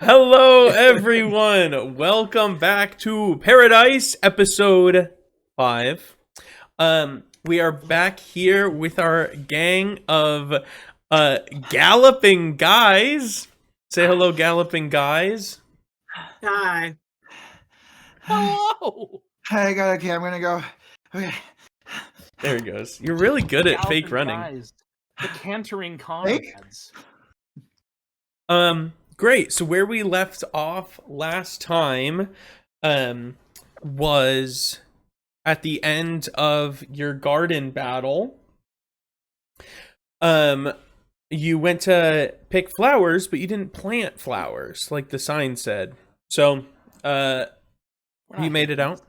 Hello, everyone. Welcome back to Paradise, episode 5. We are back here with our gang of galloping guys. Say hello, galloping guys. Hi. Hello. Okay, I'm gonna go. Okay. There he goes. You're really good at fake running. Guys, the cantering comrades. Great. So where we left off last time, was at the end of your garden battle. You went to pick flowers, but you didn't plant flowers, like the sign said. So, you made it out.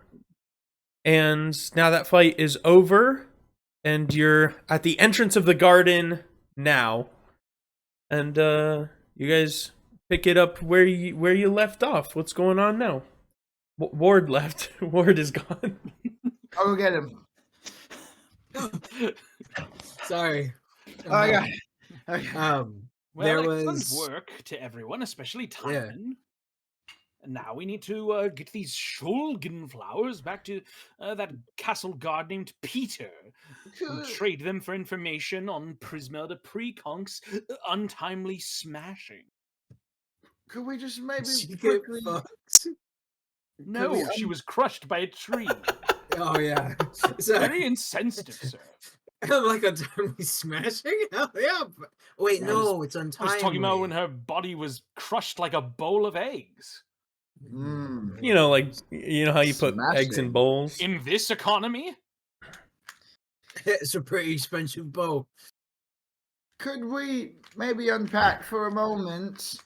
And now that fight is over, and you're at the entrance of the garden now. And, you guys pick it up where you left off. What's going on now? Ward left. Ward is gone. I'll go get him. Sorry. Oh, I got it. Okay. Well, There excellent was work to everyone, especially Timon. Yeah. And now we need to get these Shulgin flowers back to that castle guard named Peter. And trade them for information on Prisma the Preconk's untimely smashing. Could we just maybe she get quickly? fucked. No, she was crushed by a tree. Oh yeah. So Very insensitive, sir. I'm like untimely smashing? Hell yeah. Wait, no, it's I untimely. was talking about when her body was crushed like a bowl of eggs. You know, like, you know how you put eggs in Smashing. bowls? In this economy? It's a pretty expensive bow. Could we maybe unpack for a moment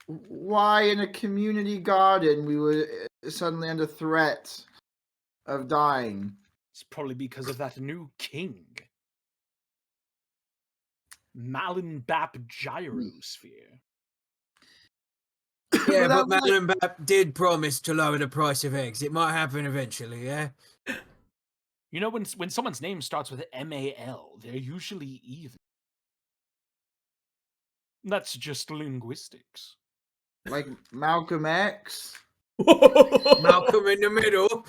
why in a community garden we were suddenly under threat of dying? It's probably because of that new king. Malinbap Gyrosphere. Yeah, But but that Madeline Bap did promise to lower the price of eggs. It might happen eventually, yeah? You know, when someone's name starts with MAL, they're usually even. That's just linguistics. Like Malcolm X? Malcolm in the middle.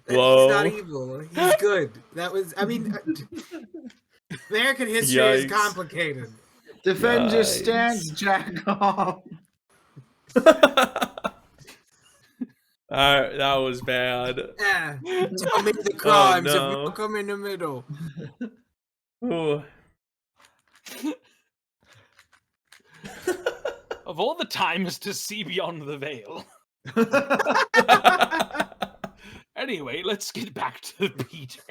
Whoa. He's not evil. He's good. That was, I mean, American history is Yikes. complicated. Defend your Yikes. stance, jack off. That was bad. Yeah. Tell me the crimes no. of Malcolm in the middle. Ooh. Of all the times to see beyond the veil. Anyway, let's get back to Peter.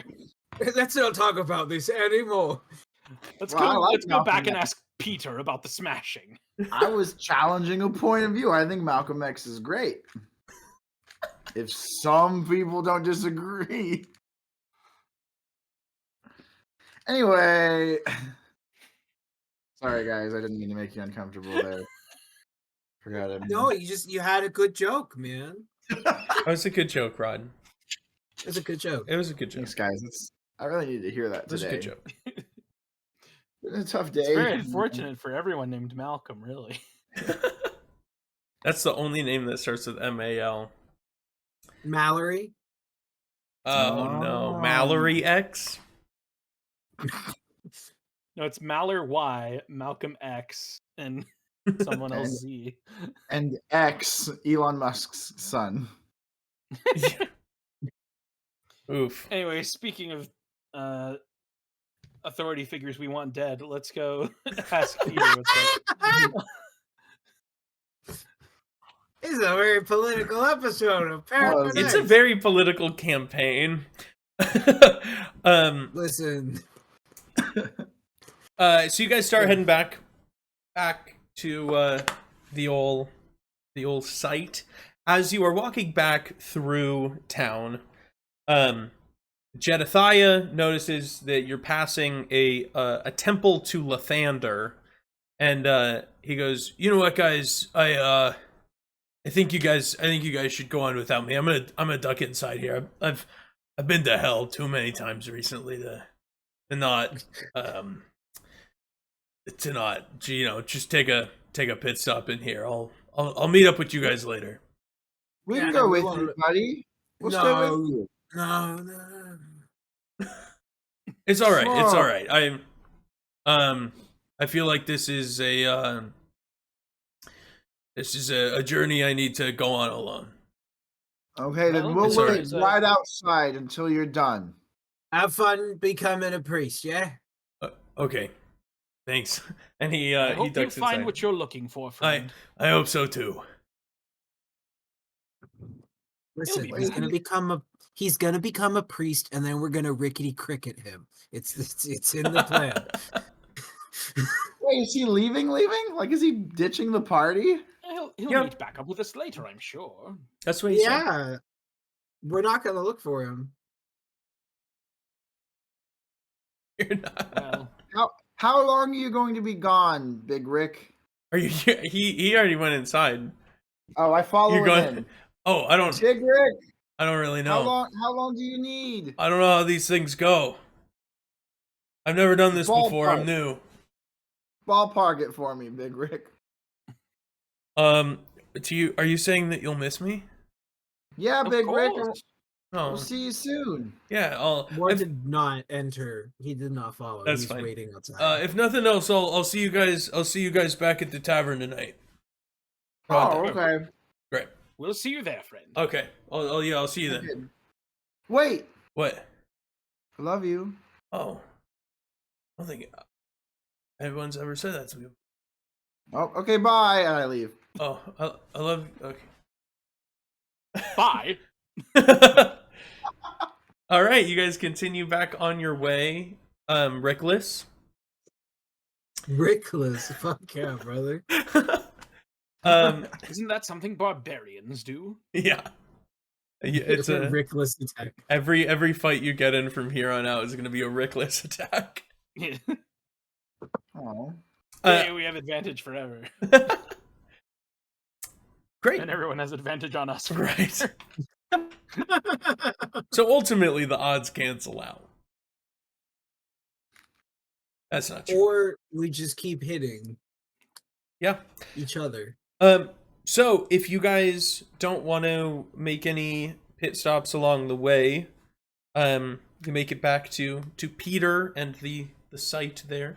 Let's not talk about this anymore. Let's Well, I go. like Let's go back Malcolm and X. ask Peter about the smashing. I was challenging a point of view. I think Malcolm X is great. If some people don't disagree. Anyway. Sorry, guys. I didn't mean to make you uncomfortable there. Forgot it. No, you had a good joke, man. That was a good joke, Rod. It was a good joke. It was a good joke. Thanks, guys. I really needed to hear that It was a today. good joke. It's been a tough day. It's very unfortunate for everyone named Malcolm, really. That's the only name that starts with MAL. Mallory. Oh no. Oh. Mallory X? No, it's Maller Y, Malcolm X, and someone else Z. And X, Elon Musk's son. Oof. Anyway, speaking of authority figures we want dead, let's go ask Peter what's up. This is a very political episode of Paradise. It's a very political campaign. Listen. So you guys start heading back to the old site. As you are walking back through town, Jedediah notices that you're passing a temple to Lathander, and he goes, "You know what, guys? I think you guys should go on without me. I'm gonna duck inside here. I've been to hell too many times recently to not to not, just take a pit stop in here. I'll meet up with you guys later. We Yeah, can go we with won't- you, buddy. We'll stay with No, you. no. It's all right. It's all Sure. right. I feel like this is a journey I need to go on alone. Okay, then Well, we'll it's all wait right. right outside until you're done. Have fun becoming a priest, yeah? Okay, thanks. And he I he hope you ducks find inside. what you're looking for, friend. I hope so too. Listen, be he's back. gonna become a priest, and then we're gonna rickety cricket him. It's in the plan. Wait, is he leaving? Like, is he ditching the party? He'll Yeah. meet back up with us later, I'm sure. That's what he said. Yeah, we're not gonna look for him. You're not. Well, How long are you going to be gone, Big Rick? Are you? He already went inside. Oh, I follow You're him going. in. Oh, I don't Big Rick, really know. how long do you need? I don't know how these things go. I've never done this before. I'm Ballpark. new. Ballpark it for me, Big Rick. Are you saying that you'll miss me? Yeah, of Big Rick. course. Oh, We'll see you soon. yeah. War did not enter. He did not follow. That's He's fine. waiting outside. If nothing else, I'll see you guys. I'll see you guys back at the tavern tonight. How about Oh, that? okay. Great. We'll see you there, friend. Okay. I'll see you then. Okay. Wait, What? I love you. Oh, I don't think everyone's ever said that to me. Oh, okay, bye. And I leave. Oh, I love. Bye. Okay. All right, you guys continue back on your way. Rickless. Rickless, fuck yeah, brother. Isn't that something barbarians do? Yeah. It's a Rickless attack. every fight you get in from here on out is going to be a Rickless attack. Yeah. Oh. Hey, we have advantage forever. Great. And everyone has advantage on us. Right. So ultimately, the odds cancel out. That's not true. Or we just keep hitting Yeah. each other. So if you guys don't want to make any pit stops along the way, you make it back to Peter and the site there.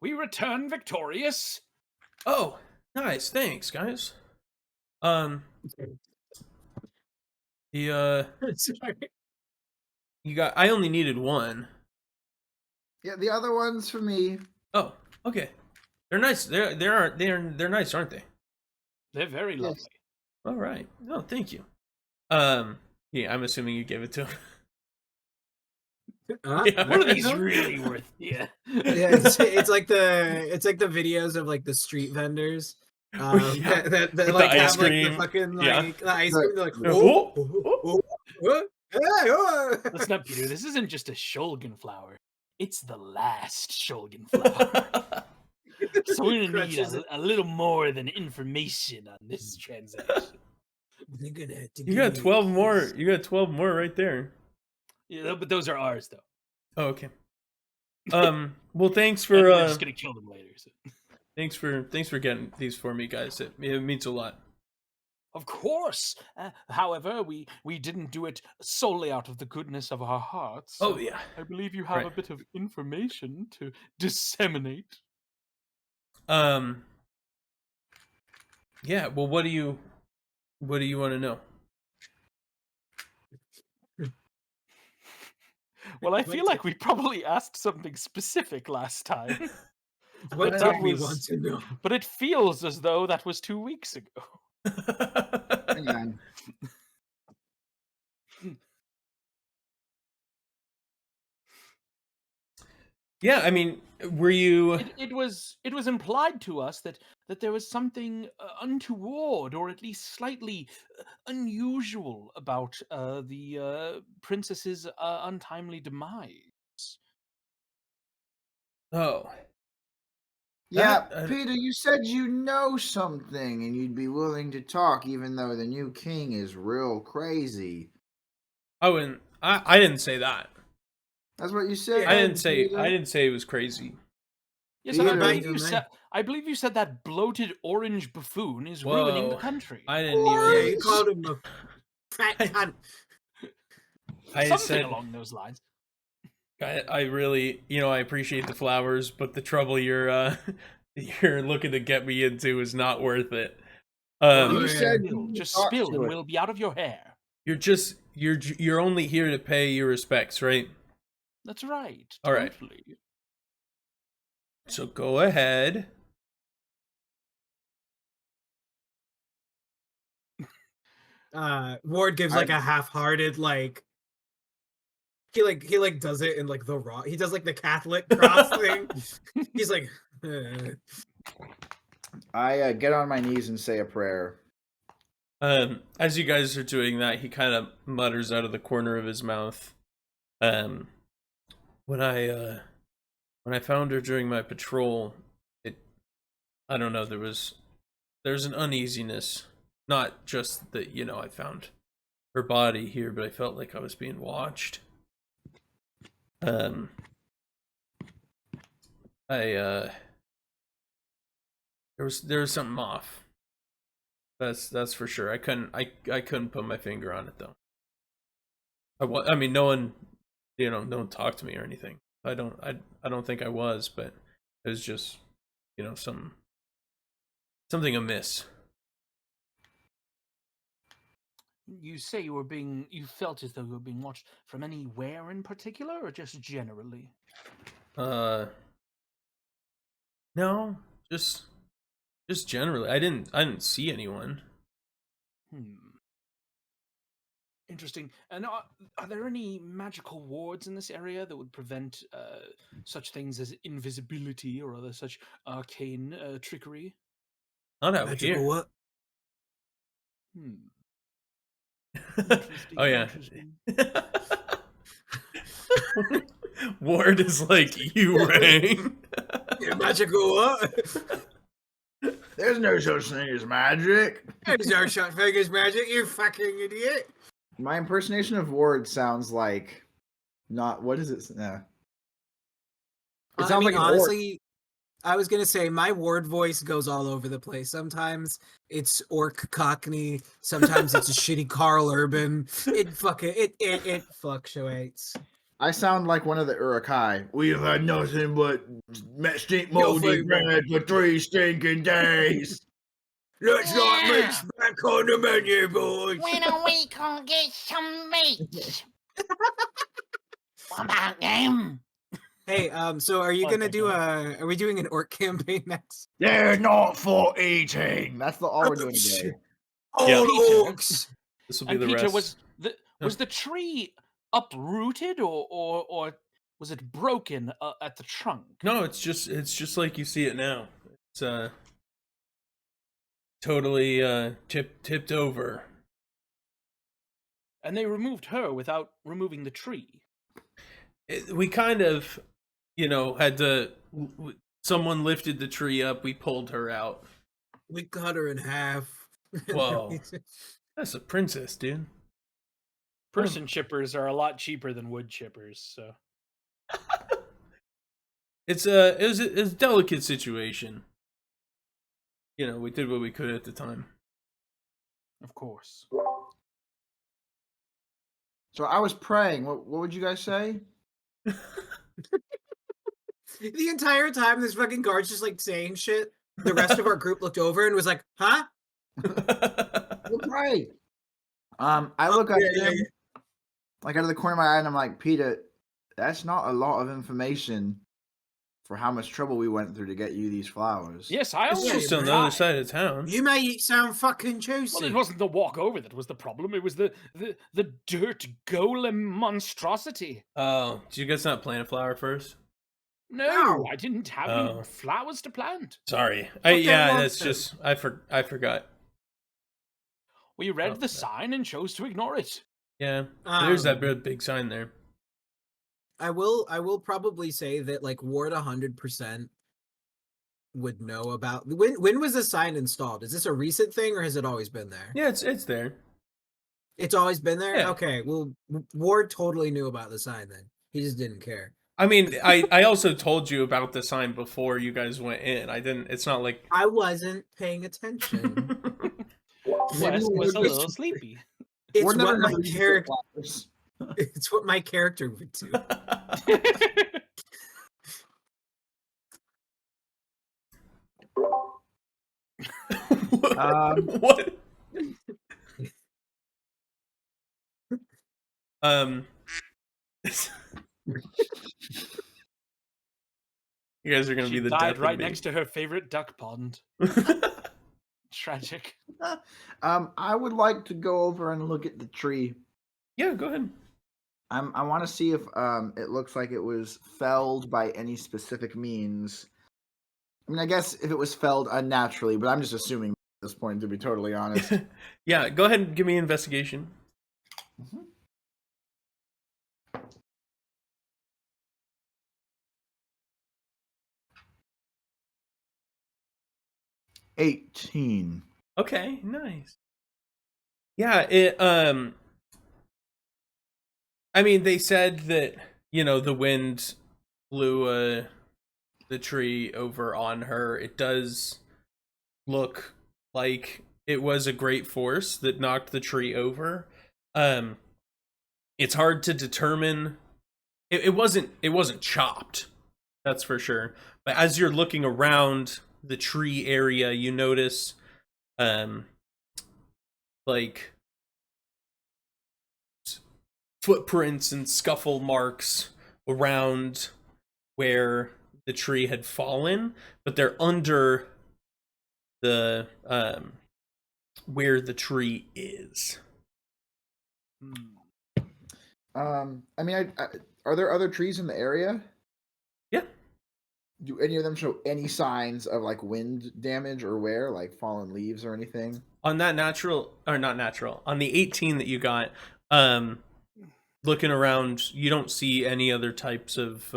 We return victorious. Oh, nice. Thanks, guys. Sorry. I only needed one. Yeah, the other one's for me. Oh, okay. They're nice. They're nice, aren't they? They're very Yes. lovely. All right. Oh, thank you. Yeah, I'm assuming you gave it to him. Huh? Yeah. What are these really worth? Yeah. Yeah, it's like the videos of like the street vendors. Yeah. That With like the ice have like cream. the fucking Yeah. like the ice cream. They're like, Oh, hey, oh. Listen up, Peter. This isn't just a Shulgin flower. It's the last Shulgin flower. So we're gonna need Crunches it. a little more than information on this transaction. They're gonna have to You got give 12 me a more. kiss. You got 12 more right there. Yeah, but those are ours, though. Oh, okay. Well, thanks And for we're just gonna kill them later. So. thanks for getting these for me, guys. It means a lot. Of course. However, we didn't do it solely out of the goodness of our hearts. Oh yeah. I believe you have a Right. bit of information to disseminate. Yeah. Well, what do you want to know? Well, I What feel do- like we probably asked something specific last time. What But did that we was- want to know? But it feels as though that was 2 weeks ago. Hang on. Yeah, I mean, were you? It was implied to us that there was something untoward, or at least slightly unusual about the princess's untimely demise. Oh, Yeah, That- Peter, you said you know something and you'd be willing to talk, even though the new king is real crazy. I wouldn't. I didn't say that. That's what you said. I didn't say Peter. it was crazy. Yes, and I Peter. believe you said that bloated orange buffoon is Whoa. ruining the country. I didn't Yeah, even. you called him a fat cunt. I Something said along those lines. I really, I appreciate the flowers, but the trouble you're you're looking to get me into is not worth it. You yeah. said Just talk spill to and it. we'll be out of your hair. You're only here to pay your respects, right? That's right. All right. Totally. So go ahead. Ward gives like a half-hearted like he does it in like the raw. He does like the Catholic cross thing. He's like, I get on my knees and say a prayer. As you guys are doing that, he kind of mutters out of the corner of his mouth. When I found her during my patrol, I don't know, there's an uneasiness. Not just that, I found her body here, but I felt like I was being watched. There was something off. That's for sure. I couldn't put my finger on it though. I mean, no one talked to me or anything. I don't think I was, but it was just, something amiss. You say you felt as though you were being watched from anywhere in particular, or just generally? No, just generally. I didn't see anyone. Interesting. And are there any magical wards in this area that would prevent such things as invisibility or other such arcane trickery? Not out magical here. what? Oh yeah. Interesting. Ward is like, you rang. Yeah, magical what? There's no such thing as magic. There's no such thing as magic, you fucking idiot. My impersonation of Ward sounds like not. What is it? No. It sounds like an orc. honestly, I was gonna say my Ward voice goes all over the place. Sometimes it's orc cockney, sometimes it's a shitty Carl Urban. It fluctuates. I sound like one of the Urukai. We've had nothing but stink Your moldy favorite. bread for 3 stinking days. Let's not Yeah. mix back on the menu, boys. When are we gonna get some meat? What about them? Hey, so are you Oh, gonna thank do God. are we doing an orc campaign next? They're not for eating. That's all we're doing today. All Yeah. orcs. This will be And the Peter, rest. was the tree uprooted or was it broken at the trunk? No, it's just like you see it now. It's totally tipped over. And they removed her without removing the tree. We kind of, had to. Someone lifted the tree up. We pulled her out. We cut her in half. Whoa. That's a princess, dude. Person chippers are a lot cheaper than wood chippers, so It was a delicate situation. We did what we could at the time. of course. So I was praying. What would you guys say? The entire time this fucking guard's just like saying shit, the rest of our group looked over and was like, huh? We'll pray. I look at him like out of the corner of my eye, and I'm like, Peter, that's not a lot of information for how much trouble we went through to get you these flowers. Yes, I It's almost just on the died. other side of town. You may sound fucking Well, it juicy. wasn't the walk over that was the problem. It was the dirt golem monstrosity. Oh, did you guys not plant a flower first? No, No. I didn't have Oh. any flowers to plant. Sorry. Okay, Yeah, well, that's just I forgot. We read Oh, the no. sign and chose to ignore it. Yeah, there's that Um, big sign there. I will probably say that like Ward 100% would know about when was the sign installed? Is this a recent thing or has it always been there? Yeah, it's there. It's always been there? Yeah. Okay, well Ward totally knew about the sign then. He just didn't care. I mean, I also told you about the sign before you guys went in. I didn't. It's not like I wasn't paying attention. Wes we was were a just- little sleepy. It's We're never what my gonna use the character. flowers. It's what my character would do. What? You guys are gonna She be the died death right of me. next to her favorite duck pond. Tragic. I would like to go over and look at the tree. Yeah, go ahead. I want to see if it looks like it was felled by any specific means. I mean, I guess if it was felled unnaturally, but I'm just assuming at this point, to be totally honest. Yeah, go ahead and give me an investigation. Mhm. 18. Okay, nice. Yeah, it I mean, they said that, the wind blew the tree over on her. It does look like it was a great force that knocked the tree over. It's hard to determine. It wasn't chopped, that's for sure. But as you're looking around the tree area, you notice like footprints and scuffle marks around where the tree had fallen, but they're under the where the tree is. I mean, are there other trees in the area? Yeah. Do any of them show any signs of like wind damage or wear, like fallen leaves or anything? On that not natural, on the 18 that you got, looking around, you don't see any other types of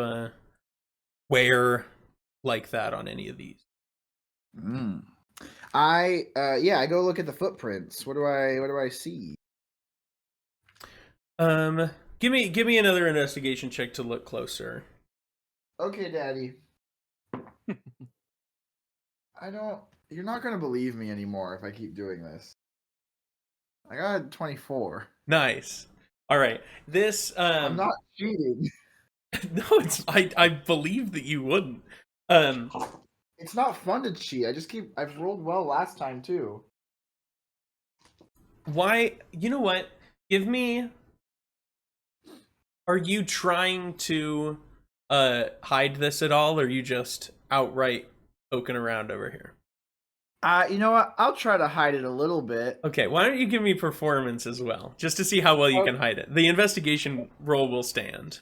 wear like that on any of these. I go look at the footprints. What do I see? Give me another investigation check to look closer. Okay, Daddy. You're not gonna believe me anymore if I keep doing this. I got 24. Nice. All right. This I'm not cheating. no, I believe that you wouldn't. It's not fun to cheat. I've rolled well last time too. Why? You know what? Give me. Are you trying to hide this at all, or are you just outright poking around over here? You know what? I'll try to hide it a little bit. Okay, why don't you give me performance as well, just to see how well you can hide it. The investigation roll will stand.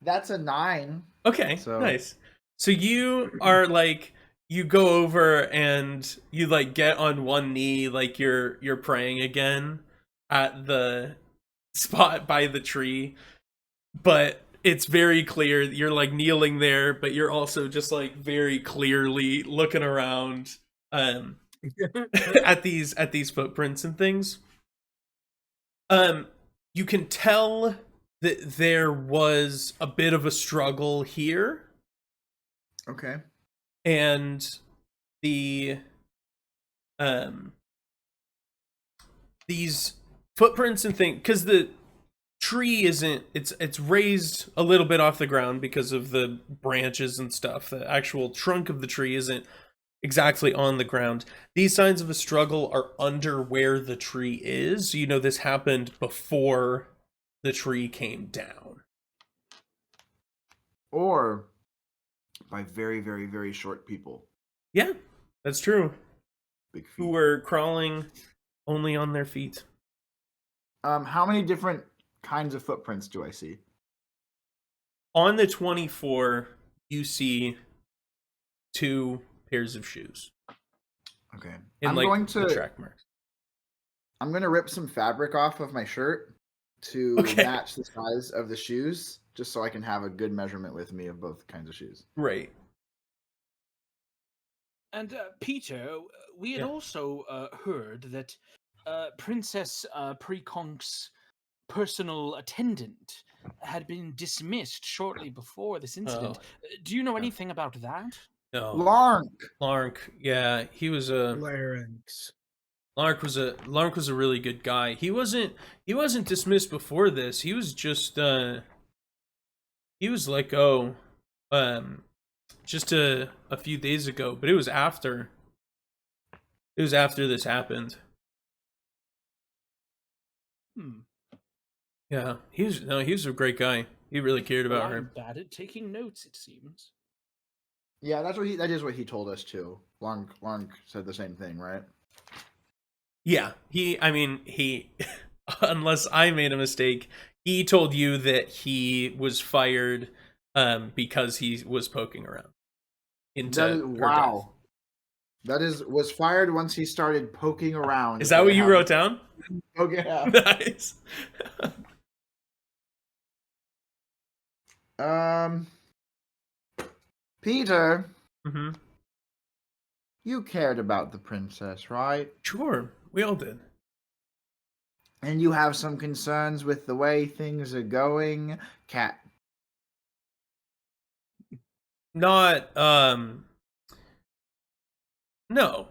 That's a 9. Okay, So- nice. So you are like, you go over and you like get on one knee, like you're praying again at the spot by the tree, but it's very clear you're like kneeling there, but you're also just like very clearly looking around at these footprints and things. You can tell that there was a bit of a struggle here, Okay. and the these footprints and things, because the tree isn't, it's raised a little bit off the ground because of the branches and stuff. The actual trunk of the tree isn't exactly on the ground. These signs of a struggle are under where the tree is. So, this happened before the tree came down. Or by very, very, very short people. Yeah, that's true. Big Who feet. were crawling only on their feet. How many different kinds of footprints do I see? On the 24, you see 2 pairs of shoes. Okay. In I'm like going the to track marks. I'm going to rip some fabric off of my shirt to Okay. match the size of the shoes, just so I can have a good measurement with me of both kinds of shoes. Right. And Peter, we had Yeah. also heard that Princess Preconk's personal attendant had been dismissed shortly before this incident. Oh. Do you know anything about that? No. Lark. Lark, yeah, he was a Larynx. Lark was a really good guy. He wasn't dismissed before this. He was just he was let go just a few days ago, but it was after this happened. Yeah, he was a great guy. He really cared about her. I'm bad at taking notes, it seems. Yeah, that is what he told us too. Lark said the same thing, right? Yeah, he unless I made a mistake, he told you that he was fired because he was poking around into her wow. That was fired once he started poking around. death. Is that what you wrote down? Okay. Yeah. Nice. Peter, Mm-hmm. you cared about the princess, right? Sure, we all did. And you have some concerns with the way things are going, Cat. Not no.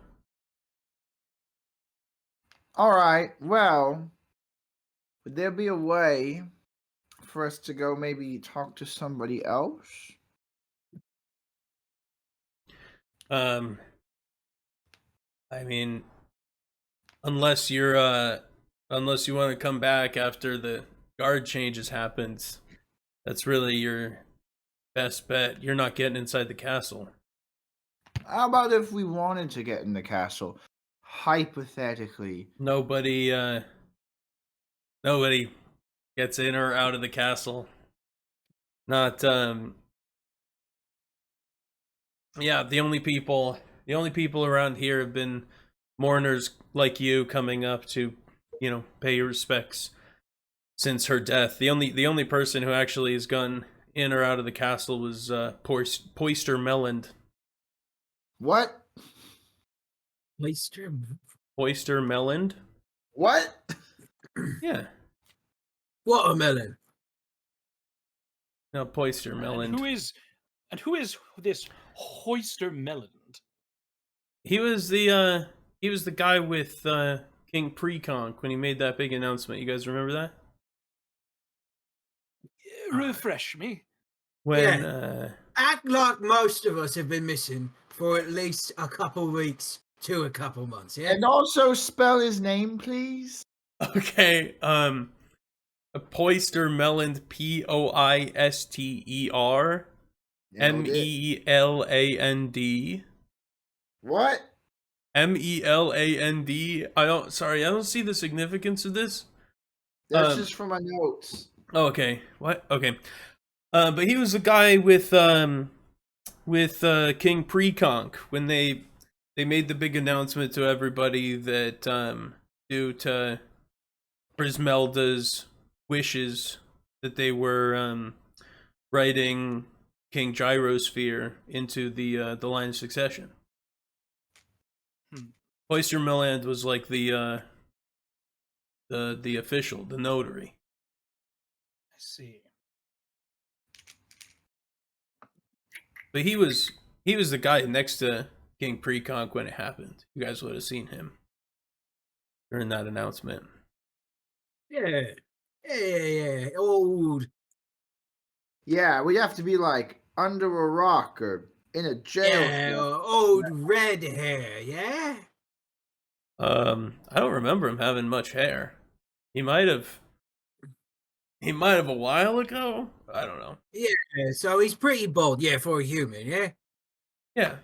All right. Well, would there be a way for us to go maybe talk to somebody else? I mean, unless you want to come back after the guard changes happened, that's really your best bet. You're not getting inside the castle. How about if we wanted to get in the castle? Hypothetically. Nobody gets in or out of the castle. Not yeah, the only people around here have been mourners like you coming up to, pay your respects since her death. The only person who actually has gone in or out of the castle was Poister Melland. What? Poister Melland? What? Yeah. Watermelon. No, Poister And Melland. who is this Hoister Melland? He was the guy with King Preconk when he made that big announcement. You guys remember that? Refresh me. When Act like most of us have been missing for at least a couple weeks to a couple months, yeah? And also spell his name, please. okay, Poister Melland, Poister Meland. What? Meland. I don't see the significance of this. That's just from my notes. Oh, okay. What? Okay. But he was the guy with King Preconk when they made the big announcement to everybody that due to Prismelda's wishes that they were writing King Gyrosphere into the line of succession. Oyster Milland was like the official, the notary. I see. But he was the guy next to King Preconk when it happened. You guys would have seen him during that announcement. Yeah. Old. Yeah, we'd have to be like under a rock or in a jail. Yeah, old red hair, yeah? I don't remember him having much hair. He might have a while ago. I don't know. Yeah, so he's pretty bald, yeah, for a human, yeah? Yeah.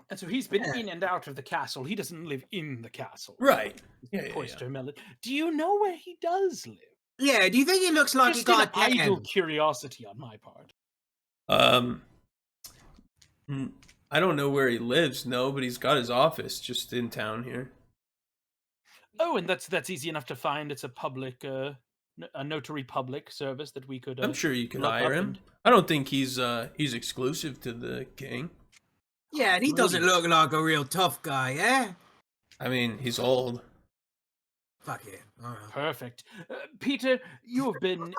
And so he's been in and out of the castle. He doesn't live in the castle. Right. Yeah. Poister Melland. Do you know where he does live? Yeah, do you think he looks like Just he an got idle tan? curiosity on my part. I don't know where he lives, no, but he's got his office just in town here. Oh, and that's easy enough to find. It's a public, a notary public service that we could. I'm sure you can look hire up him. and- I don't think he's exclusive to the king. Yeah, and he doesn't look like a real tough guy, yeah? I mean, he's old. Fuck yeah. All right. Perfect. Peter, you have been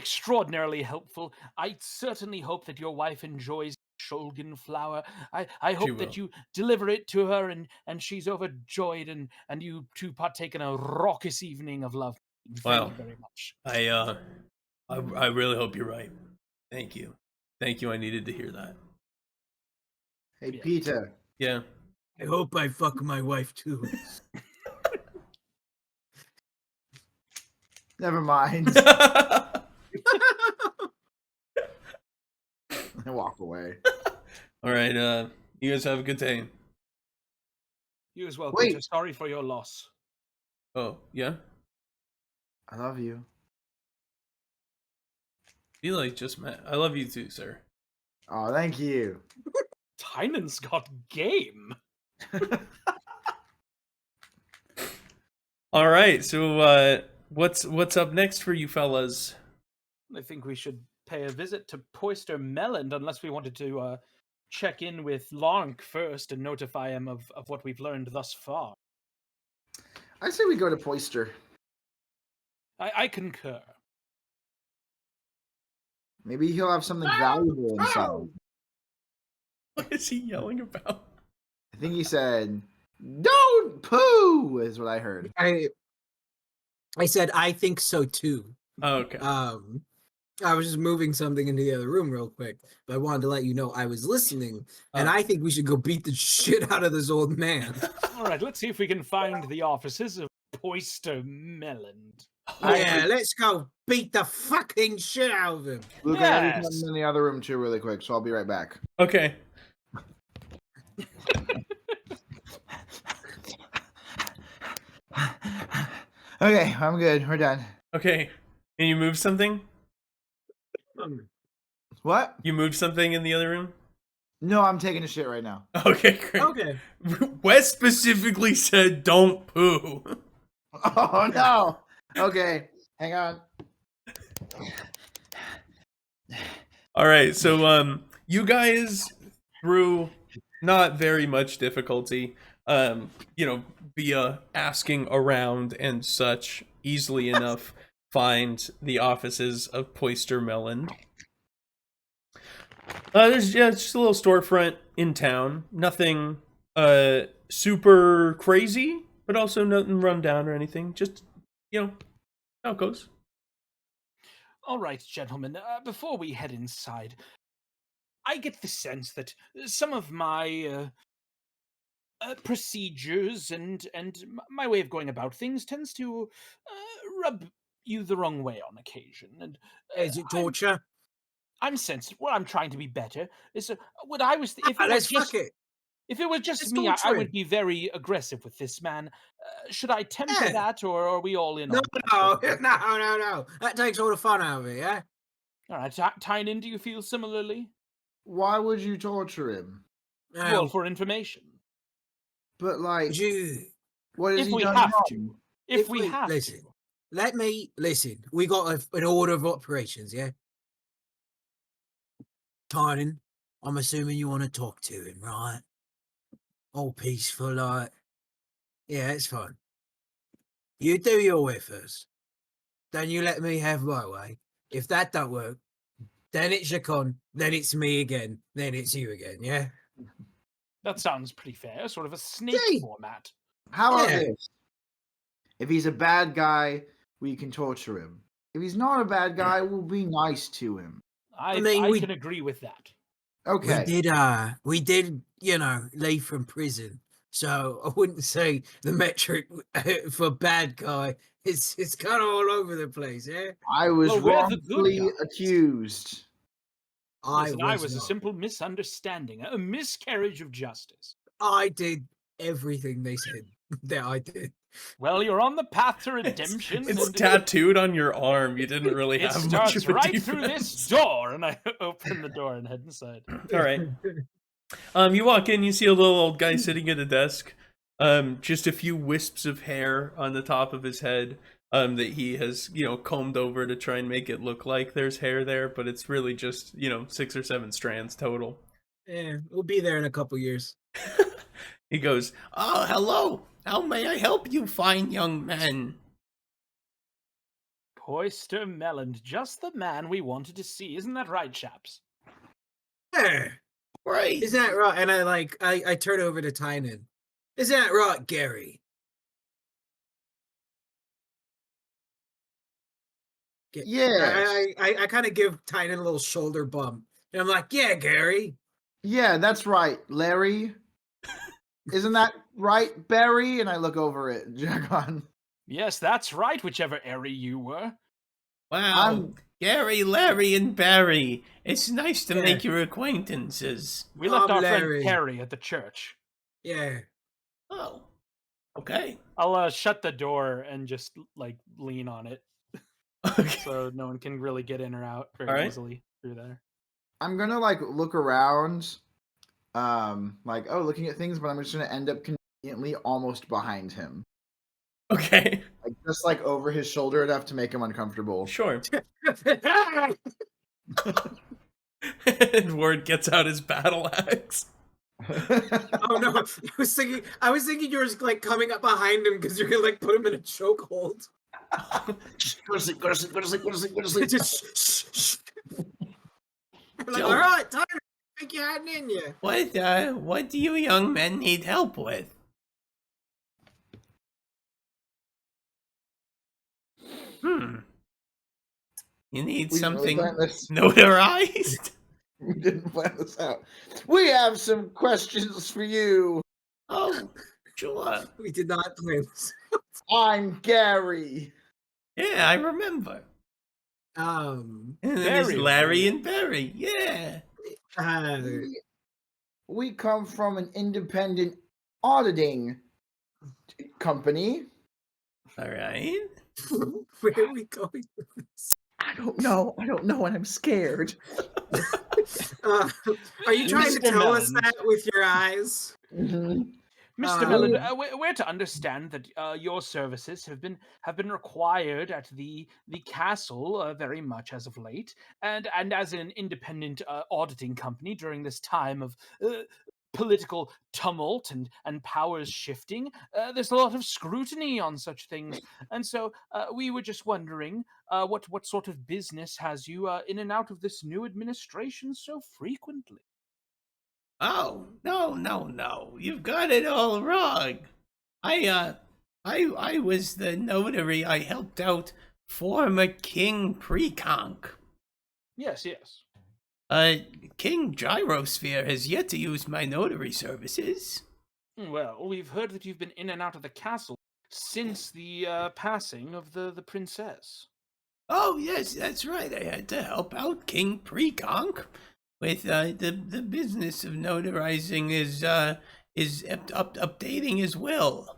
extraordinarily helpful. I certainly hope that your wife enjoys Shulgin flower. I hope will. that you deliver it to her and she's overjoyed and you two partake in a raucous evening of love. Thank Wow. you very much. I really hope you're right. Thank you. Thank you. I needed to hear that. Hey, Yeah. Peter. Yeah. I hope I fuck my wife too. Never mind. I walk away. All right. You guys have a good day. You as well, Wait. Peter. Sorry for your loss. Oh, yeah? I love you. Feel like just met. I love you too, sir. Oh, thank you. Tynan's got game. All right. So what's up next for you fellas? I think we should pay a visit to Poister Melland, unless we wanted to check in with Lonk first and notify him of what we've learned thus far. I say we go to Poister. I concur. Maybe he'll have something valuable inside. What is he yelling about? I think he said, "Don't poo," is what I heard. I said I think so too. Oh, okay. I was just moving something into the other room real quick, but I wanted to let you know I was listening, and I think we should go beat the shit out of this old man. All right, let's see if we can find the offices of Poister Melland. Yeah, let's go beat the fucking shit out of him. Luke, I have Yes. something in the other room too, really quick, so I'll be right back. Okay. Okay, I'm good. We're done. Okay. Can you move something? What? You moved something in the other room? No, I'm taking a shit right now. Okay, great. Okay. Wes specifically said don't poo. Oh no. Okay, hang on. All right, so you guys through not very much difficulty, via asking around and such, easily enough find the offices of Poister Melland. There's just a little storefront in town. Nothing super crazy, but also nothing run down or anything. Just, how it goes. All right, gentlemen, before we head inside, I get the sense that some of my procedures and my way of going about things tends to rub you the wrong way on occasion. And Is it torture? I'm sensitive. Well, I'm trying to be better. Is what I was. If it Let's was just, fuck it. if it was just Let's me, I torture would him. be very aggressive with this man. Should I temper Yeah. that, or are we all in? No, on no, that? no. That takes all the fun out of it, yeah? All right, Tynan, do you feel similarly? Why would you torture him? Well, for information. But like, you, what is If he we done have wrong? to. If we have listen, to. let me listen. We got an order of operations, yeah? Tynan, I'm assuming you want to talk to him, right? All peaceful, like. Yeah, it's fine. You do your way first. Then you let me have my way. If that don't work, then it's your con, then it's me again, then it's you again, yeah? That sounds pretty fair. Sort of a snake See? format. How about Yeah. this? If he's a bad guy, we can torture him. If he's not a bad guy, we'll be nice to him. I mean, we- can agree with that. Okay. We did, leave from prison. So I wouldn't say the metric for bad guy it's kind of all over the place, yeah? I was Well, we're the good wrongfully guys. accused. Listen, I was a not. simple misunderstanding, a miscarriage of justice. I did everything they said that I did. Well, you're on the path to redemption. It's and tattooed on your arm. You didn't really it have much starts of a right through this defense. door, and I open the door and head inside. All right. You walk in, you see a little old guy sitting at a desk. Just a few wisps of hair on the top of his head. That he has, combed over to try and make it look like there's hair there, but it's really just, 6 or 7 strands total. Yeah, we'll be there in a couple years. He goes, "Oh, hello. How may I help you, fine young man?" Oyster Melon, just the man we wanted to see. Isn't that right, chaps? Yeah, Right. isn't that right? And I turn over to Tynan. Isn't that right, Gary? Yes. I kind of give Tynan a little shoulder bump. And I'm like, yeah, Gary. Yeah, that's right, Larry. Isn't that right, Barry? And I look over at Jagon. Yes, that's right, whichever area you were. Wow. I'm- Gary, Larry, and Barry. It's nice to Yeah. make your acquaintances. We left I'm our Larry. friend Perry at the church. Yeah. Oh. Okay. I'll shut the door and just like lean on it Okay. so no one can really get in or out very Alright. easily through there. I'm gonna like look around, looking at things, but I'm just gonna end up conveniently almost behind him, Okay. like just like over his shoulder enough to make him uncomfortable. Sure. And Ward gets out his battle axe. Oh no! I was thinking you were like coming up behind him because you're gonna like put him in a chokehold. Go to sleep. Go to sleep. Go to sleep. Go to sleep. Go to sleep. Just shh. I'm like, Joe. all right, Tyler, I think you had it in you. What do you young men need help with? You need We didn't really something plan this. notarized? We didn't plan this out. We have some questions for you. Oh, sure. We did not plan this. I'm Gary. Yeah, I remember. Um, And then there's Barry, Larry and Barry. Yeah. uh, We come from an independent auditing company. All right. where are we going? I don't know, and I'm scared. Are you trying to Mr. tell us Melon. that with your eyes? Mhm. Mr. Um, Melon, we're to understand that your services have been required at the castle very much as of late, and as an independent auditing company during this time of political tumult and powers shifting, there's a lot of scrutiny on such things, and so we were just wondering what sort of business has you in and out of this new administration so frequently. Oh, no. You've got it all wrong. I was the notary. I helped out former King Preconk. Yes. King Gyrosphere has yet to use my notary services. Well, we've heard that you've been in and out of the castle since the passing of the princess. Oh, yes, that's right. I had to help out King Preconk with the business of notarizing is updating his will.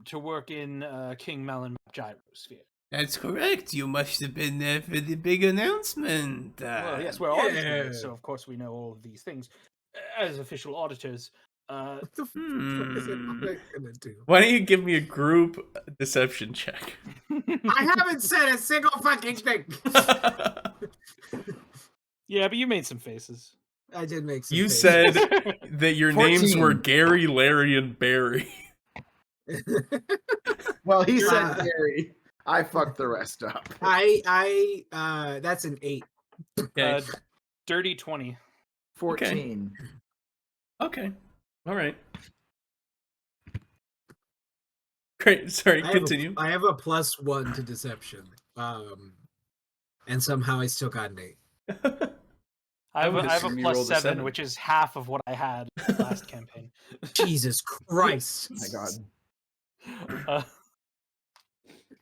To work in King Melon Gyrosphere. That's correct. You must have been there for the big announcement. Well, yes, we're auditors, so of course we know all of these things. As official auditors, What the fuck is it gonna do? Why don't you give me a group deception check? I haven't said a single fucking thing. yeah, but you made some faces. I did make some. You faces. said that your names were 14. Gary, Larry, and Barry. Well, he said Uh, Gary. I fucked the rest up. That's an 8. Okay. Dirty 20. 14. Okay. All right. Great. Sorry. Continue. I have a +1 to deception. And somehow I still got an 8. I have would a assume you rolled a +7, 7. which is half of what I had last campaign. Jesus Christ! Oh my god. Uh,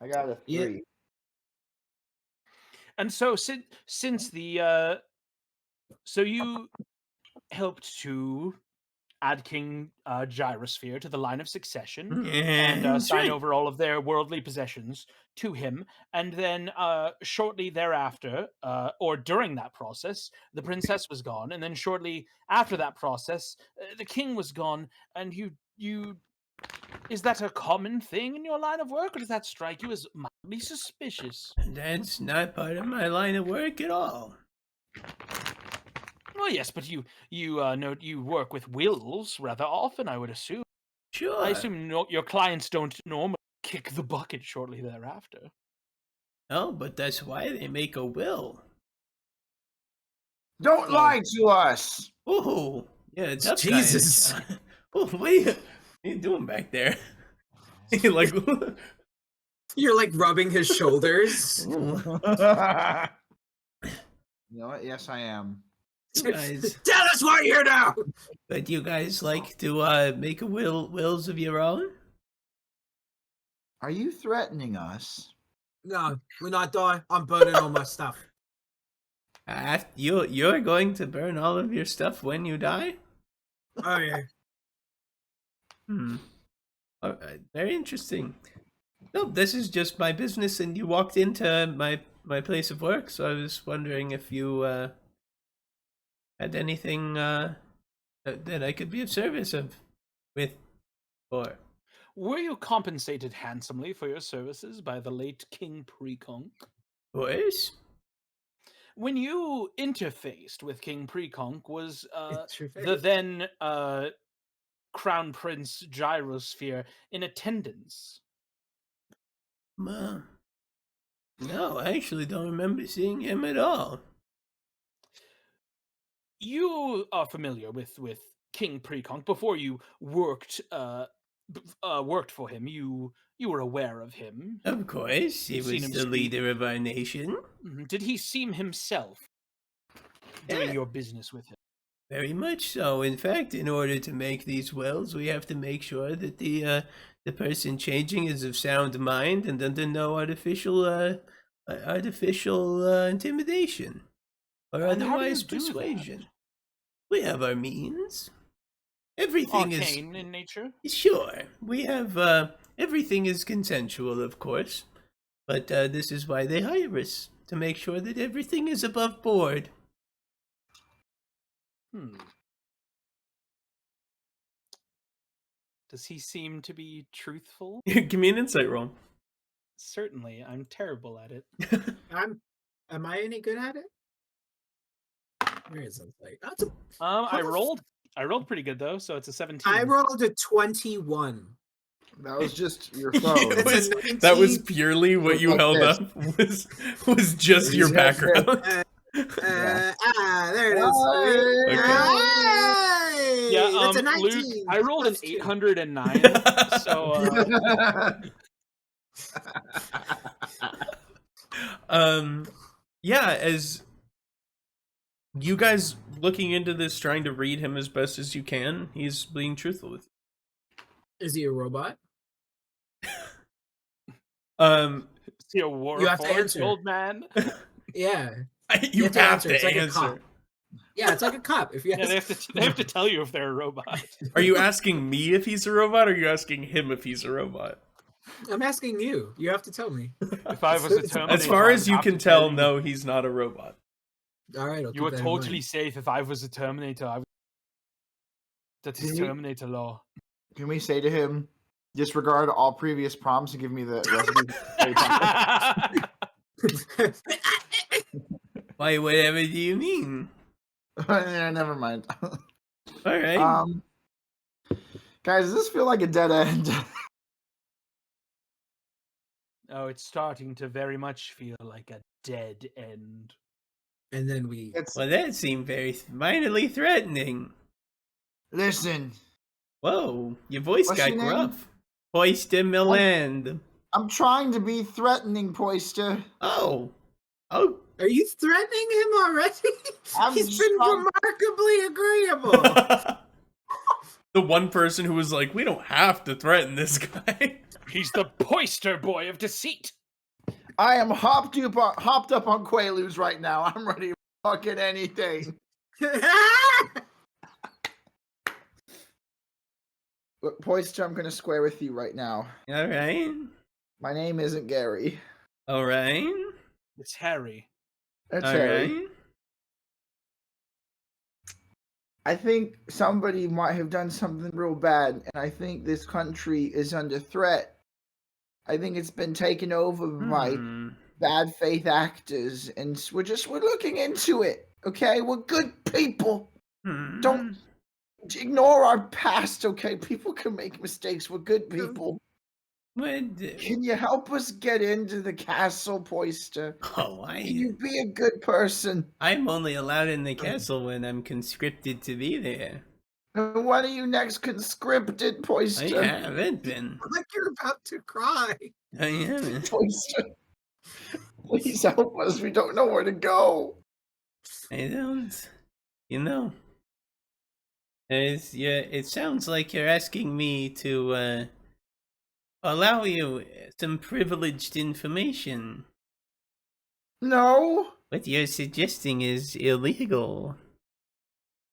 I got a 3. Yeah. and so since the so you helped to add King Gyrosphere to the line of succession and That's sign right. over all of their worldly possessions to him, and then shortly thereafter, or during that process, the princess was gone, and then shortly after that process, the king was gone, and you. Is that a common thing in your line of work, or does that strike you as mildly suspicious? That's not part of my line of work at all. Well, yes, but you know you work with wills rather often, I would assume. Sure. I assume your clients don't normally kick the bucket shortly thereafter. Oh, but that's why they make a will. Don't lie to us. Oh, yeah, tough Jesus. guy. Oh, what are you doing back there? You like, You're like rubbing his shoulders. ooh, You know what? Yes, I am. you guys, Tell us what you know. but you guys like to make a wills of your own? Are you threatening us? No, when I die, I'm burning all my stuff. You're going to burn all of your stuff when you die? Oh yeah. Hmm. Very interesting. No, this is just my business, and you walked into my place of work, so I was wondering if you had anything that I could be of service with, or. Were you compensated handsomely for your services by the late King Preconk? Course. When you interfaced with King Preconk, was Interface? the then Crown Prince Gyrosphere in attendance? No, I actually don't remember seeing him at all. You are familiar with King Preconk before you worked worked for him. You were aware of him. Of course, he You've seen was him the speak. leader of our nation. Did he seem himself doing Yeah. your business with him? Very much so. In fact, in order to make these wills, we have to make sure that the person changing is of sound mind and under no artificial intimidation or And how do you otherwise do that? persuasion. We have our means. Everything Arcane in nature? is sure. We have everything is consensual, of course, but this is why they hire us, to make sure that everything is above board. Does he seem to be truthful? Give me an insight roll. Certainly. I'm terrible at it. Am I any good at it? Where is it? Like, that's a, I rolled pretty good though, so it's a 17. I rolled a 21. That was just your phone. It was- It's a that was 19. purely what you Like held this. up was just your Yeah. background. There it is. Okay. Hey, Yeah, that's a 19. Luke, I rolled an Plus 2. 809, so Yeah, as you guys looking into this, trying to read him as best as you can, he's being truthful with Is he a robot? you. see a war You have to forged answer. old man. Yeah. You have to have answer. to It's like a answer. cop. Yeah, it's like a cop. If you Yeah, they have to tell you if they're a robot. Are you asking me if he's a robot, or are you asking him if he's a robot? I'm asking you. You have to tell me. If I was a Terminator, As far I as would you have can to tell tell, you. no, he's not a robot. All right. I'll You keep were that in totally mind. safe if I was a Terminator. That is Can you- Terminator law. Can we say to him, disregard all previous prompts and give me the recipe? Why, whatever do you mean? Yeah, never mind. All right. Guys, does this feel like a dead end? Oh, it's starting to very much feel like a dead end. And then we. It's Well, that seemed very minorly threatening. listen. Whoa, your voice What's got your name? gruff. Poister Milland. I'm trying to be threatening, Poister. Oh. Are you threatening him already? I'm He's been trying- remarkably agreeable. The one person who was like, we don't have to threaten this guy. He's the poister boy of deceit. I am hopped up on Quaaludes right now. I'm ready for fucking anything. Look, Poister, I'm gonna square with you right now. All right. My name isn't Gary. All right. It's Harry. That's All Harry. right. I think somebody might have done something real bad, and I think this country is under threat. I think it's been taken over by bad faith actors, and we're looking into it. Okay, we're good people. Don't ignore our past. Okay, people can make mistakes. We're good people. Can you help us get into the castle, Poister? Oh, Can you be a good person? I'm only allowed in the castle when I'm conscripted to be there. When are you next conscripted, I Poister? haven't been. Like you're about to cry. I haven't. Poister, please help us. We don't know where to go. I don't. You know. It sounds like you're asking me to allow you some privileged information. No. What you're suggesting is illegal.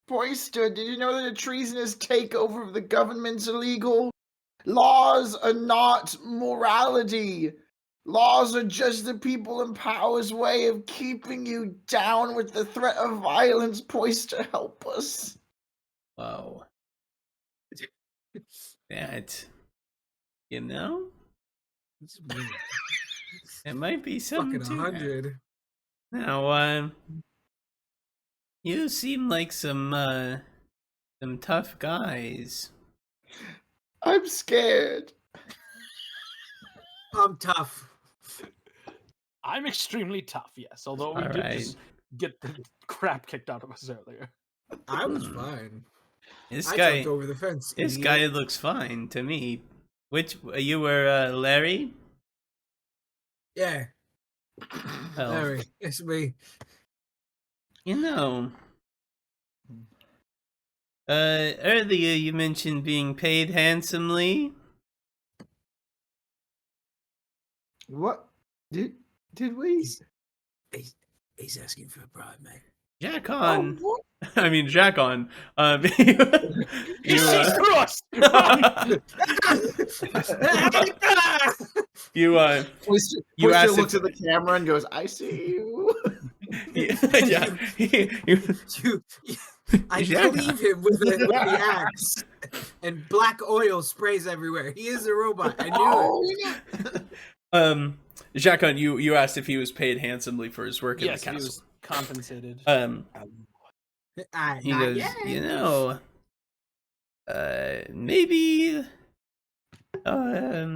Poister, did you know that a treasonous takeover of the government's illegal? Laws are not morality. Laws are just the people in power's way of keeping you down with the threat of violence. Poister, help us. Wow. That, you know, It's weird. it might be something Fucking to that. 100. Now, you seem like some tough guys. I'm scared. I'm tough. I'm extremely tough, yes. Although we All did right. just get the crap kicked out of us earlier. I was fine. This I guy, jumped over the fence. this idiot. guy looks fine to me. Which you were Larry? Yeah, Oh, Larry. It's me. you know. Earlier you mentioned being paid handsomely. What? Did we? He's asking for a bribe, mate. Jack Oh, on. what? I mean, Jack on. He sees through us! Run! you Poister, You Poister asked looks if- at the camera and goes, "I see you." yeah. I Yeah. believe him with the axe. And black oil sprays everywhere. He is a robot. I knew it. Jack on. You asked if he was paid handsomely for his work in Yes, the he castle. was compensated. He Not goes, yet. you know, maybe, a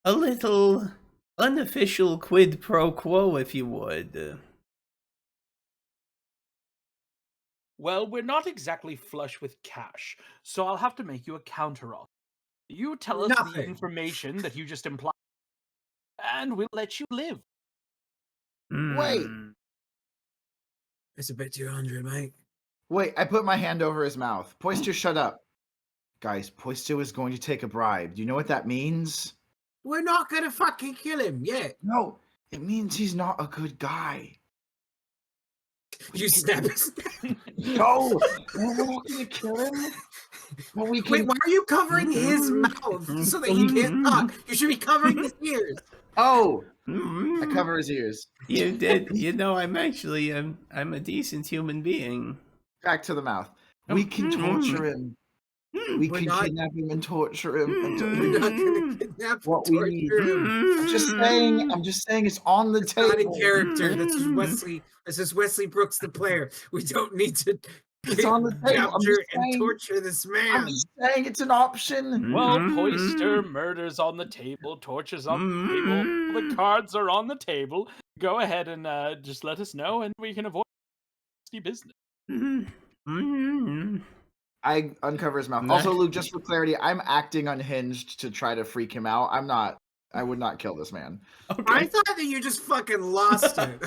little unofficial quid pro quo, if you would. Well, we're not exactly flush with cash, so I'll have to make you a counter-offer. You tell us the Nothing. information that you just implied, and we'll let you live. Wait. Hmm. It's a bit 200, mate. Wait, I put my hand over his mouth. Poister, shut up. Guys, Poister is going to take a bribe. Do you know what that means? We're not gonna fucking kill him yet. No, it means he's not a good guy. You snap his No, we're not going to kill him. But we can. Wait, why are you covering his mouth so that he can't talk? You should be covering his ears. Oh, I Hmm. cover his ears. You did. You know, I'm actually, I'm a decent human being. Back to the mouth. We can torture him. We We're can not- kidnap him and torture him. Until We're not gonna kidnap What and we need. torture him. I'm just saying it's on the Not in table. character. This is Wesley Brooks, the player. We don't need to It's on the table. I'm capture just and saying, torture this I'm man. just saying it's an option. Well, Mm-hmm. Poister, murder's on the table, torture's on the table, the cards are on the table. Go ahead and just let us know, and we can avoid nasty business. I uncover his mouth. Also, Luke, just for clarity, I'm acting unhinged to try to freak him out. I'm not. I would not kill this man. Okay. I thought that you just fucking lost it.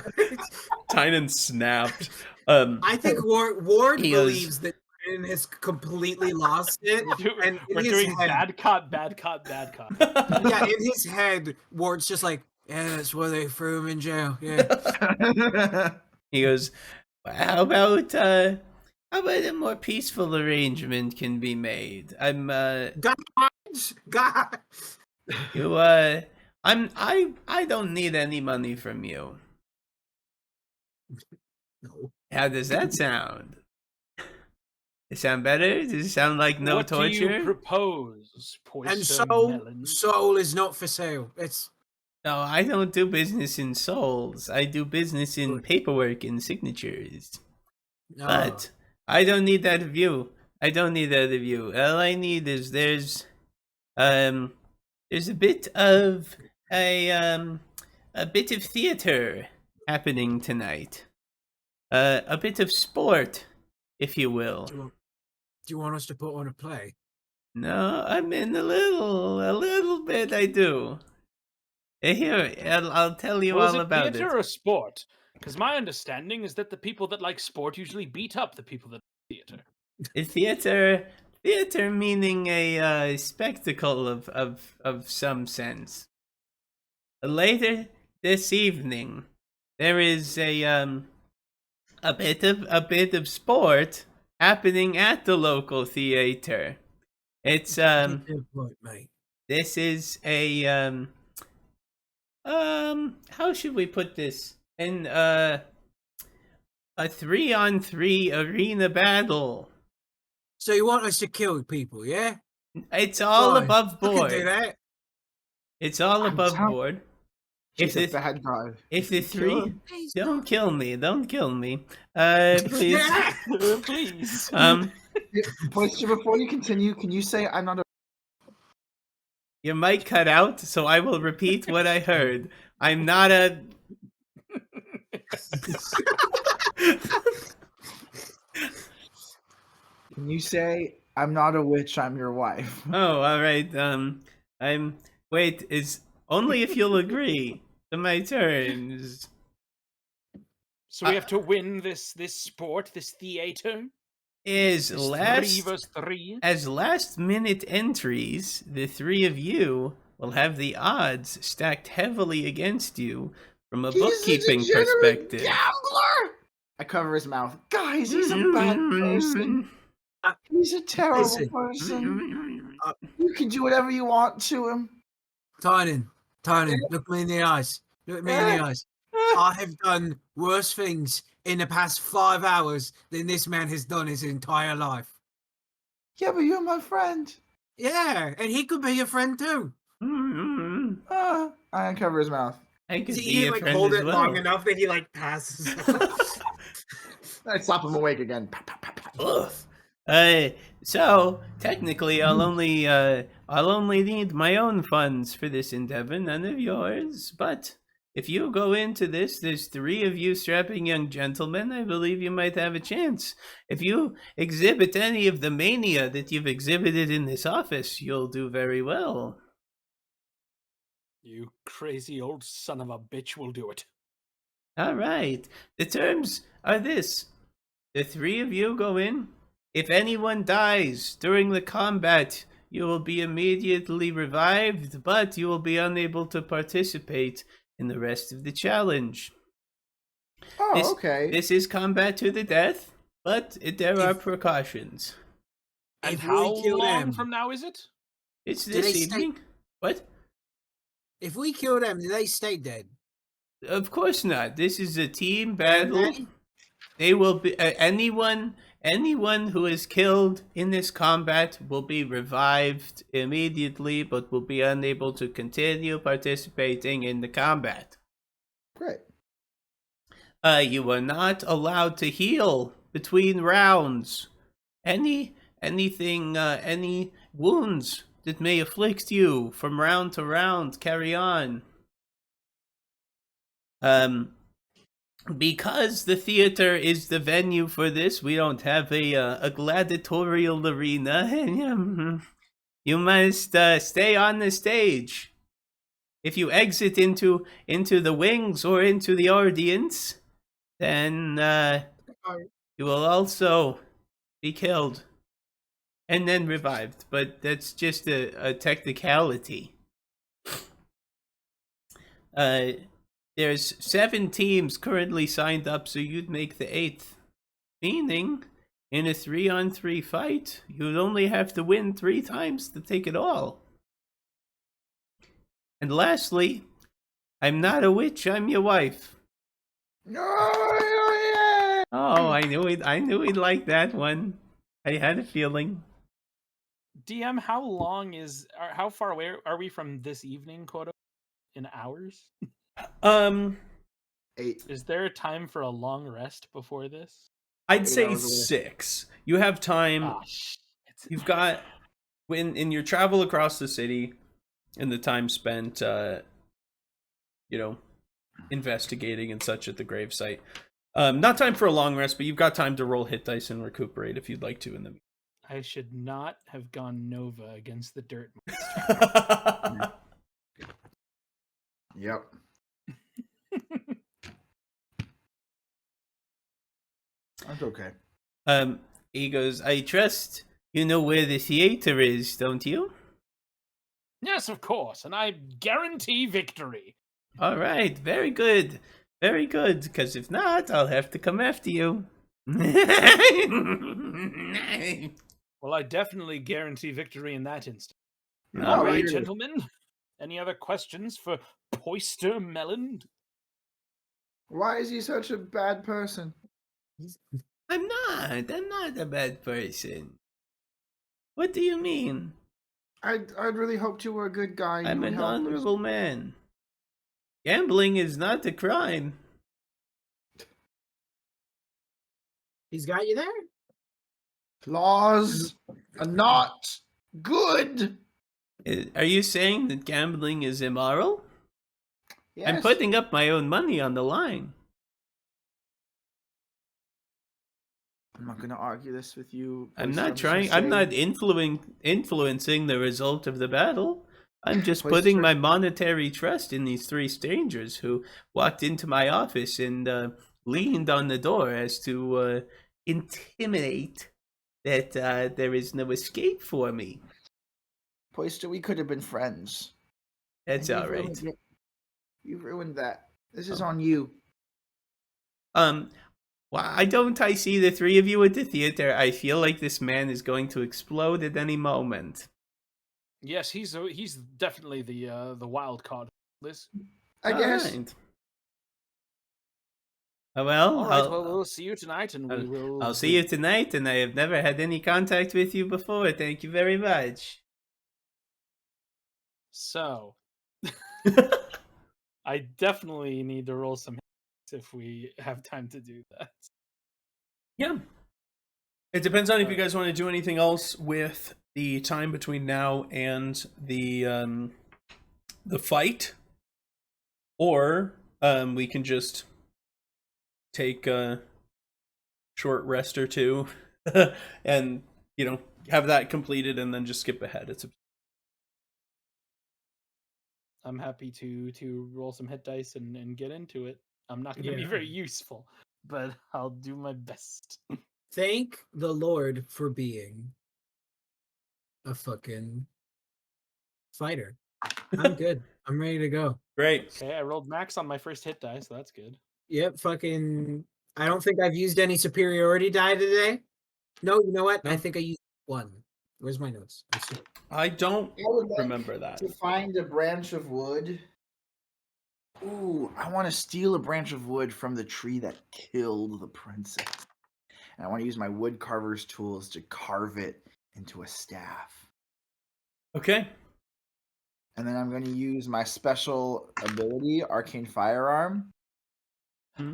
Tynan snapped. I think Ward He is- believes that Tynan has completely lost it. And We're in his doing head, bad cop, bad cop, bad cop. yeah, in his head, Ward's just like, yeah, that's why they threw him in jail. Yeah. He goes, how about a more peaceful arrangement can be made? I'm God. you I don't need any money from you. No. How does that sound? It sound better? Does it sound like no what torture? do you propose, Poister And Melon? soul is not for sale. It's No, I don't do business in souls. I do business in paperwork and signatures. But I don't need that of you. I don't need that of you. All I need is there's there's a bit of a bit of theater happening tonight. A bit of sport, if you will. Do you want us to put on a play? No, I'm in a little bit. I do. Here, I'll tell you Well, is all it about theater it. or sport? Because my understanding is that the people that like sport usually beat up the people that like theater. Theater meaning a spectacle of some sense. Later this evening, there is a bit of sport happening at the local theater. It's Get to the point, mate. this is a how should we put this? In a 3-on-3 arena battle. So you want us to kill people, yeah? It's all Fine. above I can do board. that. It's all I'm above telling- board. He's If a bad guy. If the you kill three him- He's don't not- kill me, please. Yeah. Please. Poisture, before you continue, can you say I'm not a Your mic cut out, so I will repeat what I heard. I'm not a. Can you say I'm not a witch, I'm your wife? Oh, all right. I'm. Wait, is only if you'll agree to my terms. So we have to win this sport, this theater. Is This last 3 vs 3. as last minute entries, the three of you will have the odds stacked heavily against you from a bookkeeping degenerate perspective. Gambler! I cover his mouth. Guys, he's a bad person. He's a terrible Listen. person. You can do whatever you want to him. Tynan, look me in the eyes. Look me in the eyes. I have done worse things in the past 5 hours than this man has done his entire life. Yeah, but you're my friend. Yeah, and he could be your friend too. I uncover his mouth. I could So be you a like friend hold as it well. long enough that he like passes. I slap him awake again. Ugh. So technically, I'll only need my own funds for this endeavor, none of yours. But if you go into this, there's three of you strapping young gentlemen. I believe you might have a chance. If you exhibit any of the mania that you've exhibited in this office, you'll do very well. You crazy old son of a bitch will do it. All right. The terms are this: the three of you go in. If anyone dies during the combat, you will be immediately revived, but you will be unable to participate in the rest of the challenge. Oh, okay. This is combat to the death, but there are If- precautions. And If we how kill long them- from now is it? It's Do this they stay- evening. What? If we kill them, do they stay dead? Of course not. This is a team battle. Okay. They will be anyone who is killed in this combat will be revived immediately, but will be unable to continue participating in the combat. Great. You are not allowed to heal between rounds. Any wounds that may afflict you from round to round, carry on. Because the theater is the venue for this, we don't have a gladiatorial arena. You must stay on the stage. If you exit into the wings or into the audience, then you will also be killed and then revived. But that's just a technicality. There's 7 teams currently signed up, so you'd make the 8th. Meaning, in a 3-on-3 fight, you'd only have to win 3 times to take it all. And lastly, I'm not a witch, I'm your wife. Oh, Oh, I knew he'd like that one. I had a feeling. DM, how far away are we from this evening, quote, in hours? 8. Is there a time for a long rest before this? I'd 8 say hours away. 6. You have time. Ah, shit. You've got when in your travel across the city, and the time spent, investigating and such at the gravesite. Not time for a long rest, but you've got time to roll hit dice and recuperate if you'd like to in the I should not have gone Nova against the dirt monster. Yep. That's okay. He goes, I trust you know where the theater is, don't you? Yes, of course, and I guarantee victory. All right, very good. Very good, because if not, I'll have to come after you. Well, I definitely guarantee victory in that instance. Oh, All right, you're- gentlemen. Any other questions for Poister Melon? Why is he such a bad person? I'm not a bad person. What do you mean? I'd really hoped you were a good guy. I'm You would an help us. honorable man. Gambling is not a crime. He's got you there? Laws are not good. Are you saying that gambling is immoral? I'm Yes. putting up my own money on the line. I'm not going to argue this with you. I'm Poister. not just gonna trying. I'm say- not influencing the result of the battle. I'm just Poister- putting my monetary trust in these three strangers who walked into my office and leaned on the door as to intimidate that there is no escape for me. Poister, we could have been friends. That's And all you've right. ruined it. You ruined that. This is on you. Why don't I see the three of you at the theater? I feel like this man is going to explode at any moment. Yes, he's definitely the wild card. Liz. I All guess. right. Well, All right. Well, we'll see you tonight, and we will. I'll see you tonight, and I have never had any contact with you before. Thank you very much. So, I definitely need to roll some hits if we have time to do that. Yeah. It depends on if you guys want to do anything else with the time between now and the fight, or we can just take a short rest or two and have that completed and then just skip ahead. I'm happy to roll some hit dice and get into it. I'm not going to be very useful, but I'll do my best. Thank the Lord for being a fucking fighter. I'm good. I'm ready to go. Great. Okay, I rolled max on my first hit die, so that's good. Yep, fucking. I don't think I've used any superiority die today. No, you know what? I think I used one. Where's my notes? I don't I would like remember that. to find a branch of wood. Ooh, I want to steal a branch of wood from the tree that killed the princess. And I want to use my wood carver's tools to carve it into a staff. Okay. And then I'm going to use my special ability, Arcane Firearm. Hmm.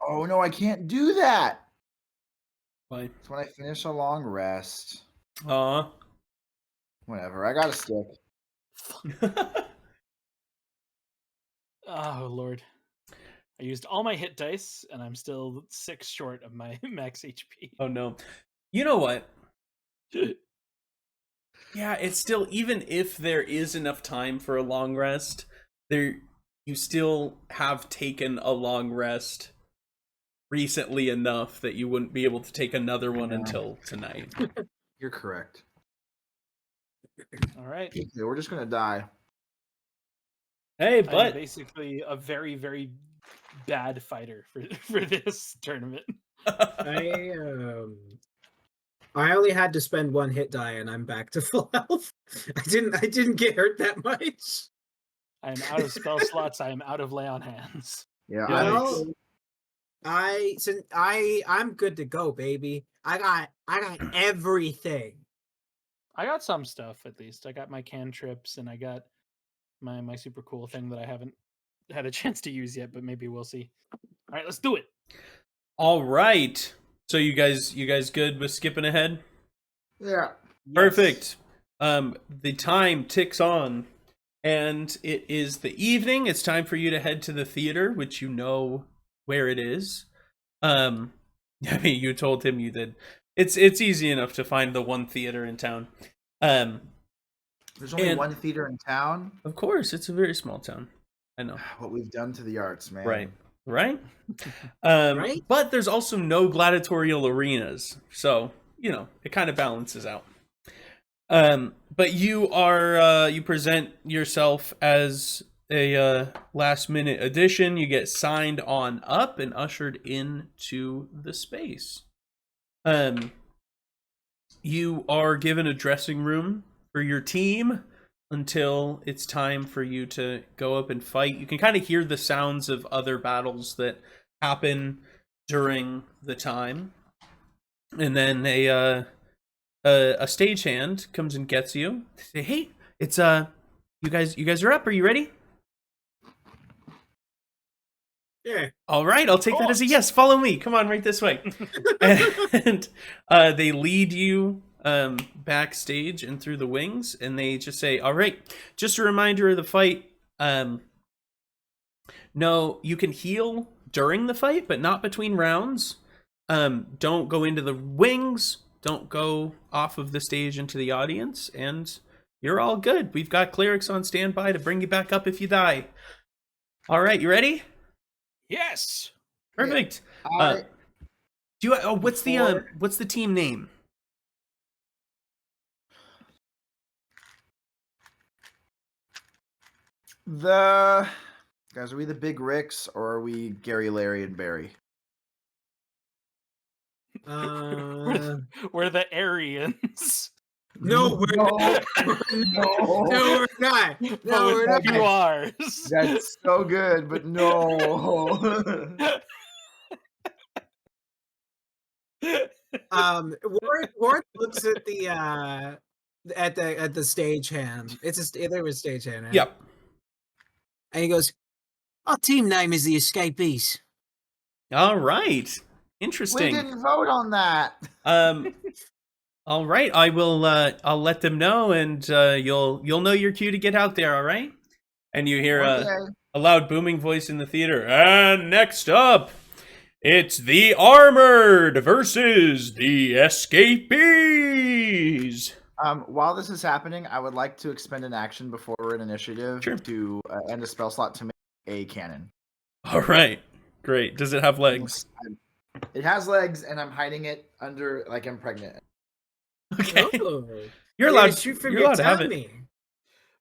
Oh no, I can't do that. Why? It's when I finish a long rest. Aw. Whatever, I got a stick. Oh Lord. I used all my hit dice, and I'm still 6 short of my max HP. Oh no. You know what? Yeah, it's still, even if there is enough time for a long rest, you still have taken a long rest recently enough that you wouldn't be able to take another one until tonight. You're correct. All right. Okay, we're just gonna die. Hey, I'm but basically a very, very bad fighter for this tournament. I only had to spend one hit die and I'm back to full health. I didn't get hurt that much. I am out of spell slots. I am out of lay on hands. Yeah, Yikes. I'm good to go, baby. I got everything. I got some stuff at least. I got my cantrips and I got my super cool thing that I haven't had a chance to use yet, but maybe we'll see. All right, let's do it. all right. So you guys good with skipping ahead? yeah. Perfect. The time ticks on, And it is the evening. It's time for you to head to the theater, which you know where it is. I mean, you told him you did. It's easy enough to find the one theater in town. There's only and- one theater in town. Of course, it's a very small town. I know. What we've done to the arts, man. Right. Right? Right? But there's also no gladiatorial arenas. So, you know, it kind of balances out. But you are, you present yourself as a last minute addition. You get signed on up and ushered into the space. You are given a dressing room for your team until it's time for you to go up and fight. You can kind of hear the sounds of other battles that happen during the time. And then a stagehand comes and gets you. They say, "Hey, it's you guys are up. Are you ready?" Yeah. All right, I'll take that as a yes. Follow me. Come on, right this way. And they lead you backstage and through the wings, and they just say, "All right, just a reminder of the fight. No, you can heal during the fight, but not between rounds. Don't go into the wings. Don't go off of the stage into the audience, and you're all good. We've got clerics on standby to bring you back up if you die. All right, you ready?" Yes. Perfect. I- Do you? Oh, what's Before- the team name? The guys, are we the Big Ricks or are we Gary, Larry, and Barry? We're the Aryans. No, we're not. No. No, we're not. No, But we're with not. two R's. That's so good, but no. Ward looks at the stagehand. There was stagehand. Right? Yep. And he goes, "Our team name is the Escapees." All right. We Interesting. didn't vote on that. All right. I will. I'll let them know, and you'll know your cue to get out there. All right. And you hear Okay. a loud booming voice in the theater. And next up, it's the Armored versus the Escapees. While this is happening, I would like to expend an action before we're in initiative Sure. to end a spell slot to make a cannon. All right. Great. Does it have legs? It has legs, and I'm hiding it under, like I'm pregnant. Okay. Oh, You're yeah, allowed. shoot from You're your allowed to have it. tummy.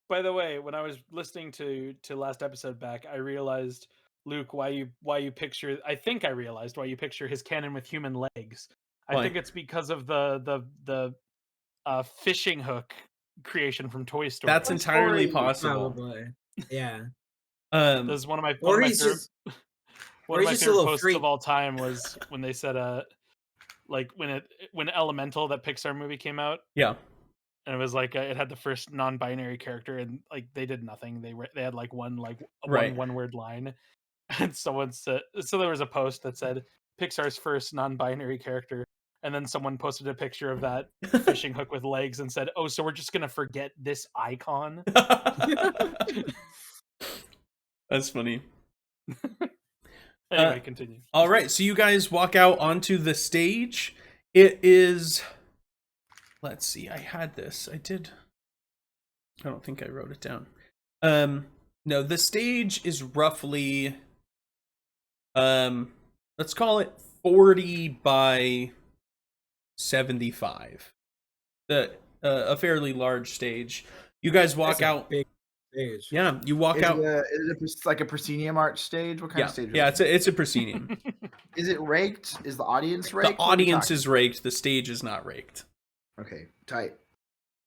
By the way, when I was listening to last episode back, I realized, Luke, why you picture. I think I realized why you picture his cannon with human legs. I Why? think it's because of the fishing hook creation from Toy Story. That's entirely possible. Probably. Yeah. That's one of my Or one of my he's favorite, just. one or of my he's just a favorite little posts freak. of all time was when they said like when Elemental, that Pixar movie, came out, Yeah. and it was like it had the first non-binary character, and like they did nothing. They had like one Right. one word line, and someone said, so there was a post that said Pixar's first non-binary character, and then someone posted a picture of that fishing hook with legs and said, "Oh, so we're just gonna forget this icon?" That's funny. Anyway, continue. All right, so you guys walk out onto the stage. It is. Let's see. I had this. I did. I don't think I wrote it down. No, the stage is roughly. Let's call it 40 by 75. A fairly large stage. You guys walk That's a out. big stage. Yeah, you walk Is out. it like a proscenium arch stage? What kind Yeah, of stage? yeah, it's a proscenium. Is it raked? Is the audience raked? The What are we audience talking? is raked. The stage is not raked. Okay, tight.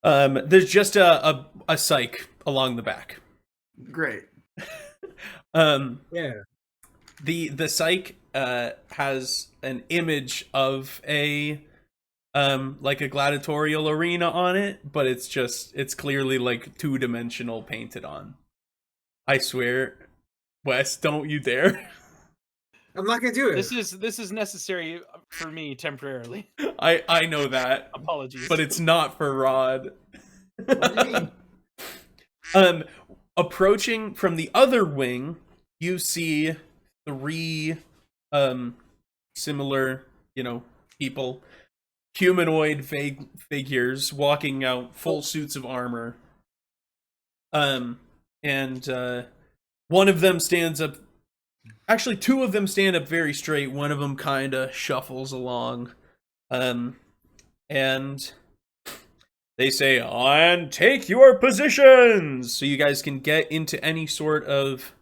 There's just a psych along the back. Great. Yeah. The psych has an image of a like a gladiatorial arena on it, but it's clearly like 2-dimensional painted on. I swear, Wes, don't you dare. I'm not gonna do it. This is necessary for me temporarily. I know that, Apologies. but it's not for Rod. What do you mean? approaching from the other wing, you see 3 similar, people, humanoid figures walking out, full suits of armor. And one of them stands up. Actually, 2 of them stand up very straight. One of them kind of shuffles along. And they say, "And take your positions!" So you guys can get into any sort of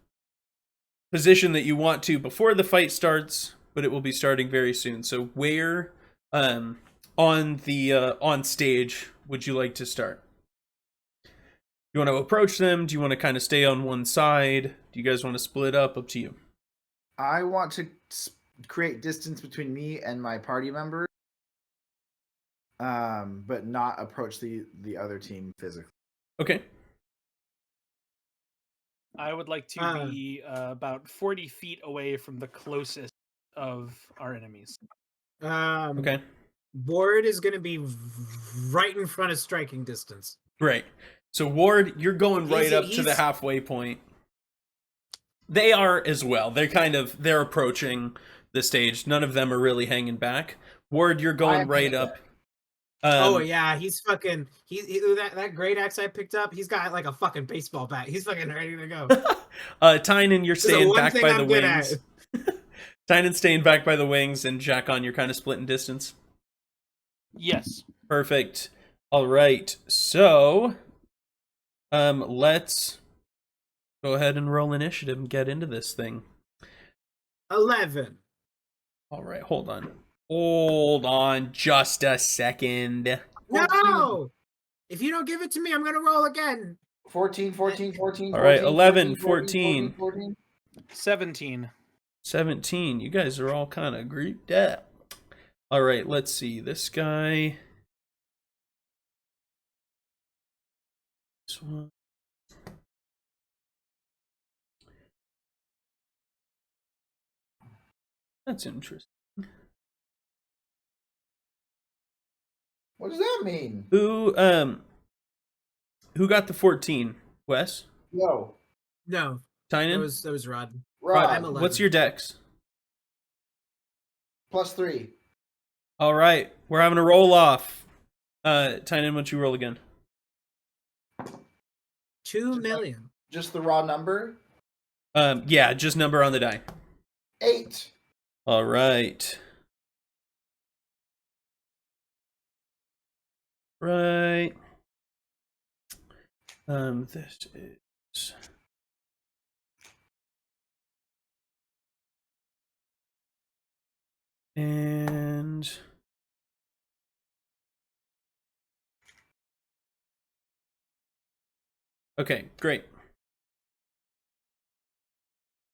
position that you want to before the fight starts, but it will be starting very soon. So where on stage would you like to start? You want to approach them? Do you want to kind of stay on one side? Do you guys want to split up? Up to you. I want to create distance between me and my party members, but not approach the other team physically. Okay. I would like to be about 40 feet away from the closest of our enemies. Okay. Ward is going to be right in front of striking distance. Great. So Ward, you're going right up to the halfway point. They are as well. They're approaching the stage. None of them are really hanging back. Ward, you're going right up. Oh yeah, he's fucking. That great axe I picked up. He's got like a fucking baseball bat. He's fucking ready to go. Tynan, you're staying back by the wings. Tynan staying back by the wings, and Jackon, you're kind of splitting distance. Yes. Perfect. All right. So, let's go ahead and roll initiative and get into this thing. 11. All right. Hold on just a second. No! If you don't give it to me, I'm going to roll again. 14. All right, 11, 14. 17. 17. You guys are all kind of grouped up. All right, let's see. This guy. This one. That's interesting. What does that mean? Who got the 14? Wes? No. No. Tynan? That was Rod. Rod. What's your dex? +3. All right, we're having a roll off. Tynan, why don't you roll again? 2 million. Just the raw number? Yeah, just number on the die. 8. All right. Right. This is and okay, great.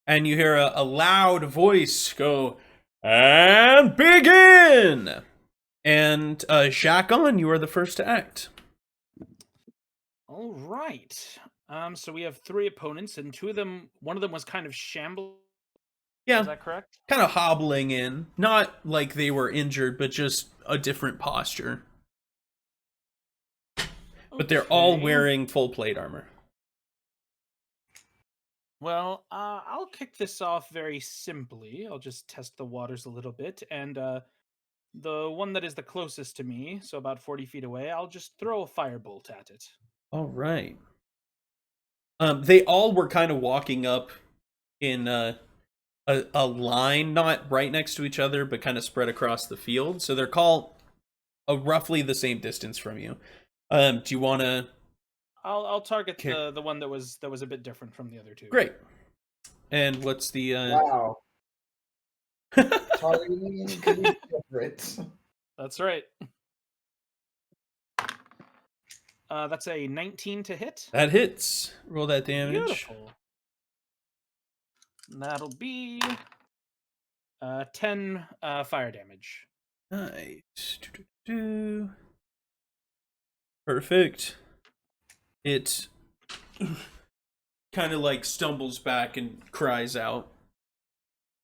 And you hear a loud voice go, "And begin!" And Jacon, you are the first to act. All right. So we have 3 opponents, and one of them was kind of shambling. Yeah. Is that correct? Kind of hobbling in. Not like they were injured, but just a different posture. But they're all wearing full plate armor. Well, I'll kick this off very simply. I'll just test the waters a little bit, and the one that is the closest to me, so about 40 feet away, I'll just throw a firebolt at it. All right. They all were kind of walking up in a line, not right next to each other, but kind of spread across the field. So they're called roughly the same distance from you. Do you want to? I'll target the one that was a bit different from the other 2. Great. And what's the? Wow. Targeting could be different. That's right. That's a 19 to hit. That hits. Roll that damage. Beautiful. That'll be 10 fire damage. Nice. Perfect. It kind of like stumbles back and cries out.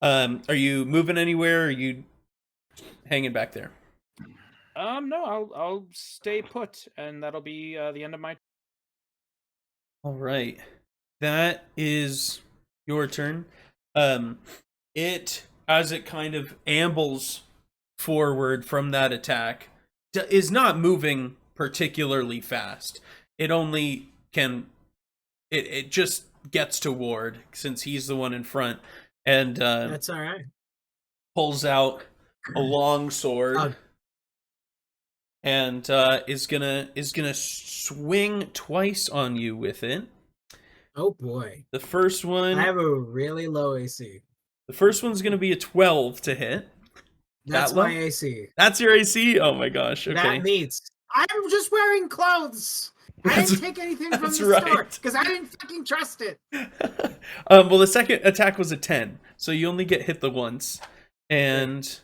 Are you moving anywhere? Or are you hanging back there? No, I'll stay put, and that'll be the end of my. All right. That is your turn. It, as it kind of ambles forward from that attack, is not moving particularly fast. It only can, it just gets to Ward since he's the one in front, and That's all right. pulls out a long sword. Oh. And is gonna swing twice on you with it. Oh boy. The first one, I have a really low AC. the first one's gonna be a 12 to hit. That's That low? my AC. That's your AC. Oh my gosh. Okay. That means I'm just wearing clothes. I That's- didn't take anything from the that's store right. because I didn't fucking trust it. Well, the second attack was a 10, so you only get hit the once. And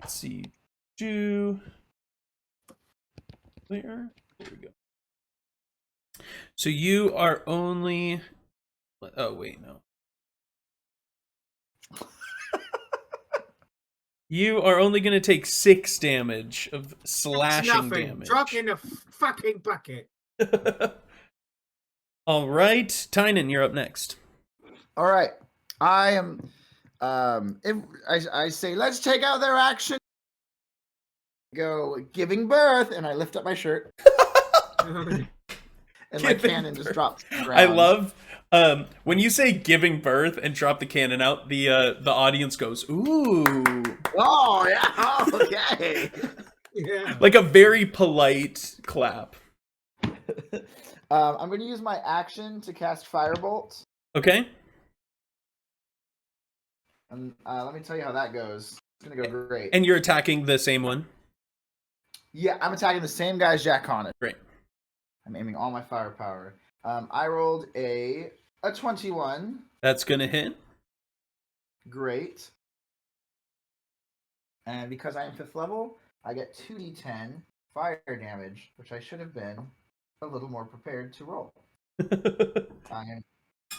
let's see, where? There we go. So you are only. Oh wait, no. You are only going to take 6 damage of slashing Nothing. damage. Drop in a fucking bucket. All right, Tynan, you're up next. All right. I am. If I say, let's take out their action. Go giving birth, and I lift up my shirt, and my Giving cannon birth. just drops. To the ground. I love when you say giving birth and drop the cannon out. The audience goes ooh, Oh yeah. Okay. Yeah. like a very polite clap. I'm going to use my action to cast Firebolt, Okay. and let me tell you how that goes. It's going to go great. And you're attacking the same one. Yeah, I'm attacking the same guy as Jack Connor. Great. I'm aiming all my firepower. I rolled a 21. That's gonna hit. Great. And because I am 5th level, I get 2d10 fire damage, which I should have been a little more prepared to roll. I am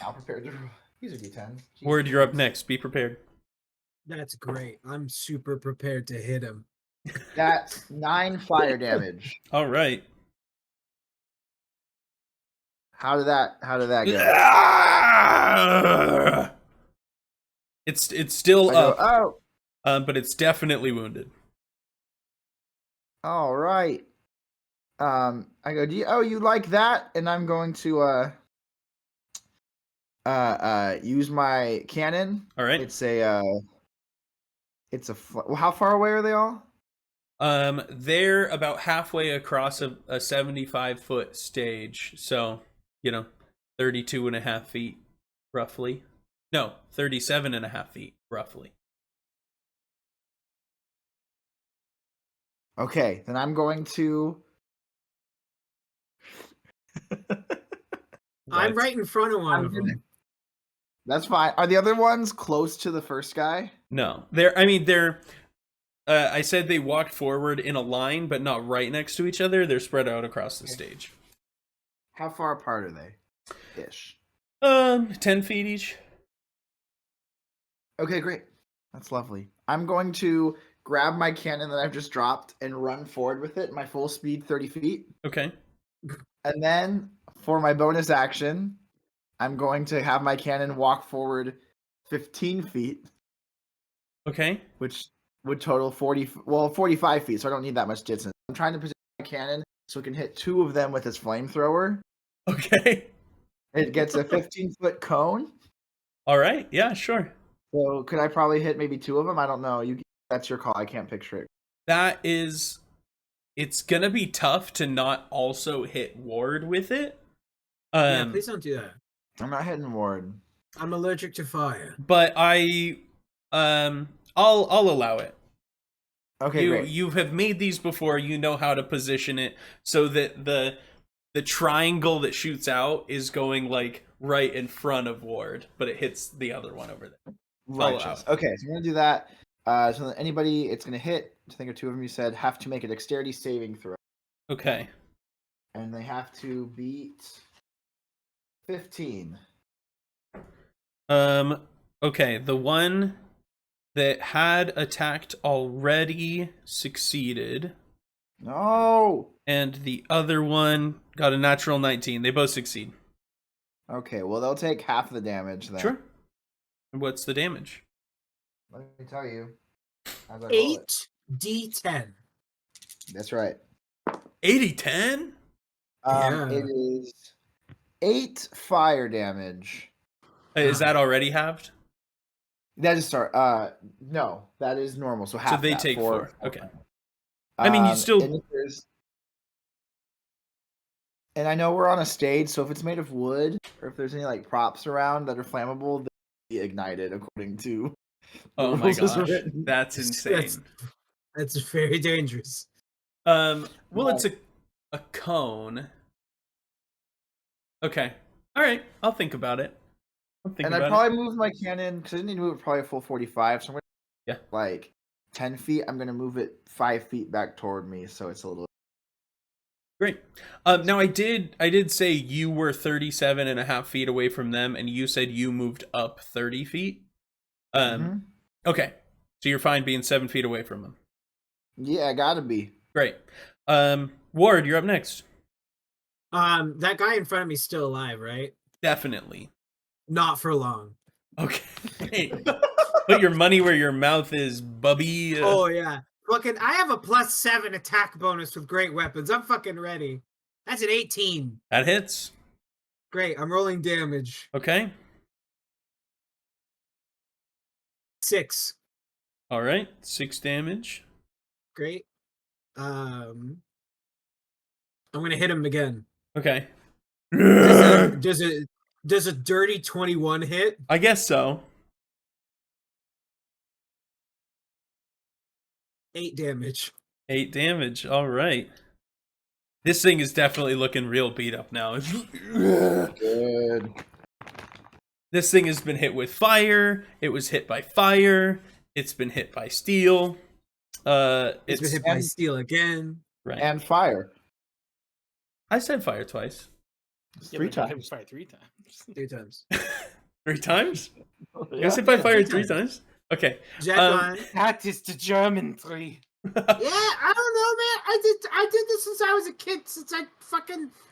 now prepared to roll. These are d10s. Word, you're up next. Be prepared. That's great. I'm super prepared to hit him. That's 9 fire damage. All right. How did that go? It's still I go, up, oh, but it's definitely wounded. all right. I go, you like that? And I'm going to use my cannon. All right. Well, how far away are they all? They're about halfway across a 75-foot stage, so 32 and a half feet roughly. No, 37 and a half feet roughly. Okay, then I'm going to. I'm right in front of one of them. That's fine. Are the other ones close to the first guy? No, they're. I said they walked forward in a line, but not right next to each other. They're spread out across the stage. How far apart are they? Ish. 10 feet each. Okay, great. That's lovely. I'm going to grab my cannon that I've just dropped and run forward with it, my full speed, 30 feet. Okay. And then for my bonus action, I'm going to have my cannon walk forward 15 feet, Okay. which would total 45 feet, so I don't need that much distance. I'm trying to position my cannon so it can hit 2 of them with its flamethrower. Okay. It gets a 15-foot cone. All right. Yeah, sure. So could I probably hit maybe 2 of them? I don't know. That's your call. I can't picture it. It's gonna be tough to not also hit Ward with it. Yeah, please don't do that. I'm not hitting Ward. I'm allergic to fire. But I'll allow it. Okay, great. You have made these before. You know how to position it so that the triangle that shoots out is going like right in front of Ward, but it hits the other one over there. Righteous. Okay, so I'm gonna do that. So that anybody it's gonna hit, I think or 2 of them you said, have to make a dexterity saving throw. Okay. And they have to beat 15. Okay, the one that had attacked already succeeded, No. and the other one got a natural 19. They both succeed. Okay, well they'll take half the damage then. Sure. What's the damage? Let me tell you. As I roll it. 8d10. That's right. 80-10? Yeah. It is 8 fire damage. Is that already halved? That is no, that is normal. So half. So they that, take 4. Okay. fire. I mean, you still. And I know we're on a stage, so if it's made of wood, or if there's any like props around that are flammable, they'll be ignited according to. Oh my rules as gosh, written. that's insane. That's very dangerous. Well, it's a cone. Okay. All right. I'll think about it. And I'd probably move my cannon because I need to move it probably a full 45. So I'm gonna like 10 feet. I'm gonna move it 5 feet back toward me, so it's a little. Great. Now I did say you were 37.5 feet away from them, and you said you moved up 30 feet. Okay. So you're fine being 7 feet away from them. Yeah, I gotta be. Great. Ward, you're up next. That guy in front of me is still alive, right? Definitely. Not for long. Okay. Put your money where your mouth is, bubby. Oh yeah. Fucking I have a +7 attack bonus with great weapons. I'm fucking ready. That's an 18. That hits. Great. I'm rolling damage. Okay. 6. All right. 6 damage. Great. I'm gonna hit him again. Okay. Does a dirty 21 hit? I guess so. 8 damage. 8 damage. All right. This thing is definitely looking real beat up now. Good. This thing has been hit with fire. It was hit by fire. It's been hit by steel. It's been hit by steel again. Right. And fire. I said fire twice. 3 times. Fire 3 times. 3 times. 3 times? Yeah. I said by fire 3 3 times? Okay. Jack on. That is the German 3. Yeah, I don't know, man. I did this since I was a kid. Since I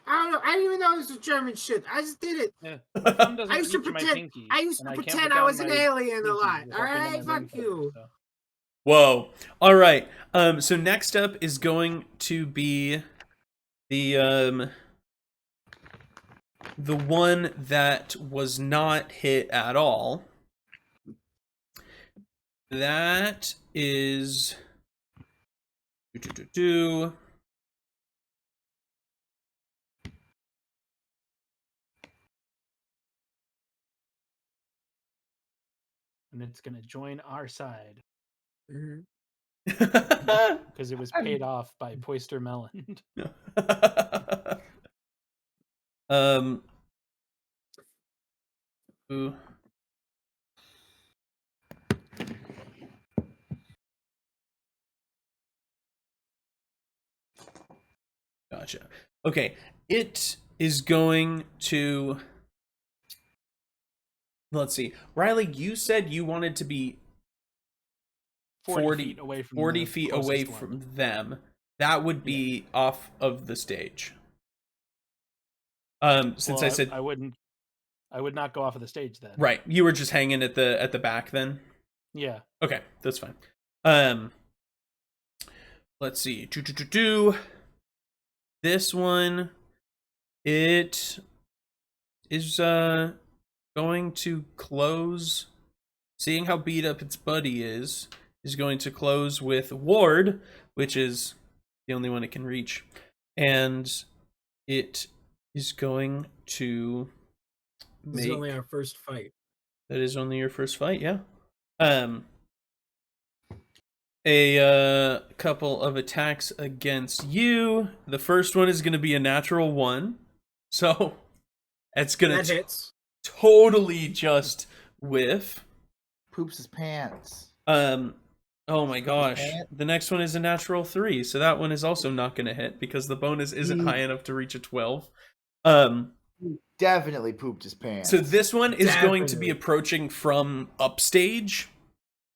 don't know. I didn't even know it was a German shit. I just did it. Yeah. I used to pretend. I was an alien a lot. All right, fuck you. Whoa. All right. So next up is going to be the one that was not hit at all. That is And it's gonna join our side Mhm. because it was paid off by Poister Melon. Ooh. Gotcha. Okay, it is going to. Let's see, Riley. You said you wanted to be 40 feet away from 40 the feet away closest from one. them. That would be off of the stage. Since Well, I said I would not go off of the stage then. right, you were just hanging at the back then. Yeah. Okay, that's fine. Let's see. This one, it is going to close. Seeing how beat up its buddy is going to close with Ward, which is the only one it can reach, and it is going to make. This is only our first fight. That is only your first fight, yeah. A couple of attacks against you. The first one is going to be a natural 1, so it's going That to hits. totally just whiff. Poops his pants. Oh my gosh. The next one is a natural 3, so that one is also not going to hit because the bonus isn't high enough to reach a 12. Definitely pooped his pants. So this one is going to be Definitely. approaching from upstage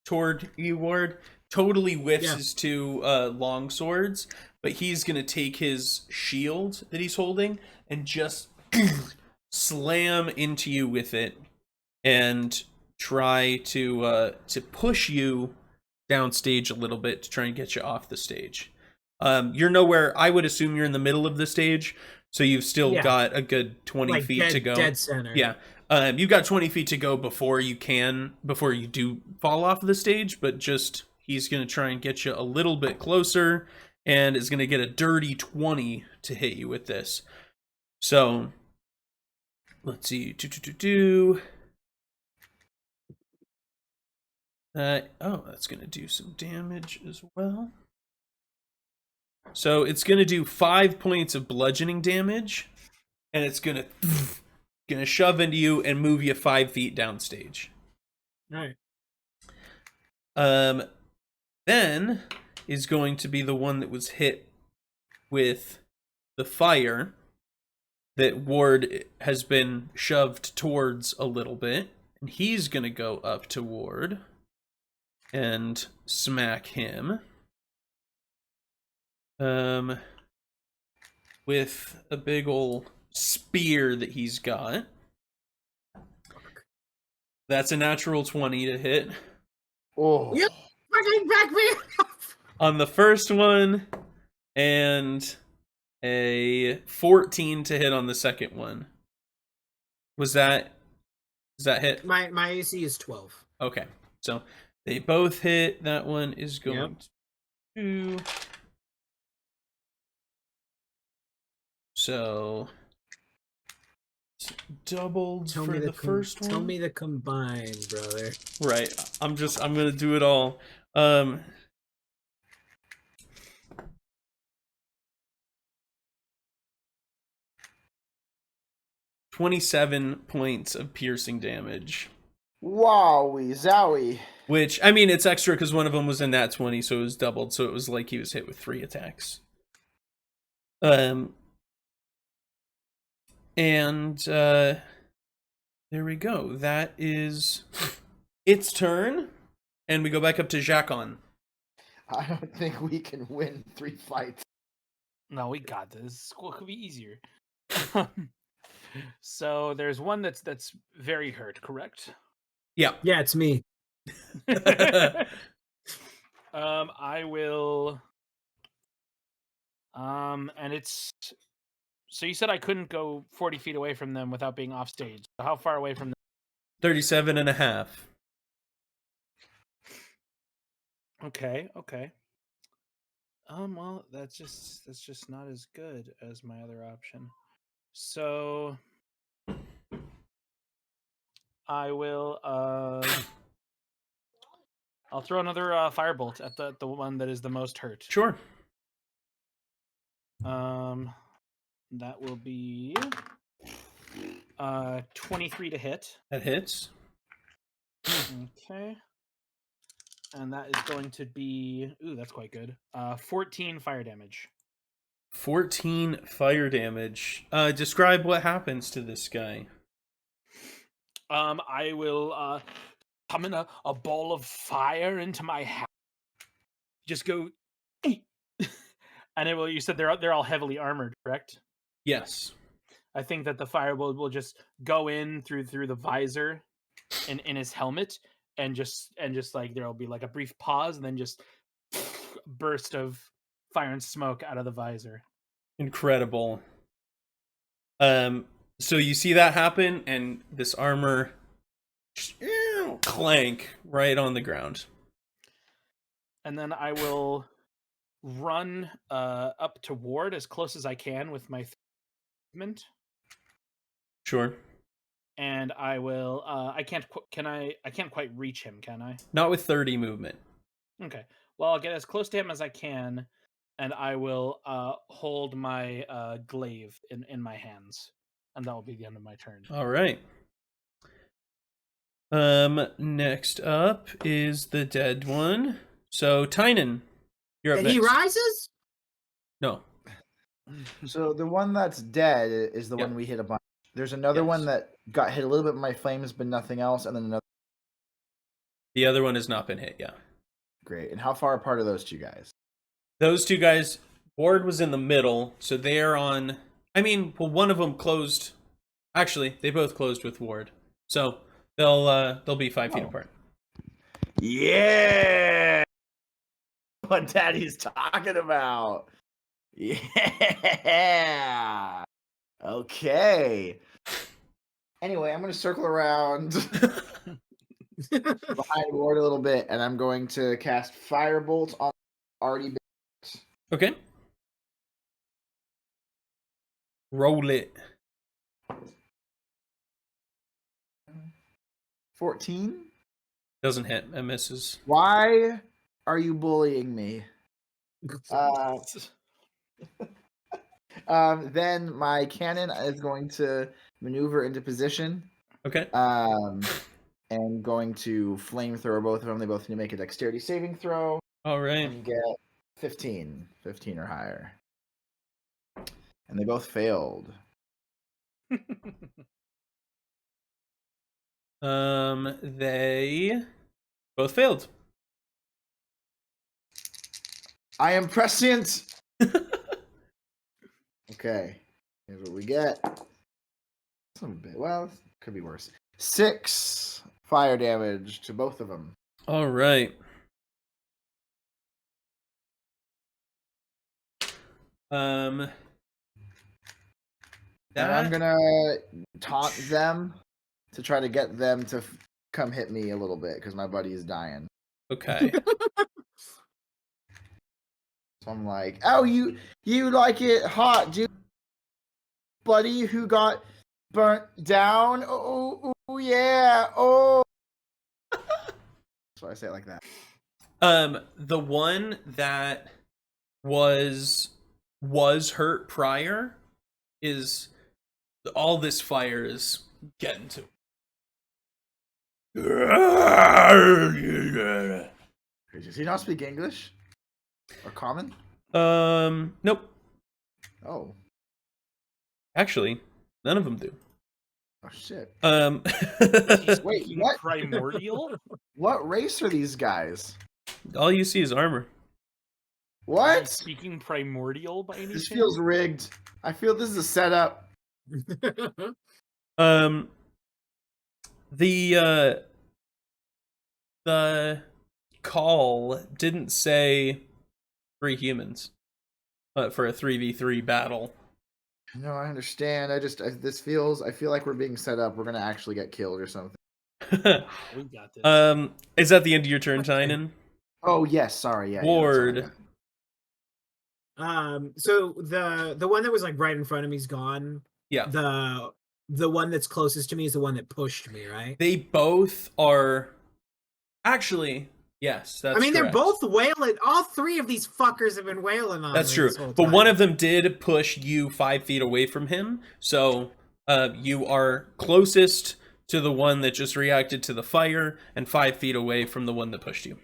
toward you, Ward. Totally whiffs Yeah. his 2 long swords, but he's going to take his shield that he's holding and just slam into you with it and try to push you downstage a little bit to try and get you off the stage. You're nowhere. I would assume you're in the middle of the stage, so you've still got a good 20 feet to go. Dead center. Yeah. You've got 20 feet to go before you do fall off the stage, but just he's going to try and get you a little bit closer and is going to get a dirty 20 to hit you with this. So let's see. That's going to do some damage as well. So it's going to do 5 points of bludgeoning damage, and it's going to shove into you and move you 5 feet downstage. All right. Then is going to be the one that was hit with the fire that Ward has been shoved towards a little bit, and he's going to go up to Ward and smack him with a big ol' spear that he's got. That's a natural 20 to hit. Oh. Yep. Fucking back me up. On the first one, and a 14 to hit on the second one. Does that hit? My AC is 12. Okay, so they both hit. That one is going to... So it's doubled for the first one. Tell me the combined, brother. Right. I'm gonna do it all. 27 points of piercing damage. Wowie zowie. Which, I mean, it's extra because one of them was in that 20, so it was doubled. So it was like he was hit with 3 attacks. And there we go. That is its turn. And we go back up to Jacon. I don't think we can win 3 fights. No, we got this. What could be easier? So there's one that's very hurt, correct? Yeah. Yeah, it's me. I will. And it's. So you said I couldn't go 40 feet away from them without being off stage. So how far away from them? 37 and a half. Okay. Well, that's just not as good as my other option. So I will I'll throw another firebolt at the one that is the most hurt. Sure. That will be 23 to hit. That hits. Okay. And that is going to be that's quite good. 14 fire damage. 14 fire damage. Describe what happens to this guy. I will summon a ball of fire into my hand. Just go, and it will. You said they're all heavily armored, correct? Yes. I think that the fire will just go in through the visor, in his helmet, and just like there'll be like a brief pause, and then just burst of fire and smoke out of the visor. Incredible. So you see that happen, and this armor clank right on the ground. And then I will run up to Ward as close as I can with my movement. Sure. And I will. I can't quite reach him, can I? Not with 30 movement. Okay. Well, I'll get as close to him as I can, and I will hold my glaive in my hands, and that will be the end of my turn. All right. Next up is the dead one. So Tynan, you're up And next. he rises? No. So the one that's dead is the Yep. one we hit a bunch. There's another Yes. one that got hit a little bit by my flames, but nothing else, and then another. The other one has not been hit, yeah. Great. And how far apart are those two guys? Those two guys, Ward was in the middle, so they're on... I mean, well, one of them closed Actually, they both closed with ward, so they'll be 5 feet Oh. apart. Yeah. What Daddy's talking about. Yeah. Okay. Anyway, I'm going to circle around behind Ward a little bit, and I'm going to cast Firebolt on already. Okay. Roll it. 14. Doesn't hit. It misses. Why are you bullying me? Then my cannon is going to maneuver into position. Okay. And going to flamethrower both of them. They both need to make a dexterity saving throw All right. and get 15 or higher. And they both failed. They both failed. I am prescient. Okay, here's what we get. Some bit. Well, could be worse. 6 fire damage to both of them. All right. And I'm gonna taunt them to try to get them to come hit me a little bit because my buddy is dying. Okay. So I'm like, oh, you like it hot, dude, buddy, who got burnt down? Oh yeah, oh. So I say it like that. The one that was hurt prior is all this fire is getting to. Does he not speak English or common? Nope. Oh, Actually, none of them do. oh shit. He's Wait, speaking what? primordial? What race are these guys? All you see is armor. He's What? speaking primordial by any This chance? feels rigged. I feel this is a setup. The call didn't say 3 humans for a 3v3 battle. No, I understand. I feel like we're being set up. We're gonna actually get killed or something. We got this. Is that the end of your turn, Tynan? Oh yes, sorry. Yeah. Ward. So the one that was like right in front of me is gone. Yeah. The one that's closest to me is the one that pushed me, right? They both are. Actually, yes, that's I mean, correct. they're both wailing. All 3 of these fuckers have been wailing on That's me true. this whole But time. one of them did push you 5 feet away from him, so you are closest to the one that just reacted to the fire, and 5 feet away from the one that pushed you.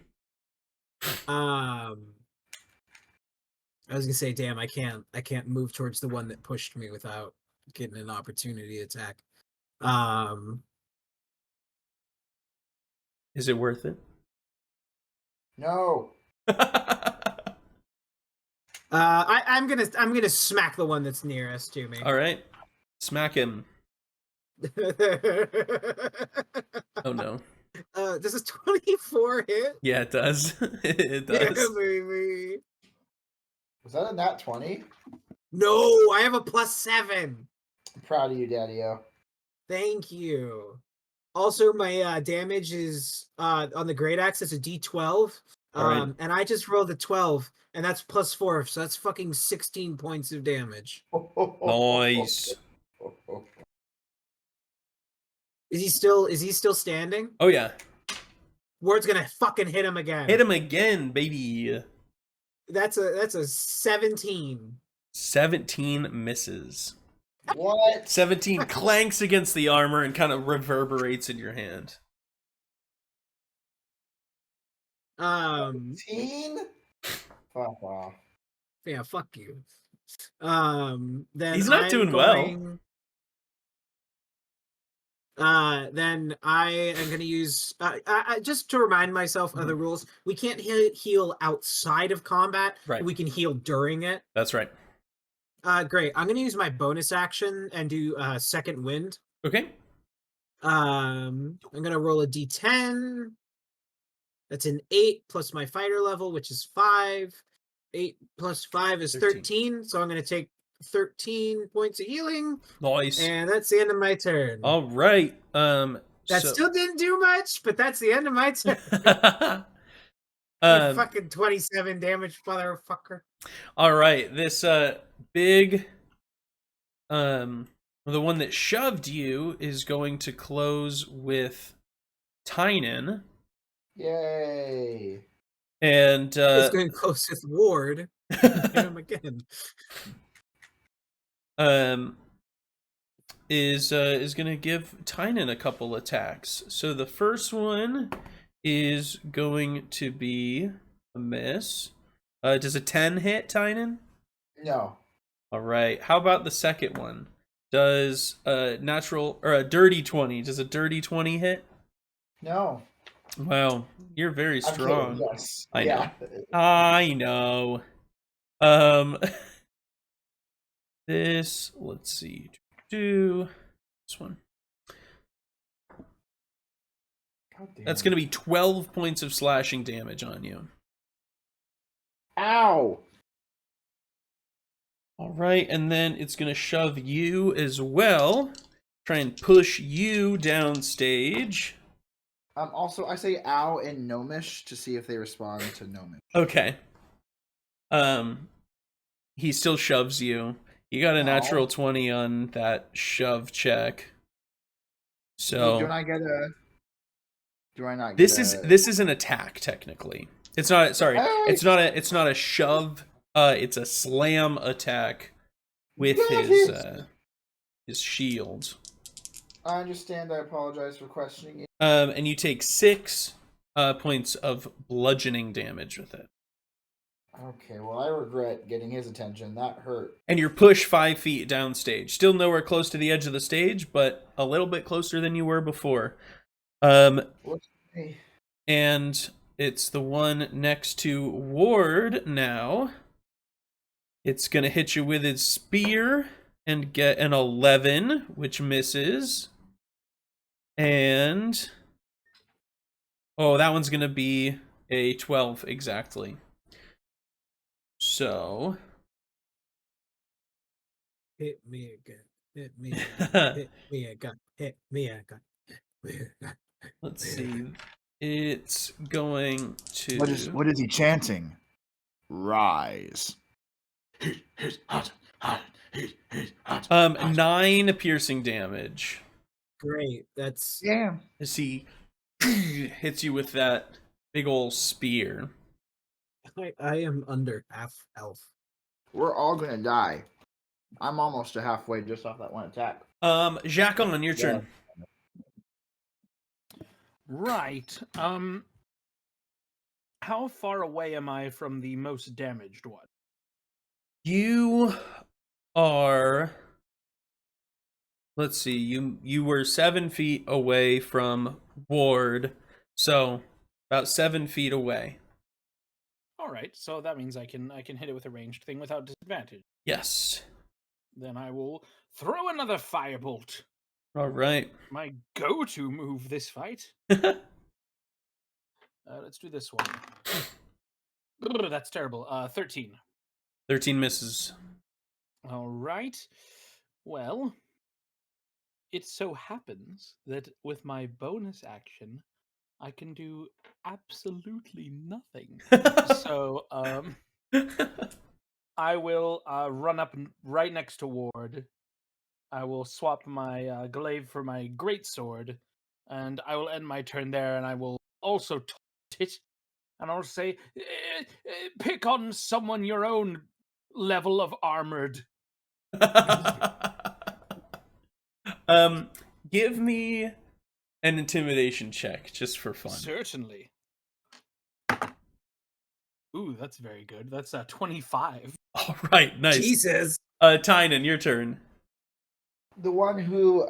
I was gonna say, damn, I can't move towards the one that pushed me without getting an opportunity attack. Is it worth it? No. I'm gonna smack the one that's nearest to me. All right, smack him. Oh no. Does a 24 hit? Yeah, it does. It Yeah, does. baby. Was that a nat 20? No, I have a +7. I'm proud of you, Daddy-O. Thank you. Also, my damage is on the great axe. It's a D12, Alright. and I just rolled a 12, and that's +4, so that's fucking 16 points of damage. Nice. Is he still standing? Oh yeah. Ward's gonna fucking hit him again. Hit him again, baby. That's a 17. 17 misses. What? 17 clanks against the armor and kind of reverberates in your hand. 18? Fuck off. Yeah, fuck you. Then He's not I'm doing well. Then I am going to use just to remind myself of the rules. We can't heal outside of combat. Right. We can heal during it. That's right. Great. I'm gonna use my bonus action and do second wind. Okay. I'm gonna roll a d10. That's an 8 plus my fighter level, which is 5. 8 plus 5 is 13. So I'm gonna take 13 points of healing, Nice. and that's the end of my turn. All right. That still didn't do much, but that's the end of my turn. You fucking 27 damage, motherfucker. All right. This big the one that shoved you is going to close with Tynan. Yay. And It's going close with Ward. Hit him again. Is gonna give Tynan a couple attacks. So the first one is going to be a miss. Does a 10 hit, Tynan? No. All right. How about the second one? Does a dirty 20? Does a dirty 20 hit? No. Wow, you're very I'm kidding, strong. yes. I Yeah. know. I know. This, let's see. Do this one. God damn That's it. going to be 12 points of slashing damage on you. Ow. All right, and then it's going to shove you as well. Try and push you downstage. Also, I say ow in Gnomish to see if they respond to Gnomish. Okay. He still shoves you. You got a natural 20 on that shove check. So Do I get a? Do I not get this a... is an attack technically. It's not. Sorry, Hey! it's not a shove. It's a slam attack with his shield. I understand. I apologize for questioning you. And you take 6 points of bludgeoning damage with it. Okay, well, I regret getting his attention. That hurt. And you're pushed 5 feet downstage. Still nowhere close to the edge of the stage, but a little bit closer than you were before. And it's the one next to Ward now. It's going to hit you with its spear and get an 11, which misses. And oh, that one's going to be a 12 exactly. So hit me again. Hit me again. Hit me again. Hit me again. Let's see. It's going to. What is he chanting? Rise. 9 piercing damage. Great. That's Damn. As he hits you with that big old spear. I am under half health. We're all gonna die. I'm almost to halfway just off that one attack. Jacqueline, your turn. Right. How far away am I from the most damaged one? You are. Let's see. You were 7 feet away from Ward, so about 7 feet away. All right, so that means I can hit it with a ranged thing without disadvantage. Yes. Then I will throw another firebolt. All right. My go-to move this fight. Let's do this one. That's terrible. 13. 13 misses. All right. Well, it so happens that with my bonus action, I can do absolutely nothing. So, I will run up right next to Ward. I will swap my glaive for my greatsword, and I will end my turn there, and I will also taunt it, and I'll say, pick on someone your own level of armored. Give me an intimidation check, just for fun. Certainly. Ooh, that's very good. That's 25. All right, nice. Jesus. Tynan, your turn. The one who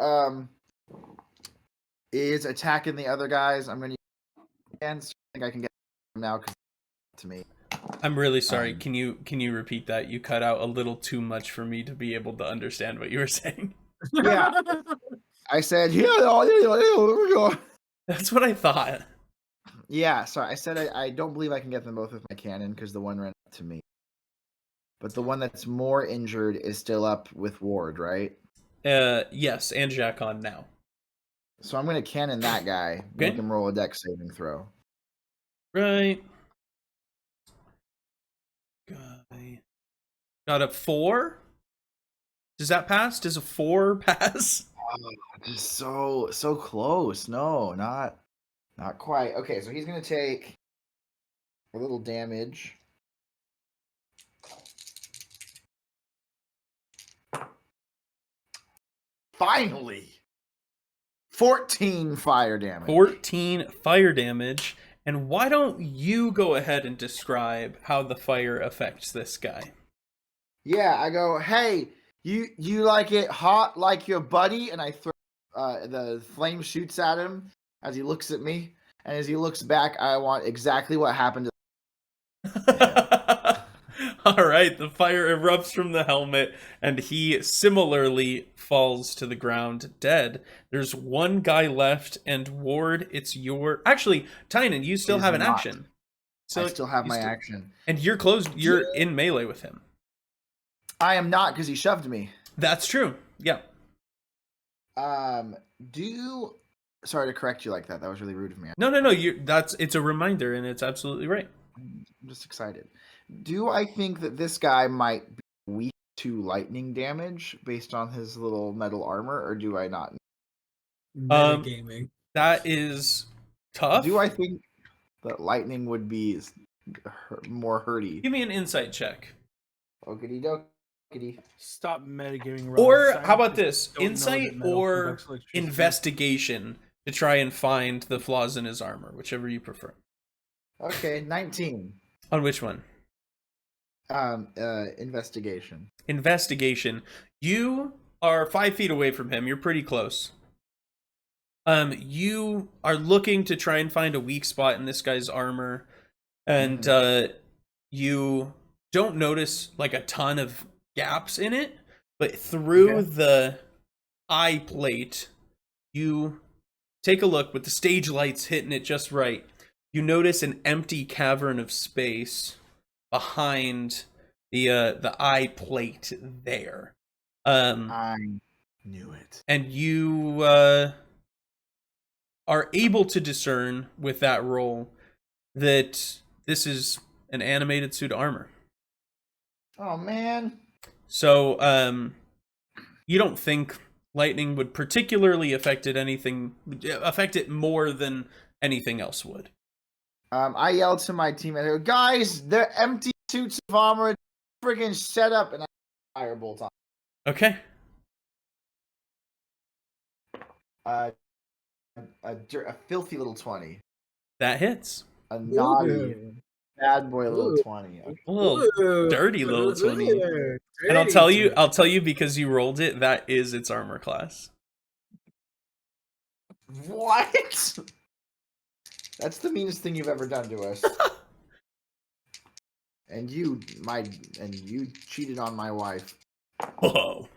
is attacking the other guys, I'm gonna use again. So I think I can get him now because to me. I'm really sorry. Can you repeat that? You cut out a little too much for me to be able to understand what you were saying. Yeah. I said, yeah. That's what I thought. Yeah, sorry. I said I don't believe I can get them both with my cannon because the one ran up to me. But the one that's more injured is still up with Ward, right? Yes, and Jack on now. So I'm going to cannon that guy. Make him roll a dex saving throw. Right. Guy. Got a 4? Does that pass? Does a 4 pass? Oh, just so close. No, not quite. Okay, so he's going to take a little damage. Finally. 14 fire damage. 14 fire damage. And why don't you go ahead and describe how the fire affects this guy? Yeah, I go, hey, you like it hot like your buddy? And I throw the flame shoots at him as he looks at me. And as he looks back, I want exactly what happened to All right, the fire erupts from the helmet, and he similarly falls to the ground dead. There's one guy left, and Ward, it's your... Actually, Tynan, you still have an action. So I still have my action. And you're close. You're in melee with him. I am not, because he shoved me. That's true. Yeah. Sorry to correct you like that. That was really rude of me. No. It's a reminder, and it's absolutely right. I'm just excited. Do I think that this guy might be weak to lightning damage based on his little metal armor, or do I not? Metagaming. That is tough. Do I think that lightning would be more hurty? Give me an insight check. Okey dokey. Stop metagaming. Or how about this? Insight or investigation to try and find the flaws in his armor, whichever you prefer. Okay, 19. On which one? Investigation. Investigation. You are 5 feet away from him. You're pretty close. You are looking to try and find a weak spot in this guy's armor, and you don't notice like a ton of gaps in it, but through the eye plate, you take a look with the stage lights hitting it just right. You notice an empty cavern of space behind the eye plate there. I knew it. And you are able to discern with that roll that this is an animated suit of armor. Oh man. So you don't think lightning would particularly affect it more than anything else would. I yelled to my team, I go, guys, they're empty suits of armor, freaking set up, and I firebolt on. Okay. A filthy little 20. That hits. A naughty, bad boy little 20. Okay. A little dirty little 20. And I'll tell you because you rolled it, that is its armor class. What? That's the meanest thing you've ever done to us. And you cheated on my wife. Whoa.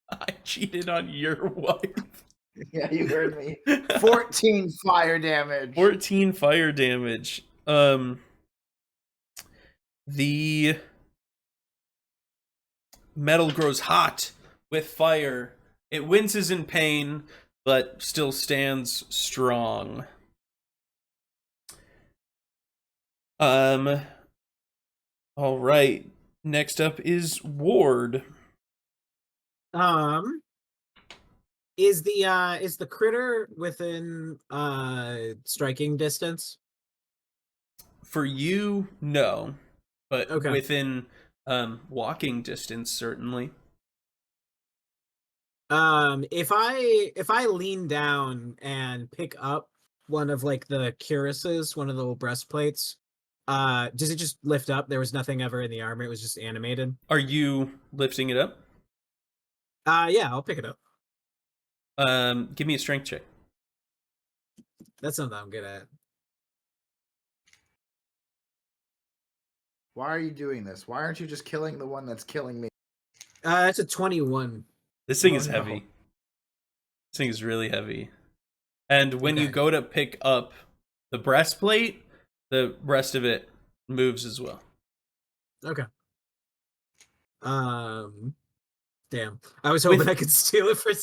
I cheated on your wife. Yeah, you heard me. 14 fire damage. 14 fire damage. The metal grows hot with fire. It winces in pain, but still stands strong. All right. Next up is Ward. Is the critter within striking distance? For you, no, but Okay. within walking distance, certainly. If I lean down and pick up one of like the cuirasses, one of the little breastplates, does it just lift up? There was nothing ever in the armor; it was just animated. Are you lifting it up? Yeah, I'll pick it up. Give me a strength check. That's something I'm good at. Why are you doing this? Why aren't you just killing the one that's killing me? That's a 21. This thing Oh, is no. heavy. This thing is really heavy. And when you Okay. go to pick up the breastplate, the rest of it moves as well. Okay. Damn. I was hoping I could steal it for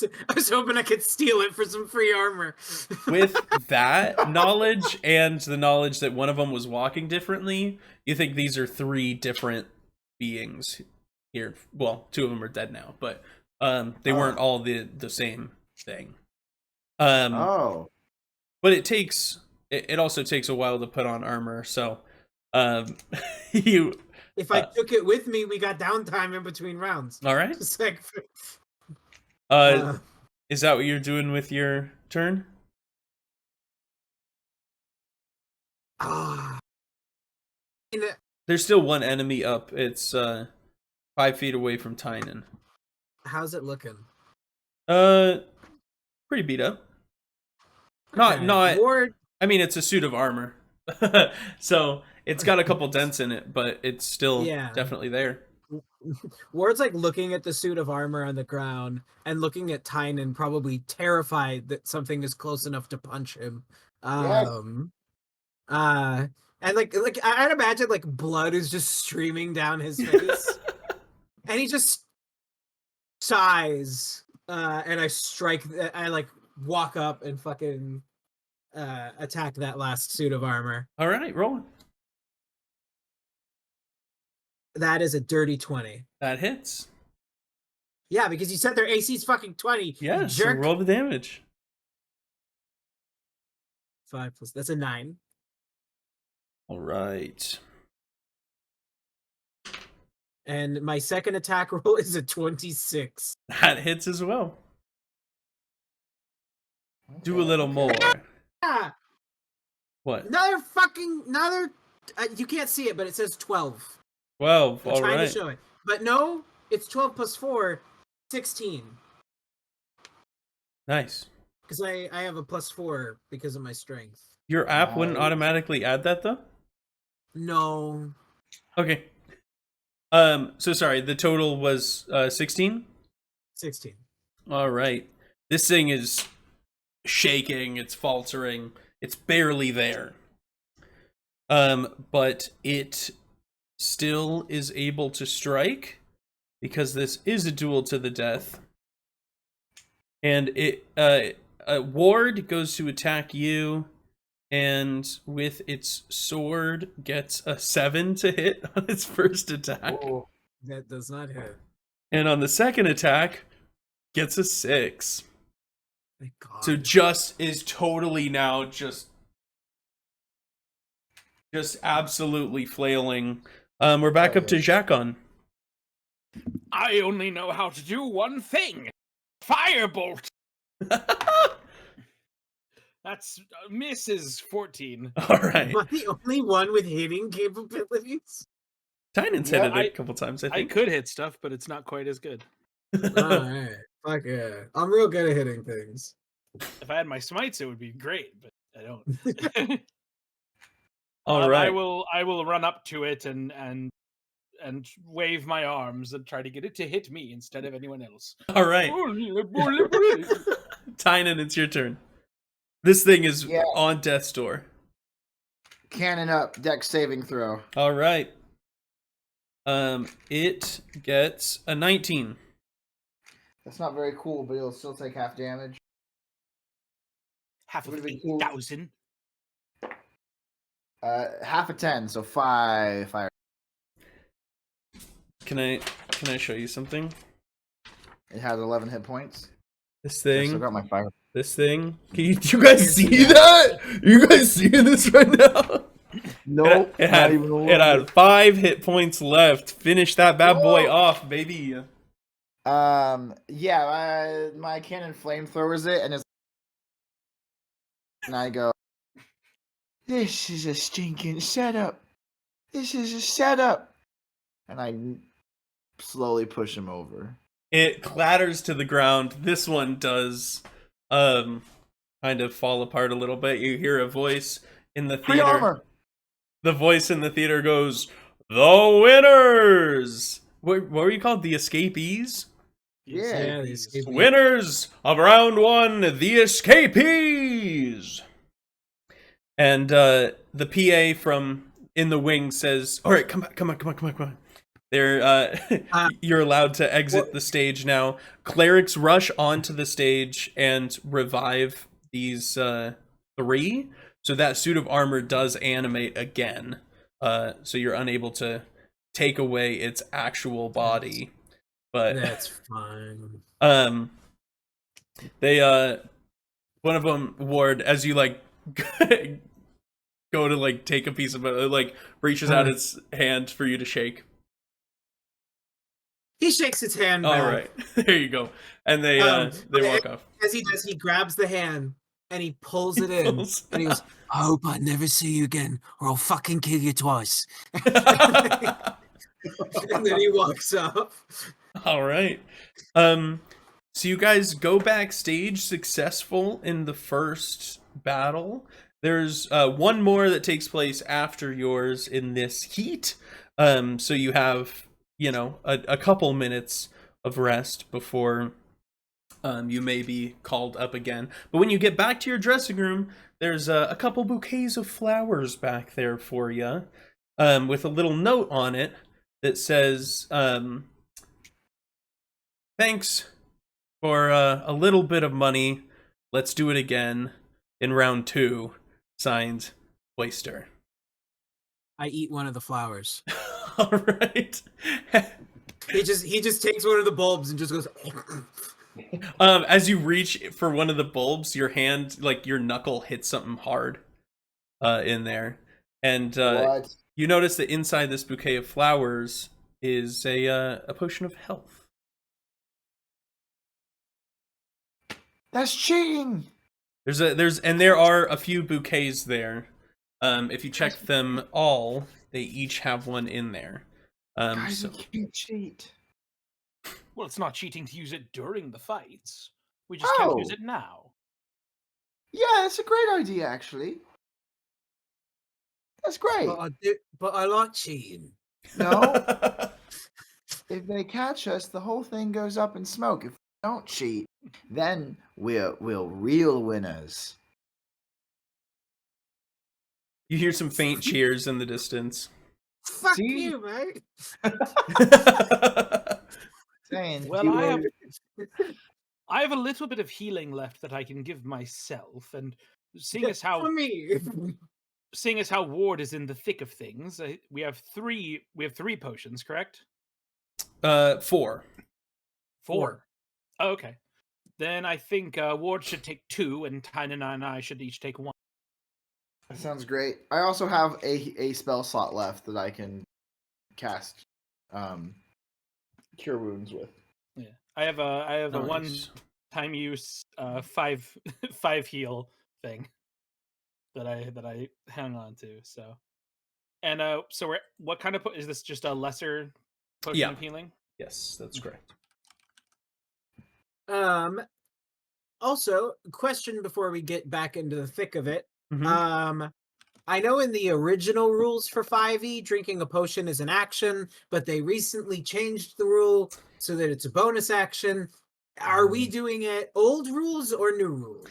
some free armor. With that knowledge and the knowledge that one of them was walking differently, you think these are 3 different beings here. Well, 2 of them are dead now, but they weren't all the same thing. Oh. But it also takes a while to put on armor, so you If I took it with me, we got downtime in between rounds. all right? Just like, Is that what you're doing with your turn? ah. In a- There's still one enemy up. It's 5 feet away from Tynan. How's it looking? Pretty beat up. Okay. Not. Ward, I mean, it's a suit of armor, so it's got a couple dents in it, but it's still definitely there. Ward's like looking at the suit of armor on the ground and looking at Tynan, probably terrified that something is close enough to punch him. Yes. And like I'd imagine like blood is just streaming down his face, and he just sighs. And I like walk up and fucking attack that last suit of armor. All right, rolling. That is a dirty 20. That hits. Yeah, because you said their AC's fucking 20. Yeah, you so jerk. roll the damage. 5 plus. That's a 9. All right. And my second attack roll is a 26. That hits as well. Do a little more. Ah, What? another. You can't see it, but it says 12. 12. I'm All trying right. to show it, but no, it's 12 plus 4, 16. Nice. Because I have a plus 4 because of my strength. Your app wouldn't Nice. automatically add that though? No. Okay. So sorry, the total was 16? 16. All right. This thing is shaking, it's faltering, it's barely there. But it still is able to strike because this is a duel to the death. And it Ward goes to attack you, and with its sword gets a 7 to hit on its first attack. Oh. That does not hit. And on the second attack, gets a 6. Thank God. So just is totally now just absolutely flailing. We're back up to Jacon. I only know how to do one thing. Firebolt. That's misses 14. All right. Am I the only one with hitting capabilities? Tynan's Yeah, hit it a couple times, I I think. could hit stuff, but it's not quite as good. Alright. Fuck yeah. I'm real good at hitting things. If I had my smites, it would be great, but I don't. All right. I will run up to it and wave my arms and try to get it to hit me instead of anyone else. All right. Tynan, it's your turn. This thing is on death's door. Cannon up, dex saving throw. All right. It gets a 19. That's not very cool, but it'll still take half damage. Half of Would've been cool. 8,000. Half a 10, so 5 fire. Can I show you something? It has 11 hit points. This I still thing. got my fire. This thing. Can you guys see that? You guys seeing this right now? Nope. It had 5 hit points left. Finish that bad boy off, baby. Yeah, my cannon flamethrowers it, and I go, "This is a stinking setup. This is a setup," and I slowly push him over. It clatters to the ground. This one does kind of fall apart a little bit. You hear a voice in the Free theater. armor. The voice in the theater goes, the winners. What were you called? The escapees? Yeah, the escape- Winners of round 1, the escapees. And the PA from in the wing says, "All right, come on. They're you're allowed to exit the stage now. Clerics rush onto the stage and revive these 3. So that suit of armor does animate again. So you're unable to take away its actual body. But That's fine. they one of them, Ward, as you like go to like take a piece of it, like reaches out its hand for you to shake. He shakes its hand. All back. right, there you go. And they walk off. As he does, he grabs the hand and he pulls it in, pulls- and he goes, "I hope I never see you again, or I'll fucking kill you twice." And then he walks up. All right. So you guys go backstage, successful in the first battle. There's one more that takes place after yours in this heat. So you have, a couple minutes of rest before you may be called up again. But when you get back to your dressing room, there's a couple bouquets of flowers back there for you, with a little note on it that says, "Thanks for a little bit of money. Let's do it again in round 2. Signed, Oyster." I eat one of the flowers. All right. He just takes one of the bulbs and just goes. As you reach for one of the bulbs, your hand, like your knuckle, hits something hard in there, and What? you notice that inside this bouquet of flowers is a potion of health. That's cheating. There are a few bouquets there. If you check them all, they each have one in there. Guys, So you can't cheat. Well, it's not cheating to use it during the fights. We just can't use Oh. it now. Yeah, it's a great idea, actually. That's great. But I like cheating. No, if they catch us, the whole thing goes up in smoke. If we don't cheat, then we're real winners. you hear some faint cheers in the distance. Fuck See? you, mate. Saying, Well, you I were- have a little bit of healing left that I can give myself, and seeing as how For me. Ward is in the thick of things, we have three potions, correct? 4. 4. Oh, okay. Then I think Ward should take 2, and Tynan and I should each take 1. That sounds great. I also have a spell slot left that I can cast cure wounds with. Yeah, I have a Nice. one-time use 5 heal thing that I hang on to. So, and so what kind of is this? Just a lesser potion Yeah. of healing? Yes, that's correct. Also, question before we get back into the thick of it. Mhm. I know in the original rules for 5e, drinking a potion is an action, but they recently changed the rule so that it's a bonus action. Are we doing it old rules or new rules?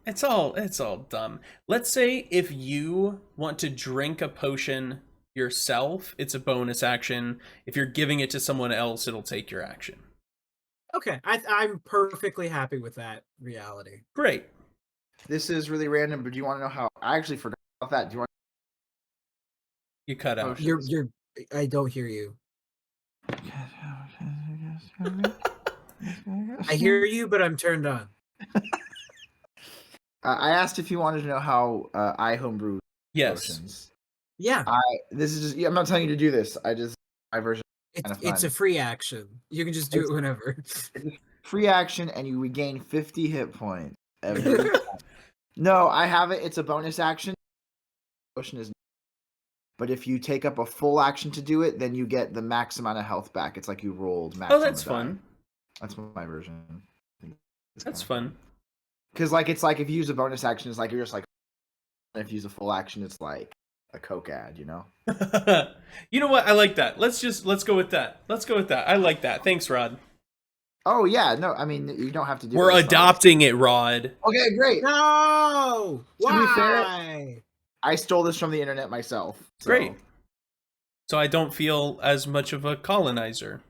It's all dumb. Let's say if you want to drink a potion yourself, it's a bonus action. If you're giving it to someone else, it'll take your action. Okay, I'm perfectly happy with that reality. Great. This is really random, but do you want to know how? I actually forgot about that. Do you want? You cut out. Potions. I don't hear you. I hear you, but I'm turned on. I asked if you wanted to know how I homebrew Yes. potions. Yeah, This is just. I'm not telling you to do this. My version. it's a free action. You can just do it whenever. Free action, and you regain 50 hit points every time. No, I have it. It's a bonus action. Potion is. But if you take up a full action to do it, then you get the max amount of health back. It's like you rolled max. Oh, that's fun. That's my version. That's fun. Because it's like if you use a bonus action, it's like you're just like If you use a full action, it's like a Coke ad, you know? You know what? I like that. Let's go with that. Let's go with that. I like that. Thanks, Rod. Oh, yeah. No, I mean, you don't have to do We're it. It's not- adopting it, Rod. Okay, great. No! To be fair- Why? I stole this from the internet myself. So. Great. So I don't feel as much of a colonizer.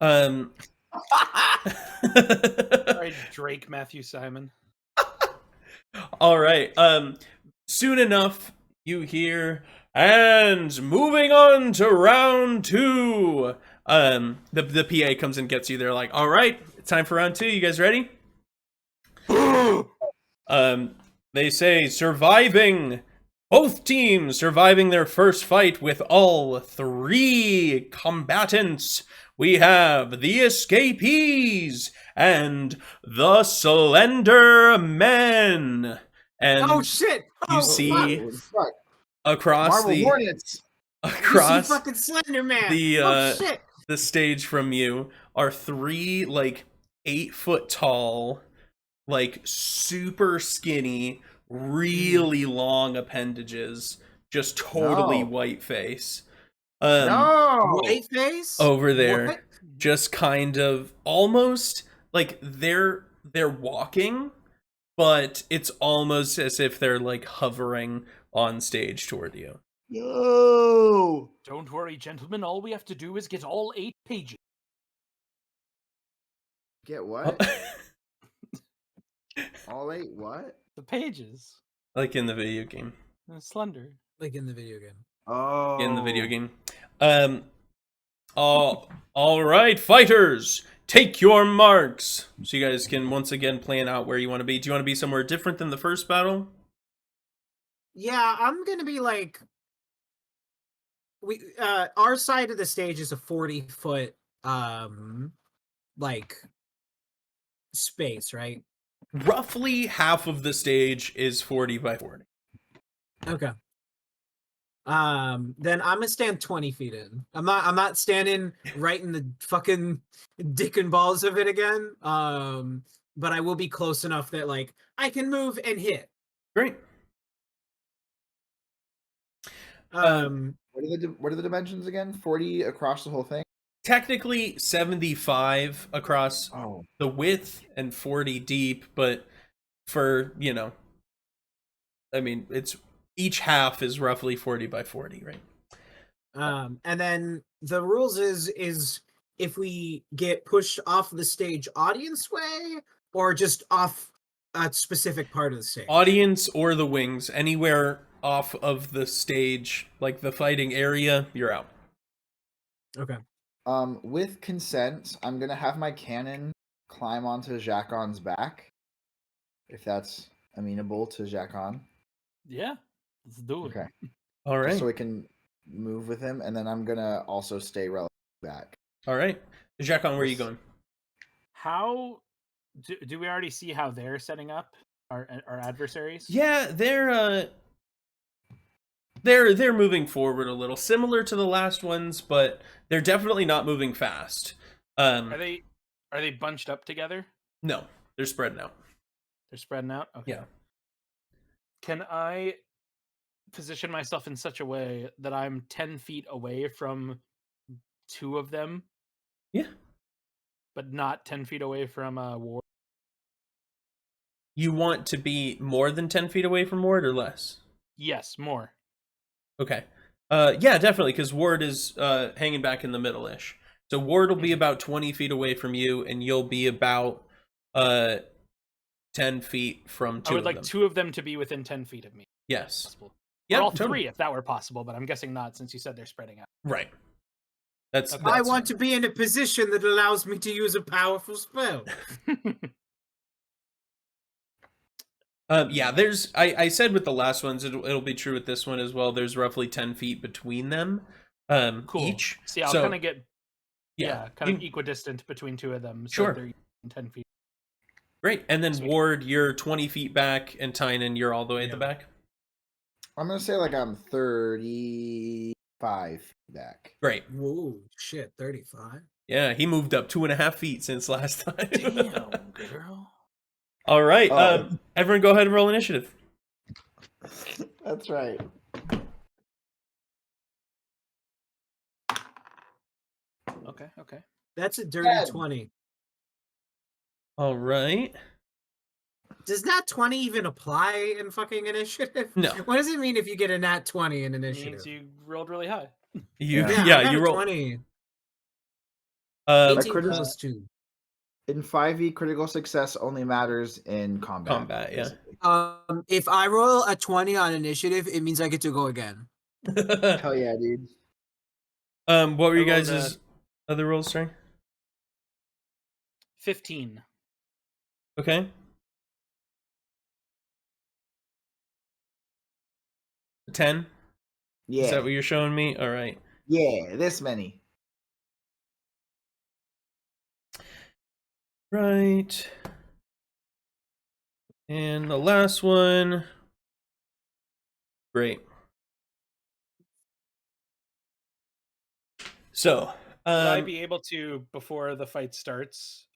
All right, Drake, Matthew, Simon. All right. Soon enough, you hear, and moving on to round 2. The PA comes and gets you. They're like, all right, it's time for round 2. You guys ready? They say surviving. Both teams surviving their first fight with all 3 combatants. We have the escapees and the Slender Men. And Oh shit! you Oh, see fuck. Fuck. across Marvel the Hornets. You see across fucking Slender Man. the, Oh shit! the stage from you are 3 like 8-foot tall, like super skinny, really long appendages, just totally No. white face. No. White face Over there, What? just kind of almost like they're walking, but it's almost as if they're like hovering on stage toward you. No. Don't worry, gentlemen. All we have to do is get all 8 pages. Get what? All 8 what? The pages. Like in the video game. Slender. Like in the video game. Oh. In the video game. All right, fighters, take your marks. So you guys can once again plan out where you want to be. Do you want to be somewhere different than the first battle? Yeah, I'm gonna be like our side of the stage is a 40-foot like space, right? Roughly half of the stage is 40 by 40. Okay. Then I'm gonna stand 20 feet in. I'm not standing right in the fucking dick and balls of it again. But I will be close enough that like I can move and hit. Great. What are the dimensions again? 40 across the whole thing? Technically 75 across Oh. the width and 40 deep, but for, you know, I mean, it's each half is roughly 40 by 40, right? And then the rules is if we get pushed off the stage audience way or just off a specific part of the stage. Audience or the wings, anywhere off of the stage, like the fighting area, you're out. Okay. With consent, I'm gonna have my cannon climb onto Jacon's back. If that's amenable to Jacon. Yeah, let's do it. Okay. All right. Just so we can move with him, and then I'm gonna also stay relatively back. All right. Jacon, where are you going? How do we already see how they're setting up our adversaries? Yeah, they're moving forward a little, similar to the last ones, but they're definitely not moving fast. Are they bunched up together? No, they're spreading out. They're spreading out? Okay. Yeah. Can I position myself in such a way that I'm 10 feet away from 2 of them? Yeah. But not 10 feet away from Ward? You want to be more than 10 feet away from Ward or less? Yes, more. Okay. Yeah, definitely, because Ward is hanging back in the middle-ish. So Ward will be about 20 feet away from you, and you'll be about 10 feet from 2 I would of like them. 2 of them to be within 10 feet of me. Yes. Possible. Yeah, Or all totally. 3 if that were possible, but I'm guessing not since you said they're spreading out. Right. That's. Okay. I that's want to be in a position that allows me to use a powerful spell. Yeah, there's. I said with the last ones, it'll be true with this one as well. There's roughly 10 feet between them, Cool. each. See, I'll So, kind of get kind of you- equidistant between 2 of them. So Sure. they're 10 feet. Great. And then Sweet. Ward, you're 20 feet back, and Tynan, you're all the way at the Yeah. back. I'm gonna say like I'm 35 back. Great. Whoa, shit, 35. Yeah, he moved up 2.5 feet since last time. Damn, girl. All right. Oh. Everyone, go ahead and roll initiative. That's right. Okay, okay. That's a dirty Ten. 20. All right. Does nat 20 even apply in fucking initiative? No. What does it mean if you get a nat 20 in It initiative? means you rolled really high. You Yeah. yeah, I got you a roll 20. uh 18 critical- plus 2. In 5e, critical success only matters in combat. Combat, yeah. basically. If I roll a 20 on initiative, it means I get to go again. Hell yeah, dude. what were I you rolled, guys' other rolls, sorry? 15. Okay. 10? Yeah. Is that what you're showing me? All right. Yeah, this many. Right. And the last one. Great. So, Would I be able to, before the fight starts,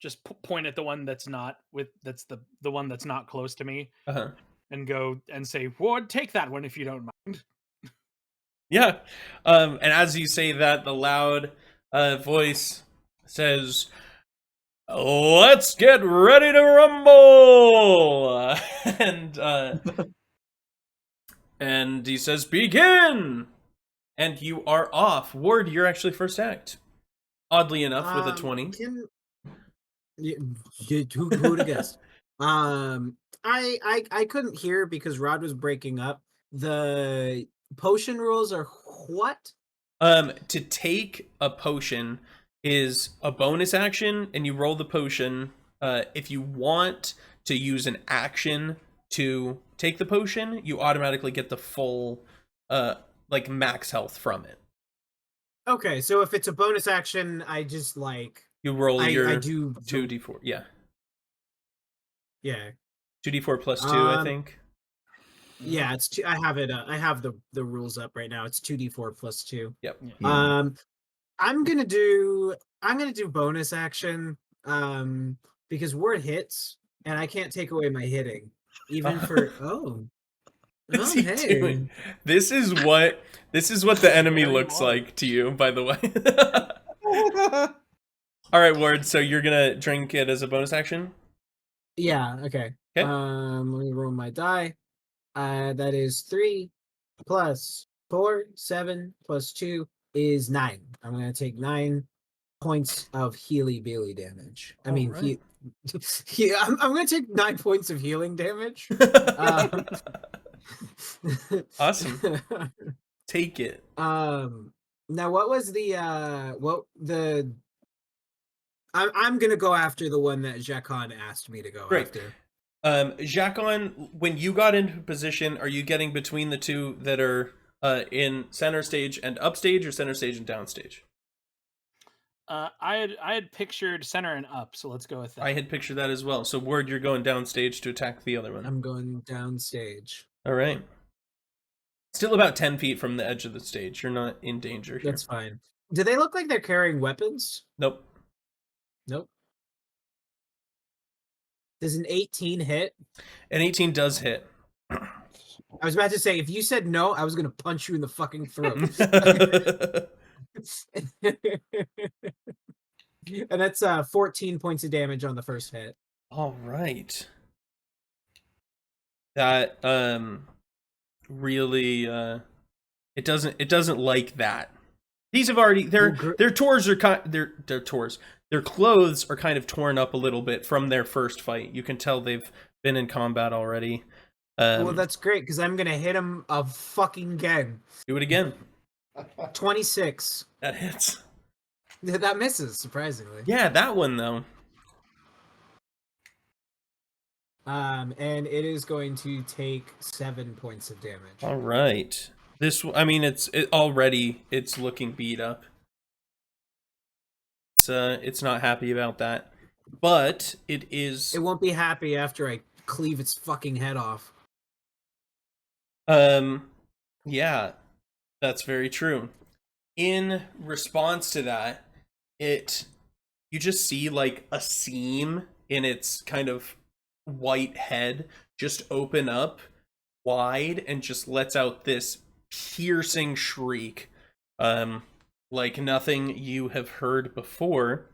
just point at the one that's not that's the one that's not close to me, uh-huh. and go and say, "Ward, take that one if you don't mind." Yeah. And as you say that, the loud voice says, "Let's get ready to rumble!" and he says, "Begin!" And you are off. Ward, you're actually first act. Oddly enough, with a 20. Who would have guessed? I couldn't hear because Rod was breaking up. The potion rules are what? To take a potion is a bonus action, and you roll the potion. If you want to use an action to take the potion, you automatically get the full, like, max health from it. Okay, so if it's a bonus action, I just like You roll your I do 2d4. Yeah. Yeah. 2d4 plus 2, I think. Yeah, it's two, I have it. I have the rules up right now. It's 2d4 plus 2. Yep. Yeah. I'm gonna do bonus action. Because word hits, and I can't take away my hitting, even for What's oh he hey. doing? This is what the enemy Very looks long. like to you, by the way. All right, Ward. So you're gonna drink it as a bonus action. Yeah. Okay. Okay. Let me roll my die. That is 3 plus 4, 7 plus 2 is 9. I'm gonna take 9 points of Healy Bailey damage. I mean, Alright. yeah, I'm gonna take 9 points of healing damage. Awesome. Take it. Now what was the I'm gonna go after the one that Jacon asked me to go Great. after. Jacon, when you got into position, are you getting between the two that are in center stage and upstage, or center stage and downstage? I had pictured center and up, so let's go with that. I had pictured that as well. So, Word, you're going downstage to attack the other one. I'm going downstage. All right. Still about 10 feet from the edge of the stage. You're not in danger here. That's fine. Do they look like they're carrying weapons? Nope. Nope. Does an 18 hit? An 18 does hit. I was about to say, if you said no, I was gonna punch you in the fucking throat. And that's 14 points of damage on the first hit. All right. That really it doesn't like that. These have already their clothes are kind of torn up a little bit from their first fight. You can tell they've been in combat already. Well, that's great because I'm gonna hit him a fucking again. Do it again. 26. That hits. That misses, surprisingly. Yeah, that one though. And it is going to take 7 points of damage. All right. This, I mean, it's looking beat up. It's not happy about that, but it is. It won't be happy after I cleave its fucking head off. Yeah, that's very true. In response to that, you just see like a seam in its kind of white head just open up, wide and just lets out this piercing shriek, like nothing you have heard before.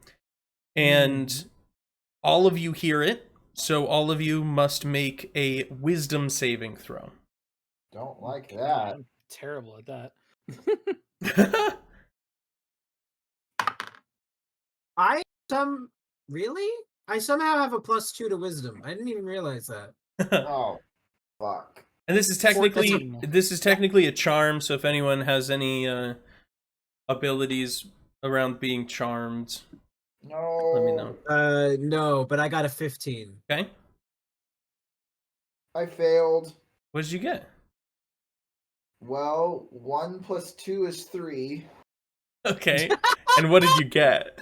And all of you hear it, so all of you must make a wisdom saving throw. Don't like Okay, that. I'm terrible at that. Really? I somehow have a +2 to wisdom. I didn't even realize that. Oh, fuck. And this is technically a charm, so if anyone has any abilities around being charmed, No. let me know. No, but I got a 15. Okay? I failed. What did you get? Well, 1 + 2 is 3. Okay. And what did you get?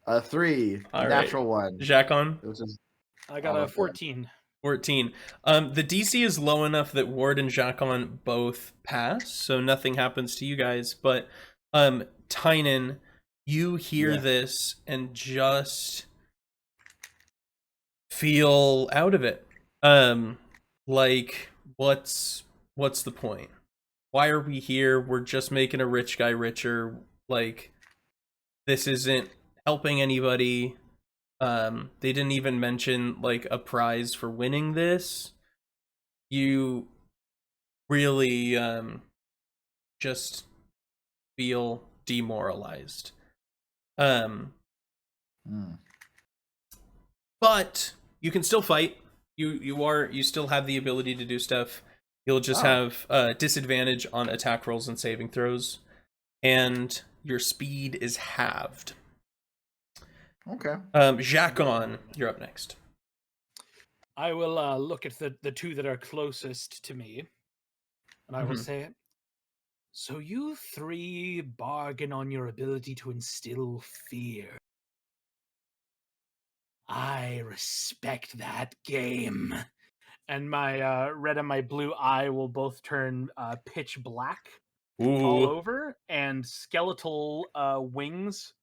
A 3. All right. Natural one. Jacon? It was just I got a 14. 14. The DC is low enough that Ward and Jacon both pass, so nothing happens to you guys. But Tynan, you hear this and just feel out of it. Like, what's the point? Why are we here? We're just making a rich guy richer. Like, this isn't helping anybody. They didn't even mention like a prize for winning this. You really just feel demoralized. But you can still fight. You still have the ability to do stuff. You'll just have disadvantage on attack rolls and saving throws, and your speed is halved. okay. Jacon, you're up next. I will look at the two that are closest to me, and I will say, so you three bargain on your ability to instill fear. I respect that game. And my red and my blue eye will both turn pitch black all over, and skeletal wings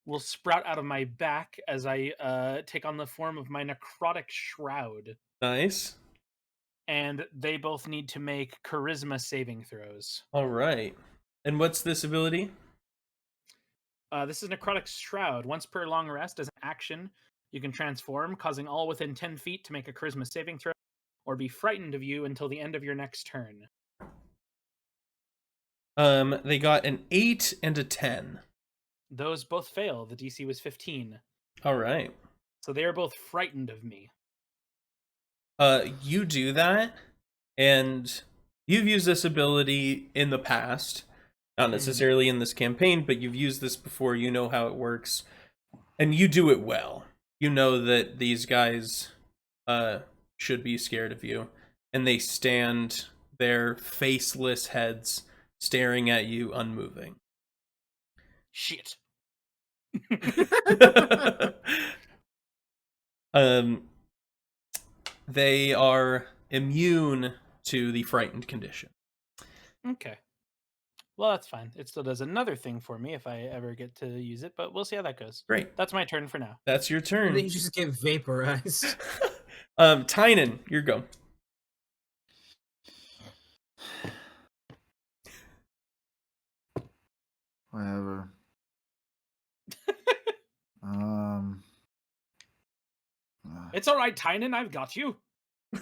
will sprout out of my back as I take on the form of my necrotic shroud. Nice. And they both need to make charisma saving throws. All right. And what's this ability? This is necrotic shroud. Once per long rest, as an action, you can transform, causing all within 10 feet to make a charisma saving throw, or be frightened of you until the end of your next turn. They got an 8 and a 10. Those both fail. The DC was 15. All right. So they are both frightened of me. You do that, and you've used this ability in the past. Not necessarily in this campaign, but you've used this before. You know how it works, and you do it well. You know that these guys should be scared of you, and they stand their faceless heads staring at you, unmoving. Shit. They are immune to the frightened condition. Okay. Well, that's fine. It still does another thing for me if I ever get to use it, but we'll see how that goes. Great. That's my turn for now. That's your turn. Then you just get vaporized. Tynan, your go. Whatever. It's all right, Tynan. I've got you.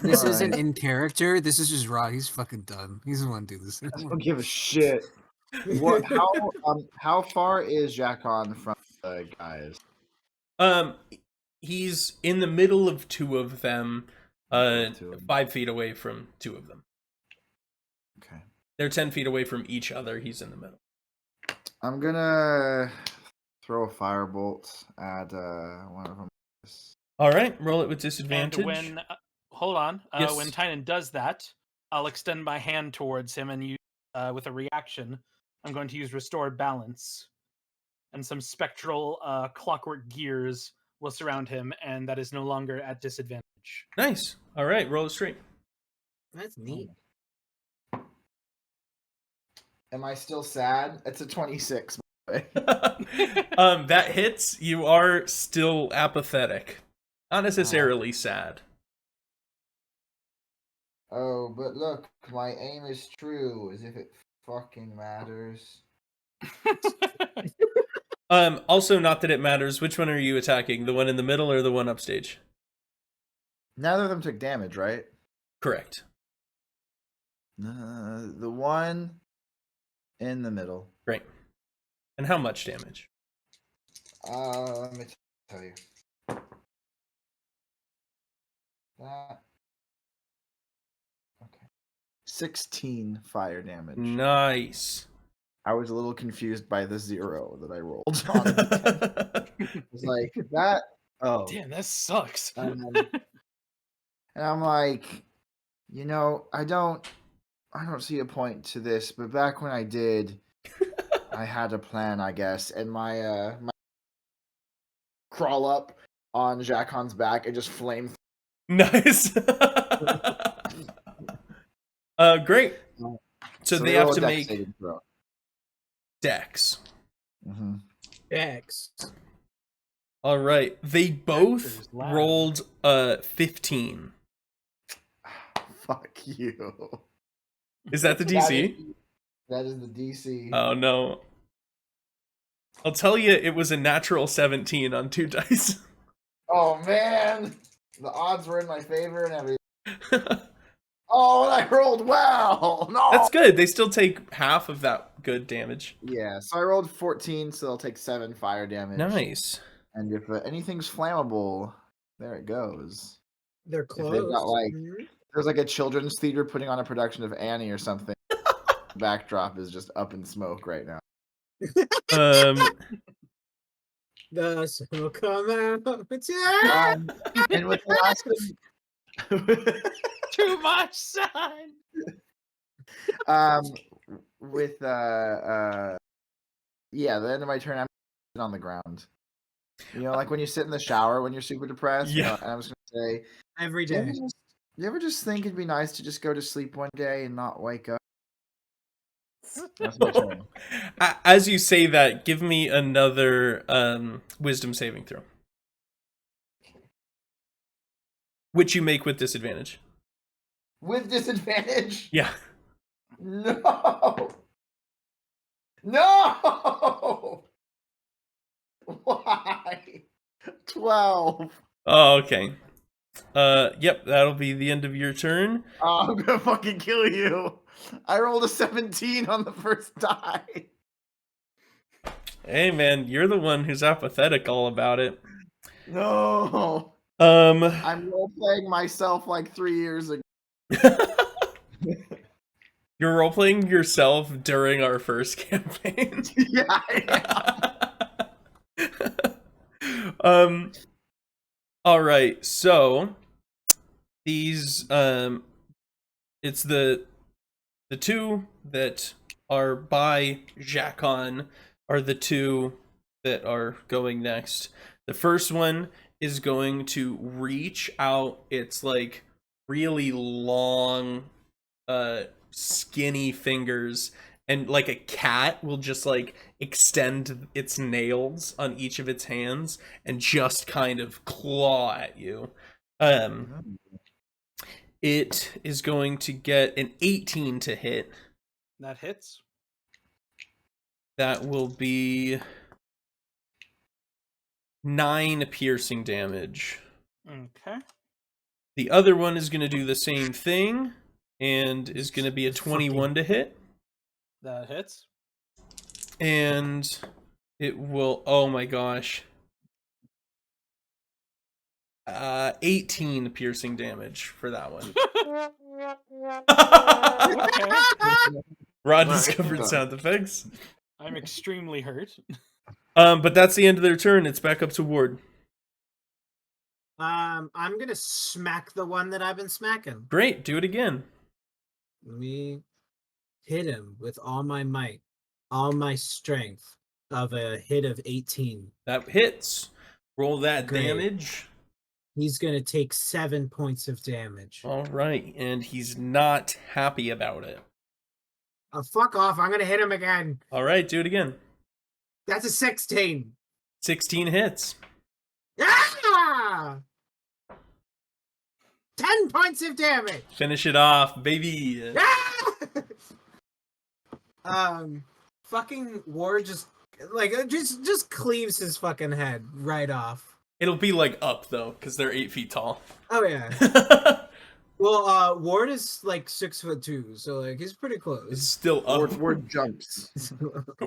This All isn't right. in character. This is just Rod. He's fucking done. He doesn't want to do this I anymore. don't give a shit. What? How far is Jacon from the guys? He's in the middle of two of them, Two of them. 5 feet away from two of them. Okay. They're 10 feet away from each other. He's in the middle. I'm gonna throw a firebolt at one of them. All right, roll it with And disadvantage. when hold on, Yes. when Tynan does that, I'll extend my hand towards him and use with a reaction. I'm going to use Restore Balance, and some spectral clockwork gears will surround him, and that is no longer at disadvantage. Nice. All right, roll it straight. That's neat. Am I still sad? It's a 26. That hits. You are still apathetic, not necessarily sad. Oh, but look, my aim is true, as if it fucking matters. Also, not that it matters. Which one are you attacking? The one in the middle or the one upstage? Neither of them took damage, right? Correct. The one in the middle. Great. And how much damage? Let me tell you. That. Okay. 16 fire damage. Nice. I was a little confused by the 0 that I rolled on the 10. I was like, that. Oh. Damn, that sucks. And I'm like, I don't see a point to this, but back when I did, I had a plan, I guess, and my crawl up on Jacon's back and just flame. Nice. Great. So they have to make Dex. Mm-hmm. X. All right. They both is loud. rolled 15. Fuck you. Is that the DC? That is the DC. Oh no. I'll tell you, it was a natural 17 on 2 dice. Oh man, the odds were in my favor and everything. Oh, and I rolled well. No, That's good. They still take half of that good damage. Yeah, so I rolled 14, so they'll take 7 fire damage. Nice. And if anything's flammable, there it goes. They're If close. they've got like, there's like a children's theater putting on a production of Annie or something. Backdrop is just up in smoke right now. The sun will come out. And with the last Too much sun. with yeah, the end of my turn, I'm on the ground. Like when you sit in the shower when you're super depressed. Yeah. And I was gonna say, Every do you day. ever just think it'd be nice to just go to sleep one day and not wake up? That's my turn. As you say that, give me another wisdom saving throw. Which you make with disadvantage. With disadvantage? Yeah. No! No! Why? 12. Oh, okay. Yep, that'll be the end of your turn. Oh, I'm gonna fucking kill you. I rolled a 17 on the first die. Hey man, you're the one who's apathetic all about it. No. Um I'm role playing myself like 3 years ago. You're role-playing yourself during our first campaign. Yeah, I am. All right, so these it's the two that are by Jacon are the two that are going next. The first one is going to reach out its like really long skinny fingers, and like a cat will just like extend its nails on each of its hands and just kind of claw at you. It is going to get an 18 to hit. That hits. That will be 9 piercing damage. Okay. The other one is going to do the same thing and is going to be a 21 to hit. That hits. And it will, oh my gosh, 18 piercing damage for that one. Rod discovered sound effects. I'm extremely hurt. But that's the end of their turn. It's back up to Ward. I'm gonna smack the one that I've been smacking. Great, do it again. Let me hit him with all my might, all my strength of a hit of 18. That hits. Roll that Great. damage. He's gonna take 7 points of damage. All right, and he's not happy about it. Oh, fuck off! I'm gonna hit him again. All right, do it again. That's a 16. 16 hits. Ah! 10 points of damage. Finish it off, baby. Fucking War just cleaves his fucking head right off. It'll be like up though, because they're 8 feet tall. Oh yeah. Well, Ward is like 6'2", so like he's pretty It's close. still up. Ward jumps.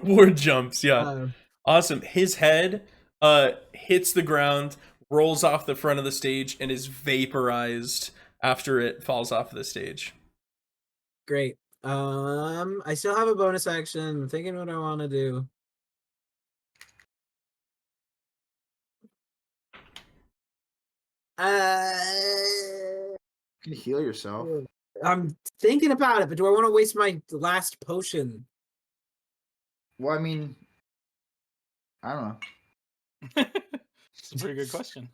Ward jumps, yeah. Awesome. His head hits the ground, rolls off the front of the stage, and is vaporized after it falls off the stage. Great. I still have a bonus action. I'm thinking what I want to do. You can heal yourself. I'm thinking about it, but do I want to waste my last potion? Well, I mean, I don't know. It's a pretty good question.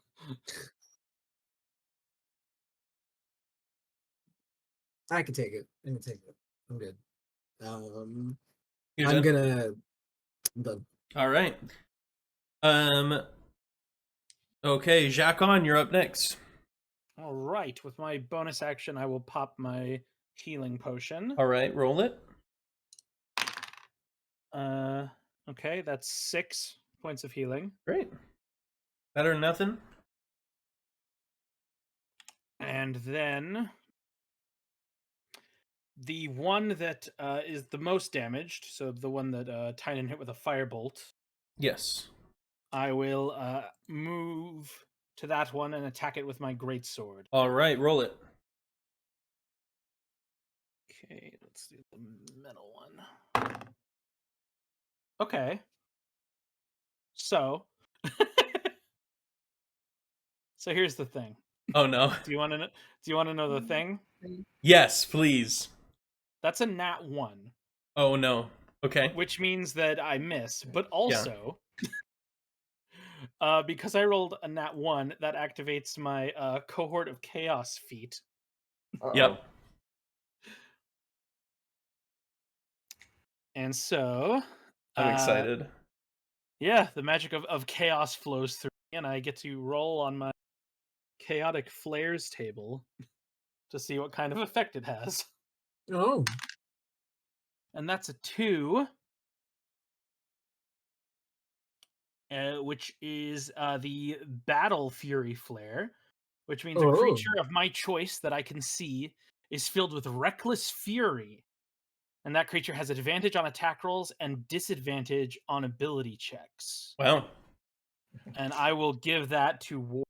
I can take it. I can take it. I'm good. You're I'm done? done. All right. Okay, Jacon, you're up next. All right. With my bonus action, I will pop my healing potion. All right, roll it. Okay, that's 6 points of healing. Great. Better than nothing. And then the one that is the most damaged, so the one that Tynan hit with a firebolt, Yes. I will move to that one and attack it with my greatsword. All right, roll it. Okay, let's do the metal one. Okay. So here's the thing. Oh no. Do you want to know the thing? Yes, please. That's a nat 1. Oh no. Okay. Which means that I miss, but also because I rolled a nat 1, that activates my cohort of chaos feat. Yep. And so I'm excited. Yeah, the magic of chaos flows through me, and I get to roll on my chaotic flares table to see what kind of effect it has. Oh. And that's a 2. Which is the Battle Fury Flare, which means a creature of my choice that I can see is filled with reckless fury. And that creature has advantage on attack rolls and disadvantage on ability checks. Wow. And I will give that to War.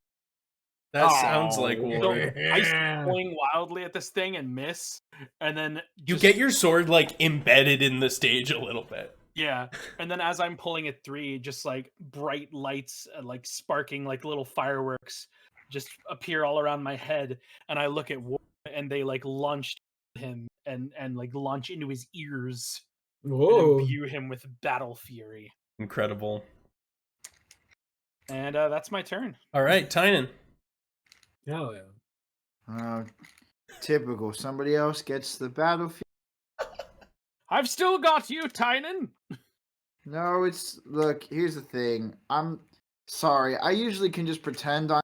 That sounds like So war. I start going wildly at this thing and miss, and then You get your sword like embedded in the stage a little bit. Yeah, and then as I'm pulling it 3, just like bright lights, like sparking like little fireworks, just appear all around my head, and I look at War, and they like launch him and like launch into his ears and imbue him with battle fury. Incredible. And that's my turn. All right, Tynan. Oh yeah. Typical. Somebody else gets the battlefield. I've still got you, Tynan. No, look, here's the thing. I'm sorry. I usually can just pretend I'm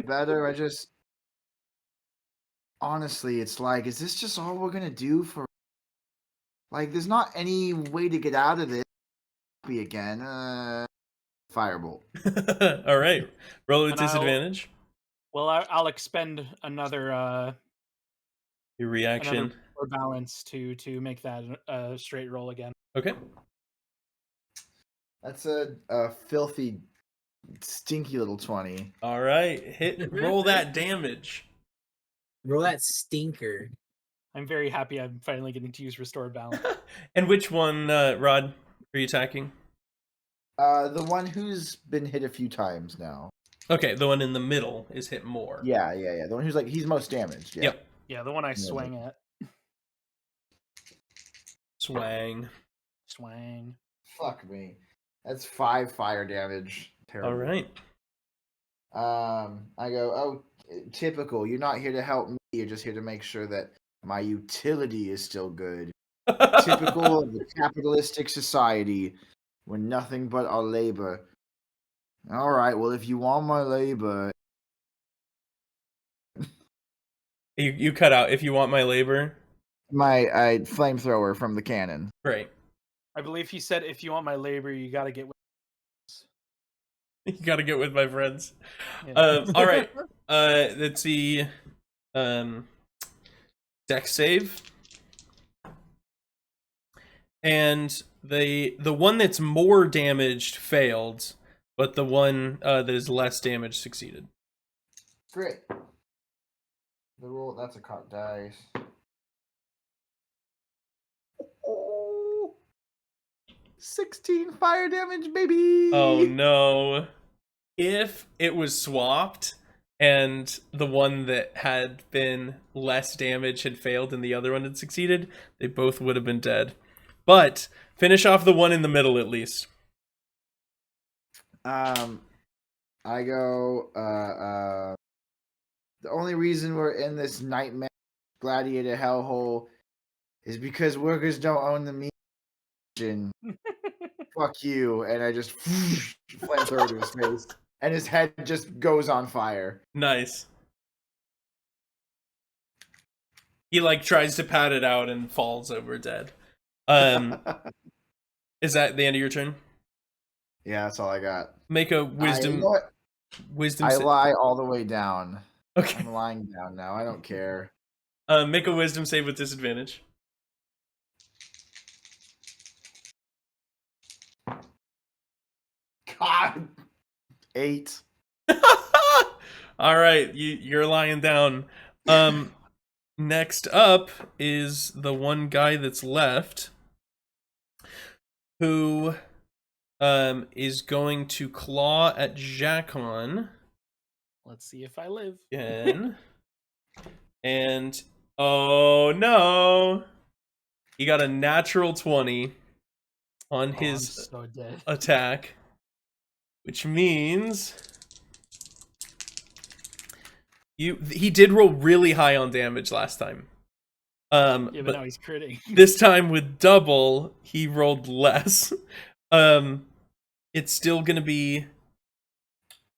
better. Honestly, it's like, is this just all we're gonna do for? Like, there's not any way to get out of this. Again, firebolt. All right, roll with disadvantage. I'll expend another Your reaction. or balance to make that a straight roll again. Okay. That's a filthy, stinky little 20. All right, roll that damage. Roll that stinker. I'm very happy I'm finally getting to use Restore Balance. And which one, Rod, are you attacking? The one who's been hit a few times now. Okay, the one in the middle is hit more. Yeah. The one who's like, he's most damaged. Yeah. Yep. Yeah, the one I swing at. Swang. Fuck me. That's 5 fire damage. Terrible. All right. I go, oh, typical. You're not here to help me. You're just here to make sure that my utility is still good. Typical of the capitalistic society. We're nothing but our labor. All right, well, if you want my labor, You cut out. If you want my labor, My flamethrower from the cannon. great. I believe he said, "If you want my labor, you got to get with." You got to get with my friends. Yeah. All right. Let's see. Dex save. And the one that's more damaged failed, but the one that is less damaged succeeded. Great. The roll, that's a cut dice. Oh, 16 fire damage, baby. Oh no. If it was swapped and the one that had been less damage had failed and the other one had succeeded, they both would have been dead. But finish off the one in the middle at least. I go, the only reason we're in this nightmare gladiator hellhole is because workers don't own the meat. Fuck you. And I just flamethrower to his face. And his head just goes on fire. Nice. He like tries to pat it out and falls over dead. Is that the end of your turn? Yeah, that's all I got. Make a You wisdom know what? wisdom I sa- lie all the way down. Okay. I'm lying down now. I don't care. Make a wisdom save with disadvantage. God. 8. All right, you're lying down. Next up is the one guy that's left, who is going to claw at Jacon Let's see if I live. again. And oh no, he got a natural 20 on I'm his so dead. attack, which means he did roll really high on damage last time. Yeah, but but now he's critting. this time with double, he rolled less. It's still gonna be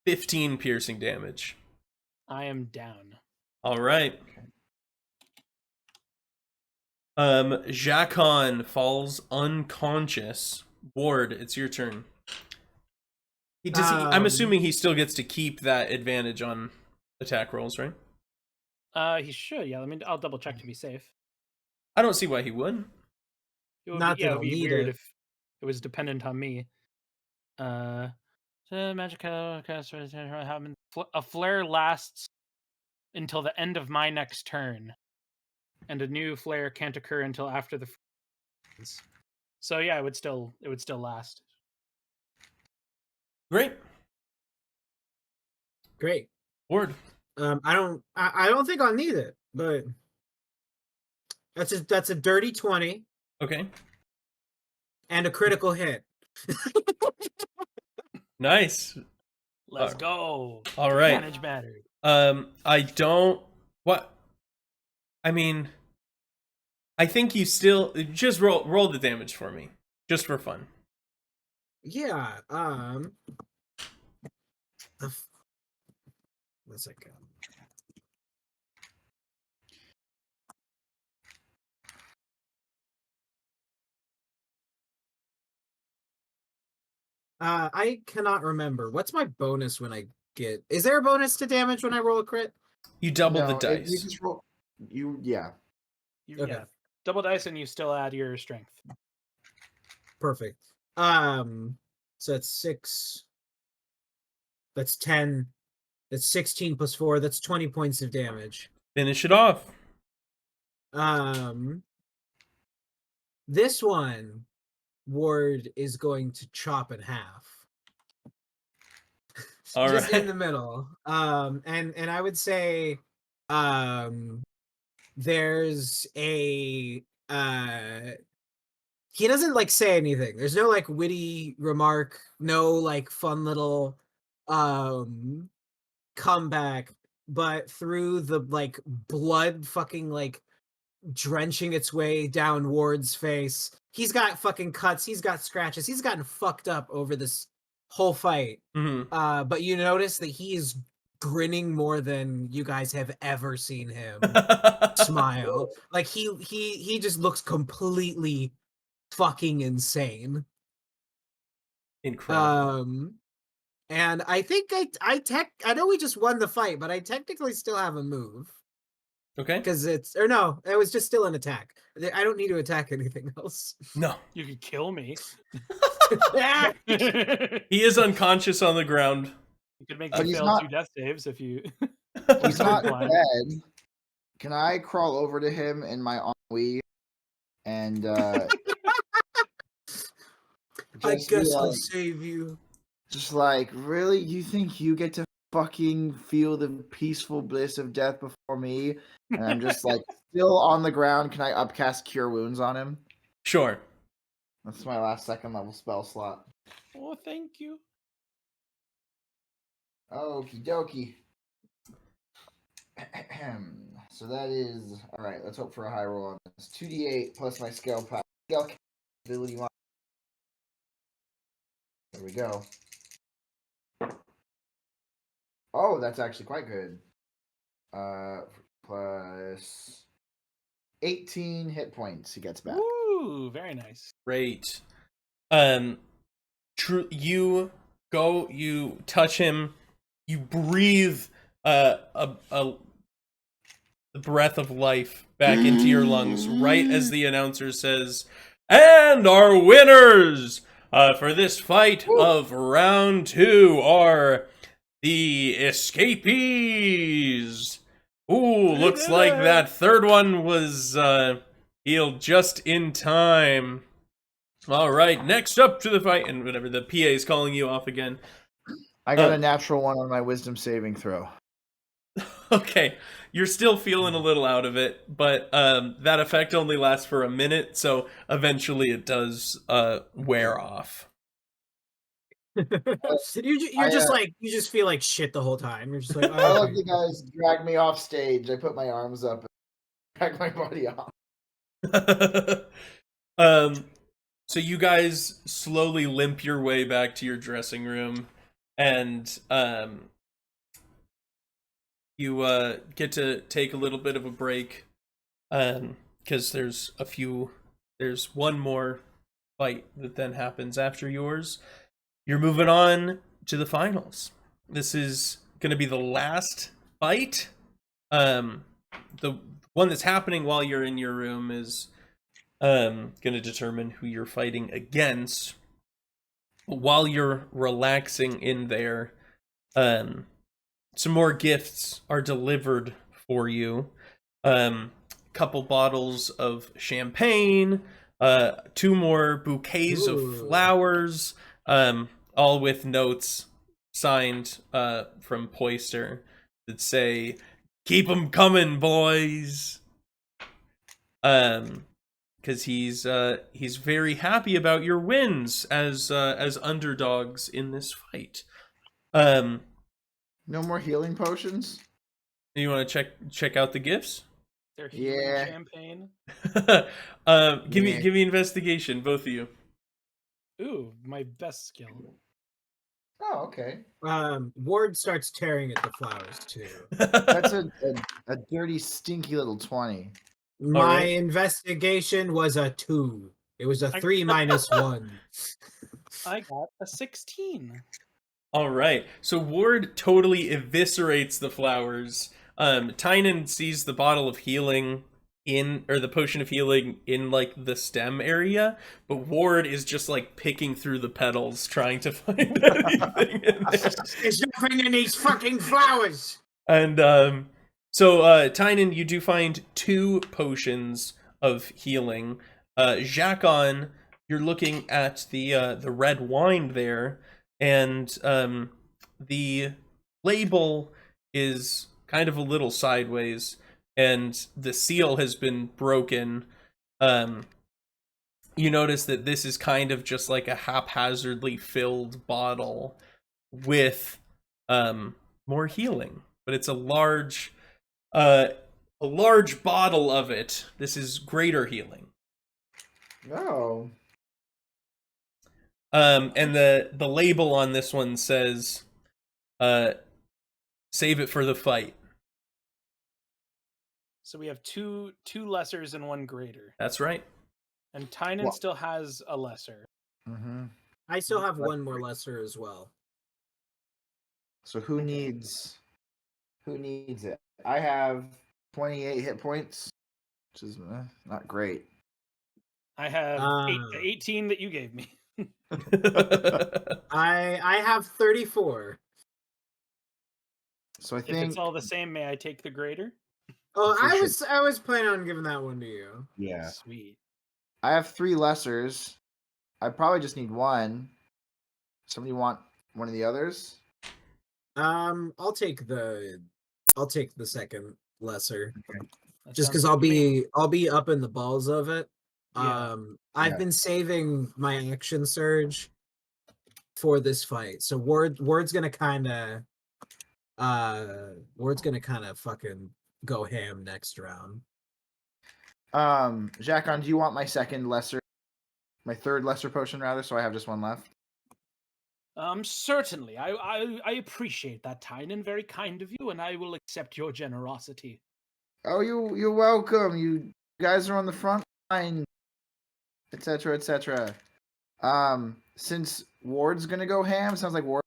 15 piercing damage. I am down. All right. Jacon falls unconscious. Ward, it's your turn. I'm assuming he still gets to keep that advantage on attack rolls, right? He should. Yeah, I'll double check to be safe. I don't see why he would. It would Not be, that yeah, I'll it'd be need weird it. if it was dependent on me. So magic happens. A flare lasts until the end of my next turn, and a new flare can't occur until after the. So yeah, it would still last. Great. Great. Ward. I don't think I'll need it, but that's a dirty 20 Okay. and a critical hit. Nice. Let's go. All right. Advantage mattered. I don't. What? I mean, I think you still just roll the damage for me, just for fun. Yeah. What's that go? I cannot remember. What's my bonus when I get? Is there a bonus to damage when I roll a crit? You double the No, dice. You just roll. Yeah. Okay. Yeah, double dice, and you still add your strength. Perfect. So that's 6. That's 10. That's 16 plus 4. That's 20 points of damage. Finish it off. This one, Ward is going to chop in half. All Just right. in the middle. And I would say, there's a he doesn't like say anything. There's no like witty remark, no like fun little comeback, but through the like blood fucking like drenching its way down Ward's face, he's got fucking cuts, he's got scratches, he's gotten fucked up over this whole fight. Mm-hmm. But you notice that he is grinning more than you guys have ever seen him smile. Like he just looks completely fucking insane. Incredible. And I think I know we just won the fight, but I technically still have a move. Okay. Because it was just still an attack. I don't need to attack anything else. No. You could kill me. He is unconscious on the ground. You could make But me he's fail not- 2 death saves if you. He's not blind. dead. Can I crawl over to him in my ennui and I just be guess I'll like, save you. just like, really? You think you get to fucking feel the peaceful bliss of death before me? And I'm just like still on the ground. Can I upcast Cure Wounds on him? Sure. That's my last 2nd level spell slot. Oh, thank you. Okie dokie. So that is all right. Let's hope for a high roll on this. 2d8 plus my scale ability mod. There we go. Oh, that's actually quite good. Plus 18 hit points he gets back. Ooh, very nice. Great. You go, you touch him, you breathe the breath of life back into your lungs right as the announcer says, and our winners for this fight of round 2 are the escapees. Ooh, looks like that third one was healed just in time. All right, next up to the fight, and whatever, the PA is calling you off again. I got a natural 1 on my wisdom saving throw. Okay, you're still feeling a little out of it, but that effect only lasts for a minute, so eventually it does wear off. You're just like you just feel like shit the whole time. You're just like, I oh, let you guys drag me off stage. I put my arms up and drag my body off. So you guys slowly limp your way back to your dressing room, and you get to take a little bit of a break, because there's one more fight that then happens after yours. You're moving on to the finals. This is going to be the last fight. The one that's happening while you're in your room is going to determine who you're fighting against. While you're relaxing in there, some more gifts are delivered for you. Couple bottles of champagne, 2 more bouquets of flowers, all with notes signed from Poyster that say, "Keep 'em coming, boys." Because he's very happy about your wins as underdogs in this fight. No more healing potions? You want to check out the gifts? They're healing Yeah. champagne. Give me investigation, both of you. Ooh, my best skill. Oh, okay. Ward starts tearing at the flowers too. That's a dirty, stinky little 20. My right. investigation was a 2. It was a 3 minus 1. I got a 16. All right. So Ward totally eviscerates the flowers. Tynan sees the bottle of healing the potion of healing in like the stem area, but Ward is just like picking through the petals trying to find anything in there. There's nothing in these fucking flowers. And so Tynan, you do find 2 potions of healing. Jacon, you're looking at the red wine there, and the label is kind of a little sideways, and the seal has been broken. You notice that this is kind of just like a haphazardly filled bottle with more healing, but it's a large bottle of it. This is greater healing. Oh. And the label on this one says save it for the fight. So we have two lessers and one greater. That's right. And Tynan Well- still has a lesser. Mm-hmm. I still have one more lesser as well. So who needs it? I have 28 hit points, which is not great. I have Ah. 18 that you gave me. I have 34. So I If think it's all the same, may I take the greater? Oh, For I was planning on giving that one to you. yeah. Sweet. I have 3 lessers. I probably just need one. Somebody want one of the others? I'll take the second lesser. That Just sounds because good to me. I'll be up in the balls of it. Yeah. I've Yeah. been saving my action surge for this fight. So Ward's gonna kinda fucking go ham next round. Jacon, do you want my third lesser potion rather, so I have just one left? Certainly. I appreciate that, Tynan. Very kind of you, and I will accept your generosity. Oh, you're welcome. You guys are on the front line, etc., etc. Since Ward's gonna go ham, sounds like Ward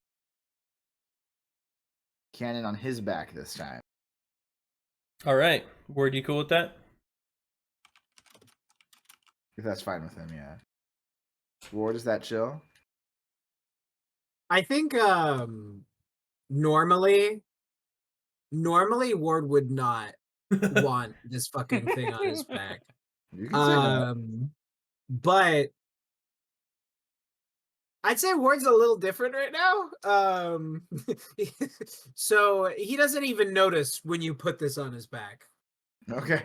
cannon on his back this time. All right. Ward, you cool with that? If that's fine with him, yeah. Ward, is that chill? I think normally Ward would not want this fucking thing on his back. You can say that. But I'd say Ward's a little different right now. So he doesn't even notice when you put this on his back. Okay.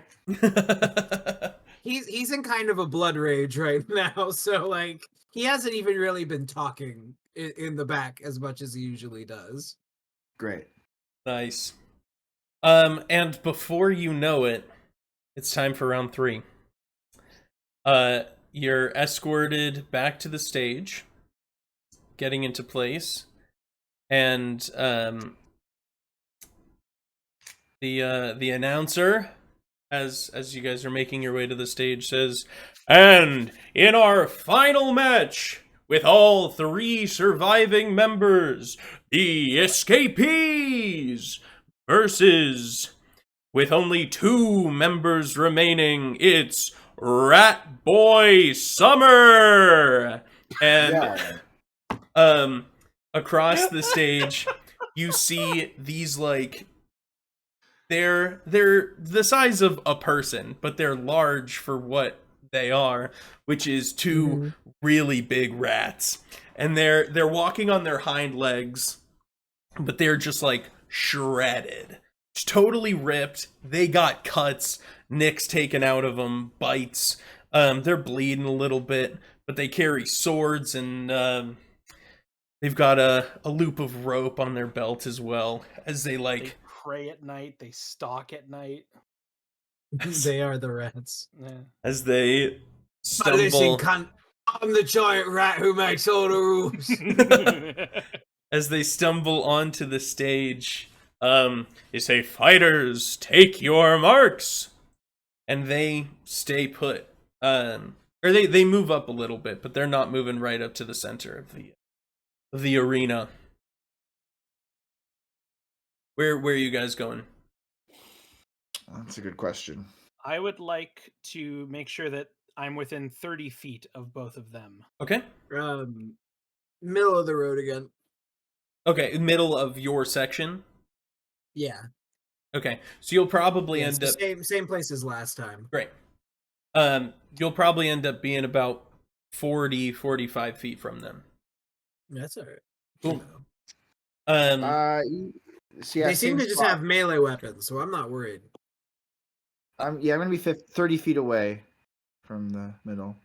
He's in kind of a blood rage right now, so like he hasn't even really been talking in the back as much as he usually does. Great. Nice. And before you know it, it's time for round 3. You're escorted back to the stage, getting into place, and the announcer, as you guys are making your way to the stage, says, "And in our final match, with all 3 surviving members, the escapees versus, with only 2 members remaining, it's Rat Boy Summer." And Yeah. across the stage, you see these, like, they're the size of a person, but they're large for what they are, which is 2 really big rats. And they're walking on their hind legs, but they're just like shredded. Just totally ripped. They got cuts, nicks taken out of them, bites. They're bleeding a little bit, but they carry swords, and they've got a loop of rope on their belt as well, as they They pray at night. They stalk at night. They are the rats. Yeah. as they Listen, stumble cunt, I'm the giant rat who makes all the rules. as they stumble onto the stage. They say, "Fighters, take your marks," and they stay put. Or they move up a little bit, but they're not moving right up to the center of the arena. Where are you guys going? That's a good question. I would like to make sure that I'm within 30 feet of both of them. Okay. Middle of the road again. Okay, middle of your section. Yeah. Okay, so you'll probably Yeah, end so up same place as last time. great. You'll probably end up being about 45 feet from them. That's all right. Cool. Um, So yeah, They seem same to just spot. have melee weapons, so I'm not worried. I'm gonna be 30 feet away from the middle.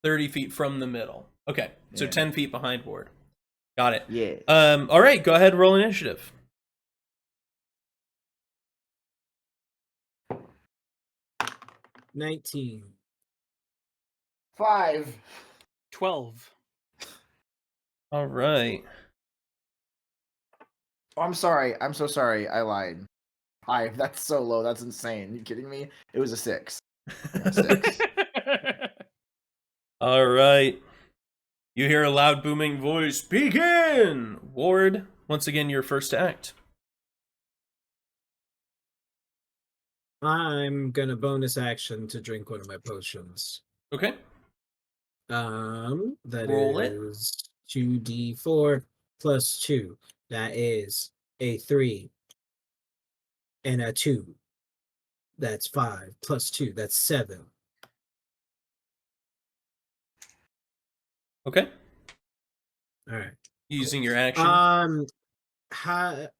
30 feet from the middle. Okay, so Yeah. 10 feet behind Ward. Got it. Yeah. All right, go ahead, roll initiative. 19. 5. 12. All right. Oh, I'm sorry. I'm so sorry. I lied. 5. That's so low. That's insane. You kidding me? It was a 6. Yeah, 6. All right. You hear a loud booming voice. Begin! Ward, once again, your first act. I'm gonna bonus action to drink one of my potions. Okay. That Roll it. is 2d4 plus 2. That is a 3 and a 2. That's 5 plus 2. That's 7. Okay. All right. Using your action.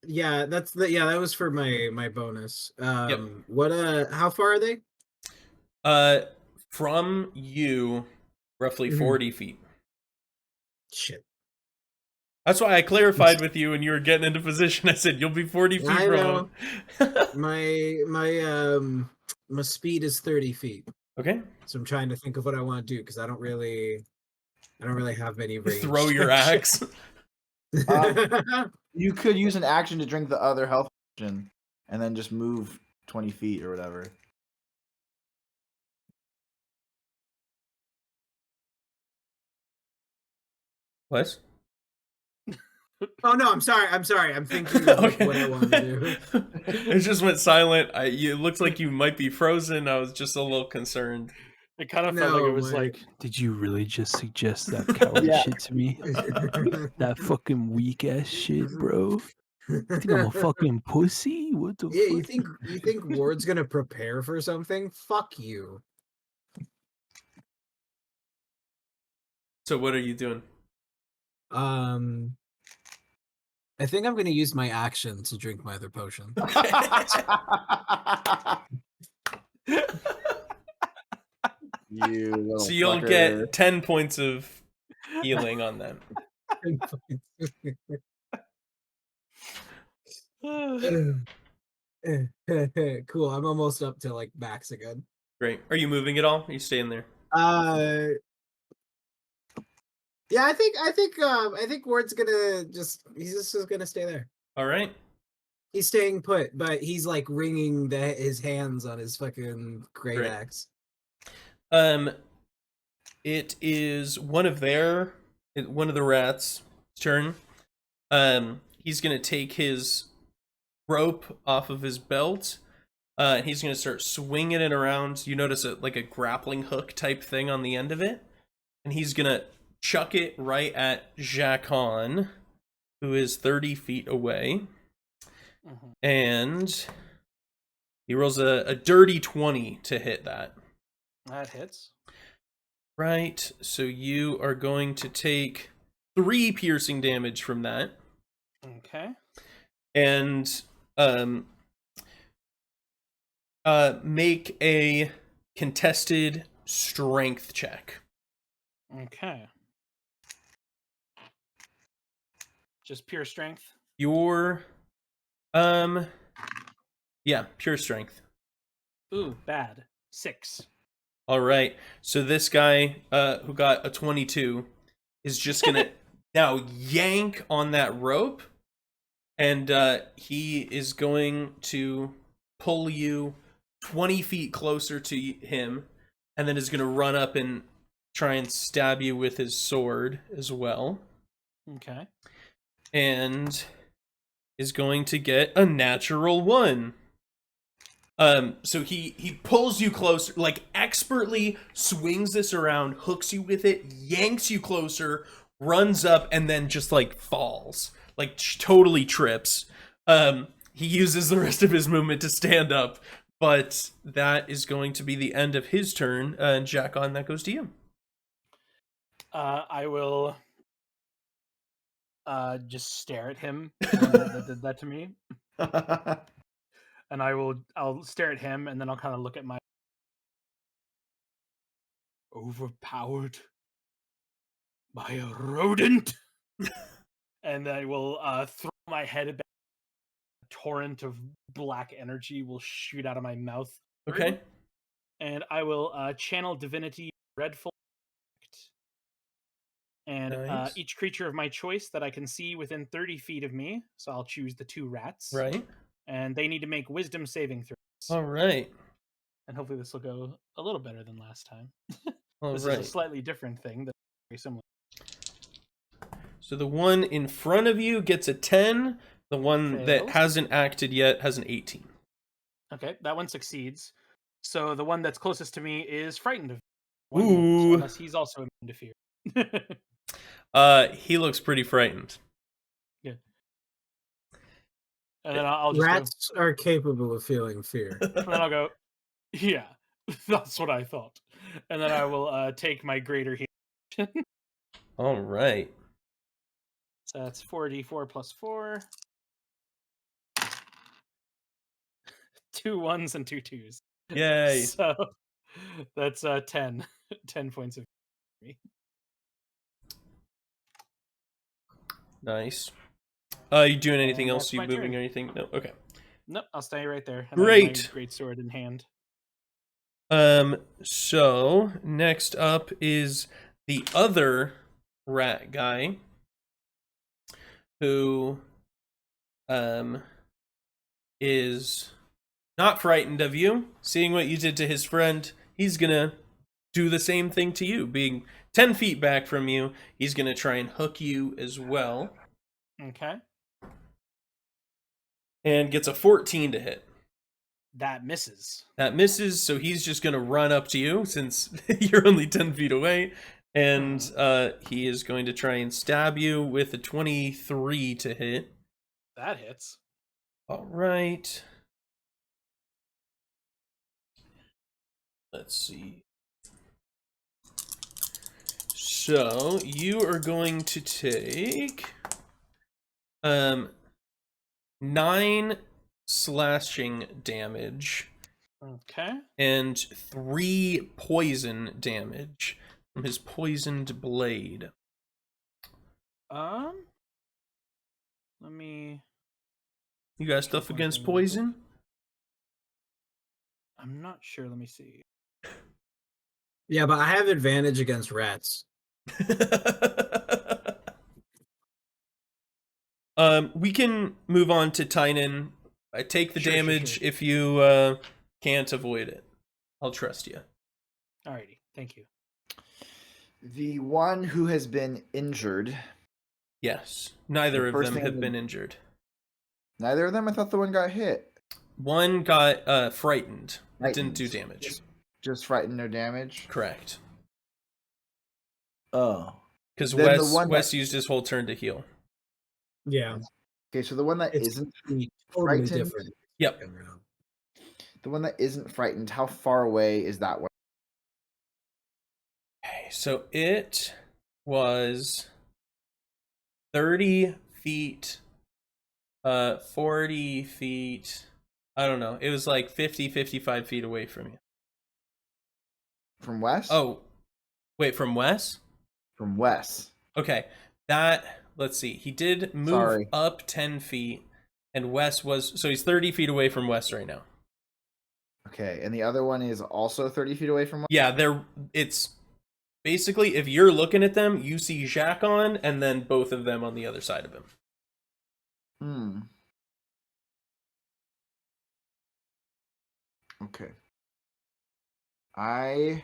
Yeah, that was for my bonus. Yep. What how far are they? From you, roughly Mhm. 40 feet. Shit. That's why I clarified with you when you were getting into position. I said you'll be 40 feet I from know. him. My speed is 30 feet. Okay. So I'm trying to think of what I want to do because I don't really have any range. Throw your axe. You could use an action to drink the other health potion, and then just move 20 feet or whatever. What? Oh no, I'm sorry. I'm thinking of like, what I want to do. It just went silent. It looks like you might be frozen. I was just a little concerned. It kind of felt like it was like, did you really just suggest that coward shit to me? That fucking weak ass shit, bro. You think I'm a fucking pussy? What the Yeah, fuck? you think Ward's gonna prepare for something? Fuck you. So what are you doing? I think I'm gonna use my action to drink my other potion. You So you'll fucker. get 10 points of healing on that. Cool. I'm almost up to like max again. Great. Are you moving at all? Are you staying there? Yeah, I think Ward's gonna he's just gonna stay there. All right. He's staying put, but he's like wringing his hands on his fucking great axe. It is one of the rats' turn. He's gonna take his rope off of his belt. And he's gonna start swinging it around. You notice like a grappling hook type thing on the end of it, and he's gonna chuck it right at Jacon, who is 30 feet away. And he rolls a dirty 20 to hit that. That hits. Right, so you are going to take 3 piercing damage from that. Okay. And make a contested strength check. Okay. Just pure strength? Your yeah, pure strength. Ooh, bad. 6. All right. So this guy who got a 22 is just going to now yank on that rope, and he is going to pull you 20 feet closer to him, and then is going to run up and try and stab you with his sword as well. Okay. And is going to get a natural 1. So he pulls you closer, like expertly swings this around, hooks you with it, yanks you closer, runs up, and then just like falls, like totally trips. He uses the rest of his movement to stand up, but that is going to be the end of his turn. And Jacon, that goes to you. I will just stare at him that did that to me. And I'll stare at him, and then I'll kind of look at my overpowered by a rodent. And I will throw my head back. A torrent of black energy will shoot out of my mouth. Okay. And I will channel divinity dreadful. And Nice. each creature of my choice that I can see within 30 feet of me, so I'll choose the 2 rats. Right. And they need to make wisdom saving throws. All right. And hopefully this will go a little better than last time. All This right. is a slightly different thing, but very similar. So the one in front of you gets a 10. The one that Fails. hasn't acted yet has an 18. Okay, that one succeeds. So the one that's closest to me is frightened of Ooh. unless he's also immune to fear. He looks pretty frightened. Yeah. And then I'll just Rats are capable of feeling fear. go, and then I'll go, yeah, that's what I thought. And then I will take my greater heal. All right. So that's 4d4 plus 4. 2 1s and 2 2s. Yay. So that's 10. 10 points of me. Nice. You doing anything And else? that's You my moving turn. or anything? No. Okay. Nope, I'll stay right there. Great. My great sword in hand. So next up is the other rat guy who is not frightened of you. Seeing what you did to his friend, he's gonna do the same thing to you. Being 10 feet back from you, he's gonna try and hook you as well. Okay. And gets a 14 to hit. That misses. That misses, so he's just gonna run up to you since you're only 10 feet away. And he is going to try and stab you with a 23 to hit. That hits. All right. Let's see. So you are going to take 9 slashing damage Okay. and 3 poison damage from his poisoned blade. Let me. You got stuff Keep one against thing poison? I'm not sure. Let me see. Yeah, but I have advantage against rats. We can move on to Tynan. I take the Sure. damage if you can't avoid it. I'll trust you. Alrighty. Thank you. The one who has been injured. Yes. Neither The of first them thing have I'm been gonna- injured. Neither of them? I thought the one got hit. One got frightened. It didn't do Frightened. damage. Just frightened, no damage. Correct. Oh. Because Then the Wes one Wes used his whole turn to heal. Yeah, Okay, so the one that it's not totally frightened. different. Yep. second round. The one that isn't frightened, how far away is that one? Okay, so it was 30 feet, 40 feet. I don't know. It was like 50, 55 feet away from you. From Wes? Oh, wait, from Wes? From Wes. Okay, let's see. He did move Sorry. up 10 feet, and Wes was, so he's 30 feet away from Wes right now. Okay, and the other one is also 30 feet away from Wes? Yeah, it's basically, if you're looking at them, you see Jacques on, and then both of them on the other side of him. Okay. Hang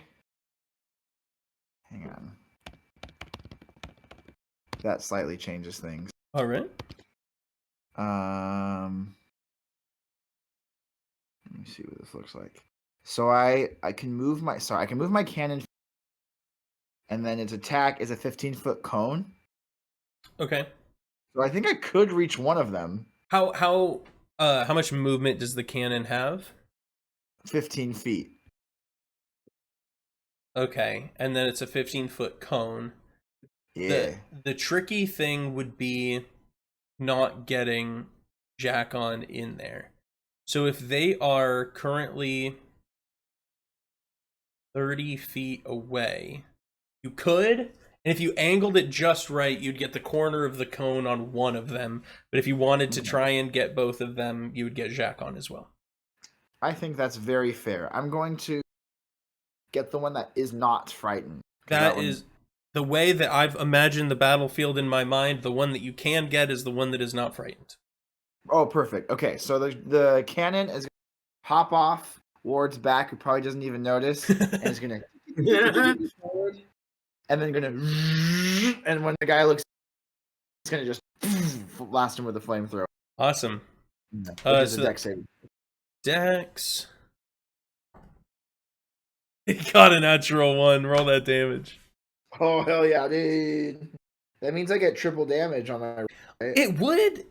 on. That slightly changes things. All right. Let me see what this looks like. So I can move my cannon, and then its attack is a 15-foot cone. Okay. So I think I could reach one of them. How much movement does the cannon have? 15 feet. Okay, and then it's a 15-foot cone. Yeah. The tricky thing would be not getting Jack on in there. So if they are currently 30 feet away, you could, and if you angled it just right, you'd get the corner of the cone on one of them. But if you wanted to try and get both of them, you would get Jack on as well. I think that's very fair. I'm going to get the one that is not frightened. That one- is the way that I've imagined the battlefield in my mind, the one that you can get is the one that is not frightened. Oh, perfect. Okay, so the cannon is gonna pop off Ward's back, who probably doesn't even notice, and is gonna forward, and then gonna, and when the guy looks, it's gonna just blast him with a flamethrower. Awesome. Which is so a dex saving. Dex. He got a natural 1. Roll that damage. Oh hell yeah, dude! That means I get triple damage on my. Right? It would.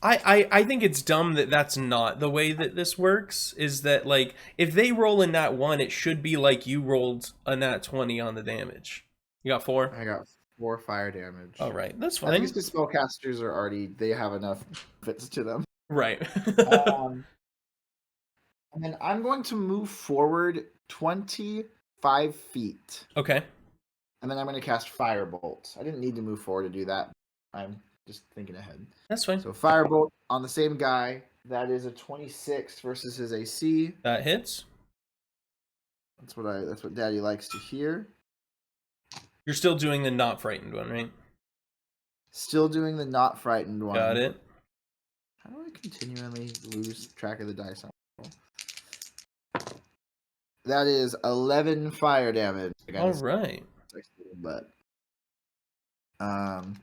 I think it's dumb that that's not the way that this works. Is that like if they roll a nat 1, it should be like you rolled a nat 20 on the damage. You got 4. I got 4 fire damage. All right, that's I think fine. it's because spellcasters are already they have enough fits to them. Right. And then I'm going to move forward 25 feet. Okay. And then I'm going to cast Firebolt. I didn't need to move forward to do that. I'm just thinking ahead. That's fine. So Firebolt on the same guy. That is a 26 versus his AC. That hits. That's what Daddy likes to hear. You're still doing the not frightened one, right? Still doing the not frightened one. Got it. How do I continually lose track of the dice? That is 11 fire damage. All right. But and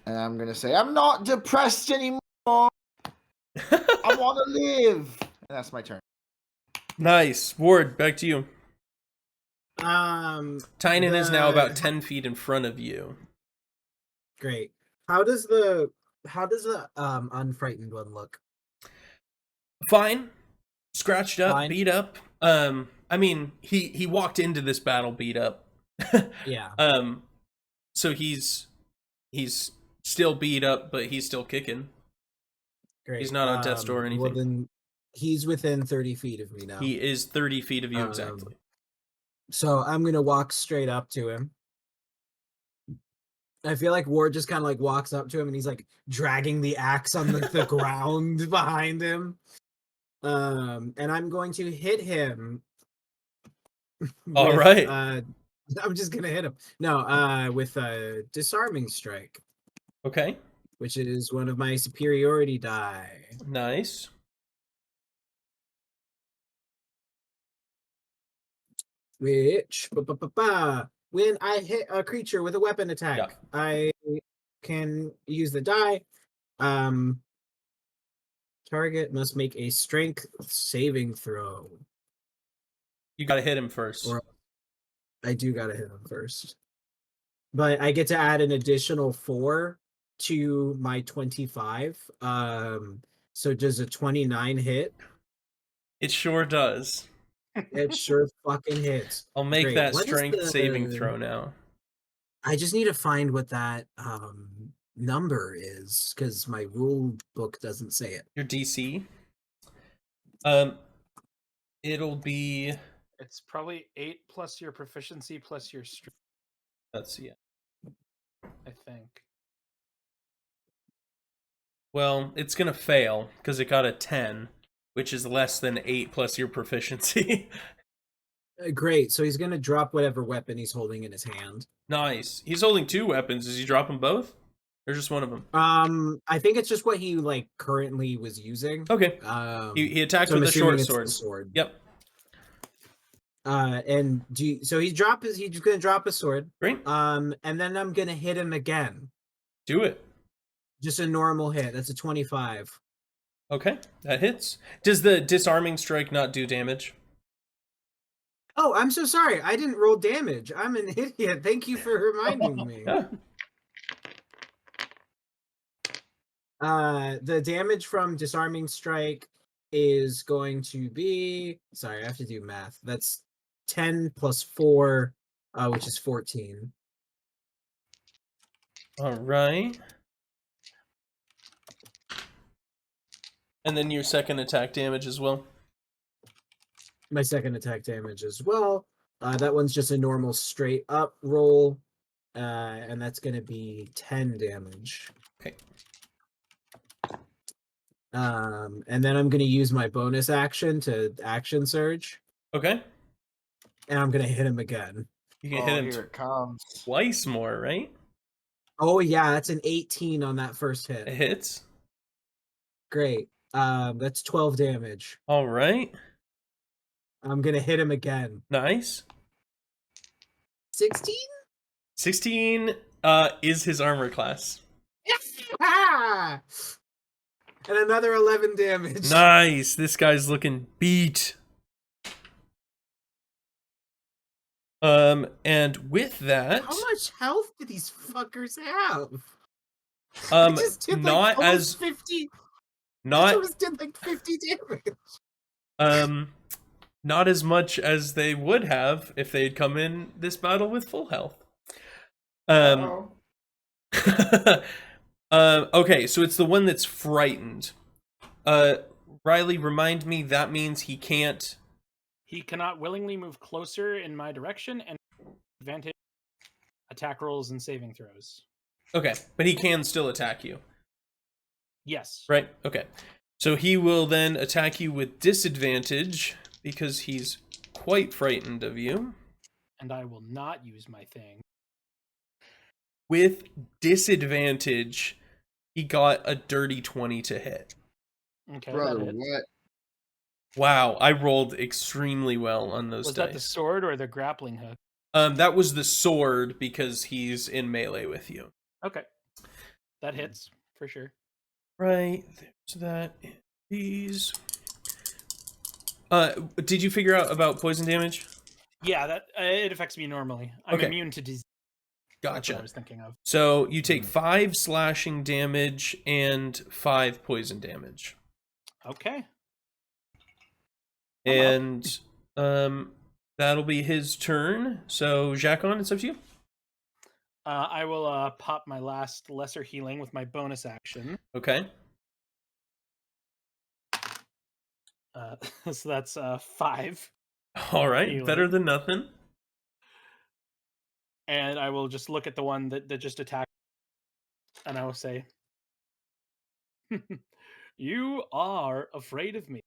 I'm gonna say I'm not depressed anymore. I want to live. And that's my turn. Nice. Ward, back to you. Tynan is now the- about 10 feet in front of you. Great. How does the unfrightened one look? Fine. Scratched up, Fine. beat up. I mean, he walked into this battle beat up. Yeah. So he's still beat up, but he's still kicking. Great. He's not on death's door or anything. Well, then he's within 30 feet of me now. He is 30 feet of you exactly. So I'm gonna walk straight up to him. I feel like Ward just kind of like walks up to him and he's like dragging the axe on the ground behind him. And I'm going to hit him. All right. I'm just gonna hit him. No, with a disarming strike, Okay. which is one of my superiority die. Nice. Which when I hit a creature with a weapon attack, Yeah. I can use the die. Target must make a strength saving throw. You got to hit him first. Or I do gotta hit him first. But I get to add an additional 4 to my 25. So does a 29 hit? It sure does. It sure fucking hits. I'll make Great. that What is strength the- saving throw now. I just need to find what that number is because my rule book doesn't say it. Your DC. It'll be. It's probably 8 plus your proficiency plus your strength, Let's see. I think. Well, it's gonna fail because it got a 10, which is less than 8 plus your proficiency. Great. So he's gonna drop whatever weapon he's holding in his hand. Nice. He's holding 2 weapons. Does he drop them both, or just one of them? I think it's just what he like currently was using. Okay. He attacked so I'm with a short assuming it's the sword. sword. Yep. And so he's gonna drop his sword. Great. And then I'm gonna hit him again. Do it. Just a normal hit. That's a 25. Okay, that hits. Does the disarming strike not do damage? Oh, I'm so sorry. I didn't roll damage. I'm an idiot. Thank you for reminding me. Yeah. The damage from disarming strike is going to be, sorry, I have to do math. That's 10 plus 4, which is 14. All right. And then your second attack damage as well. My second attack damage as well. That one's just a normal straight up roll. And that's going to be 10 damage. Okay. And then I'm going to use my bonus action to action surge. Okay. And I'm going to hit him again. You can hit him here it comes. twice more, right? Oh yeah, that's an 18 on that first It hit. hits. Great. That's 12 damage. All right. I'm gonna hit him again. Nice. 16? 16 is his armor class. Ah! And another 11 damage. Nice. This guy's looking beat. And with that, How much health do these fuckers have? I just did, not almost as 50. I not almost did like 50 damage. not as much as they would have if they'd come in this battle with full health. Oh. Okay, so it's the one that's frightened. Riley, remind me that means he can't. He cannot willingly move closer in my direction and advantage attack rolls and saving throws. Okay, but he can still attack you, Yes. right? Okay, so he will then attack you with disadvantage because he's quite frightened of you. And I will not use my thing. With disadvantage, he got a dirty 20 to hit. Okay. Brother, that hits. what? Wow, I rolled extremely well on those Was dice. that the sword or the grappling hook? That was the sword because he's in melee with you. Okay. That hits for sure. Right, there's that. These. Did you figure out about poison damage? Yeah, that it affects me normally. I'm Okay. immune to disease. That's what I Gotcha. was thinking of. So you take 5 slashing damage and 5 poison damage. Okay. And that'll be his turn. So Jacon, it's up to you. I will pop my last lesser healing with my bonus action. Okay. So that's 5. All right. Healing. Better than nothing. And I will just look at the one that just attacked. And I will say, you are afraid of me.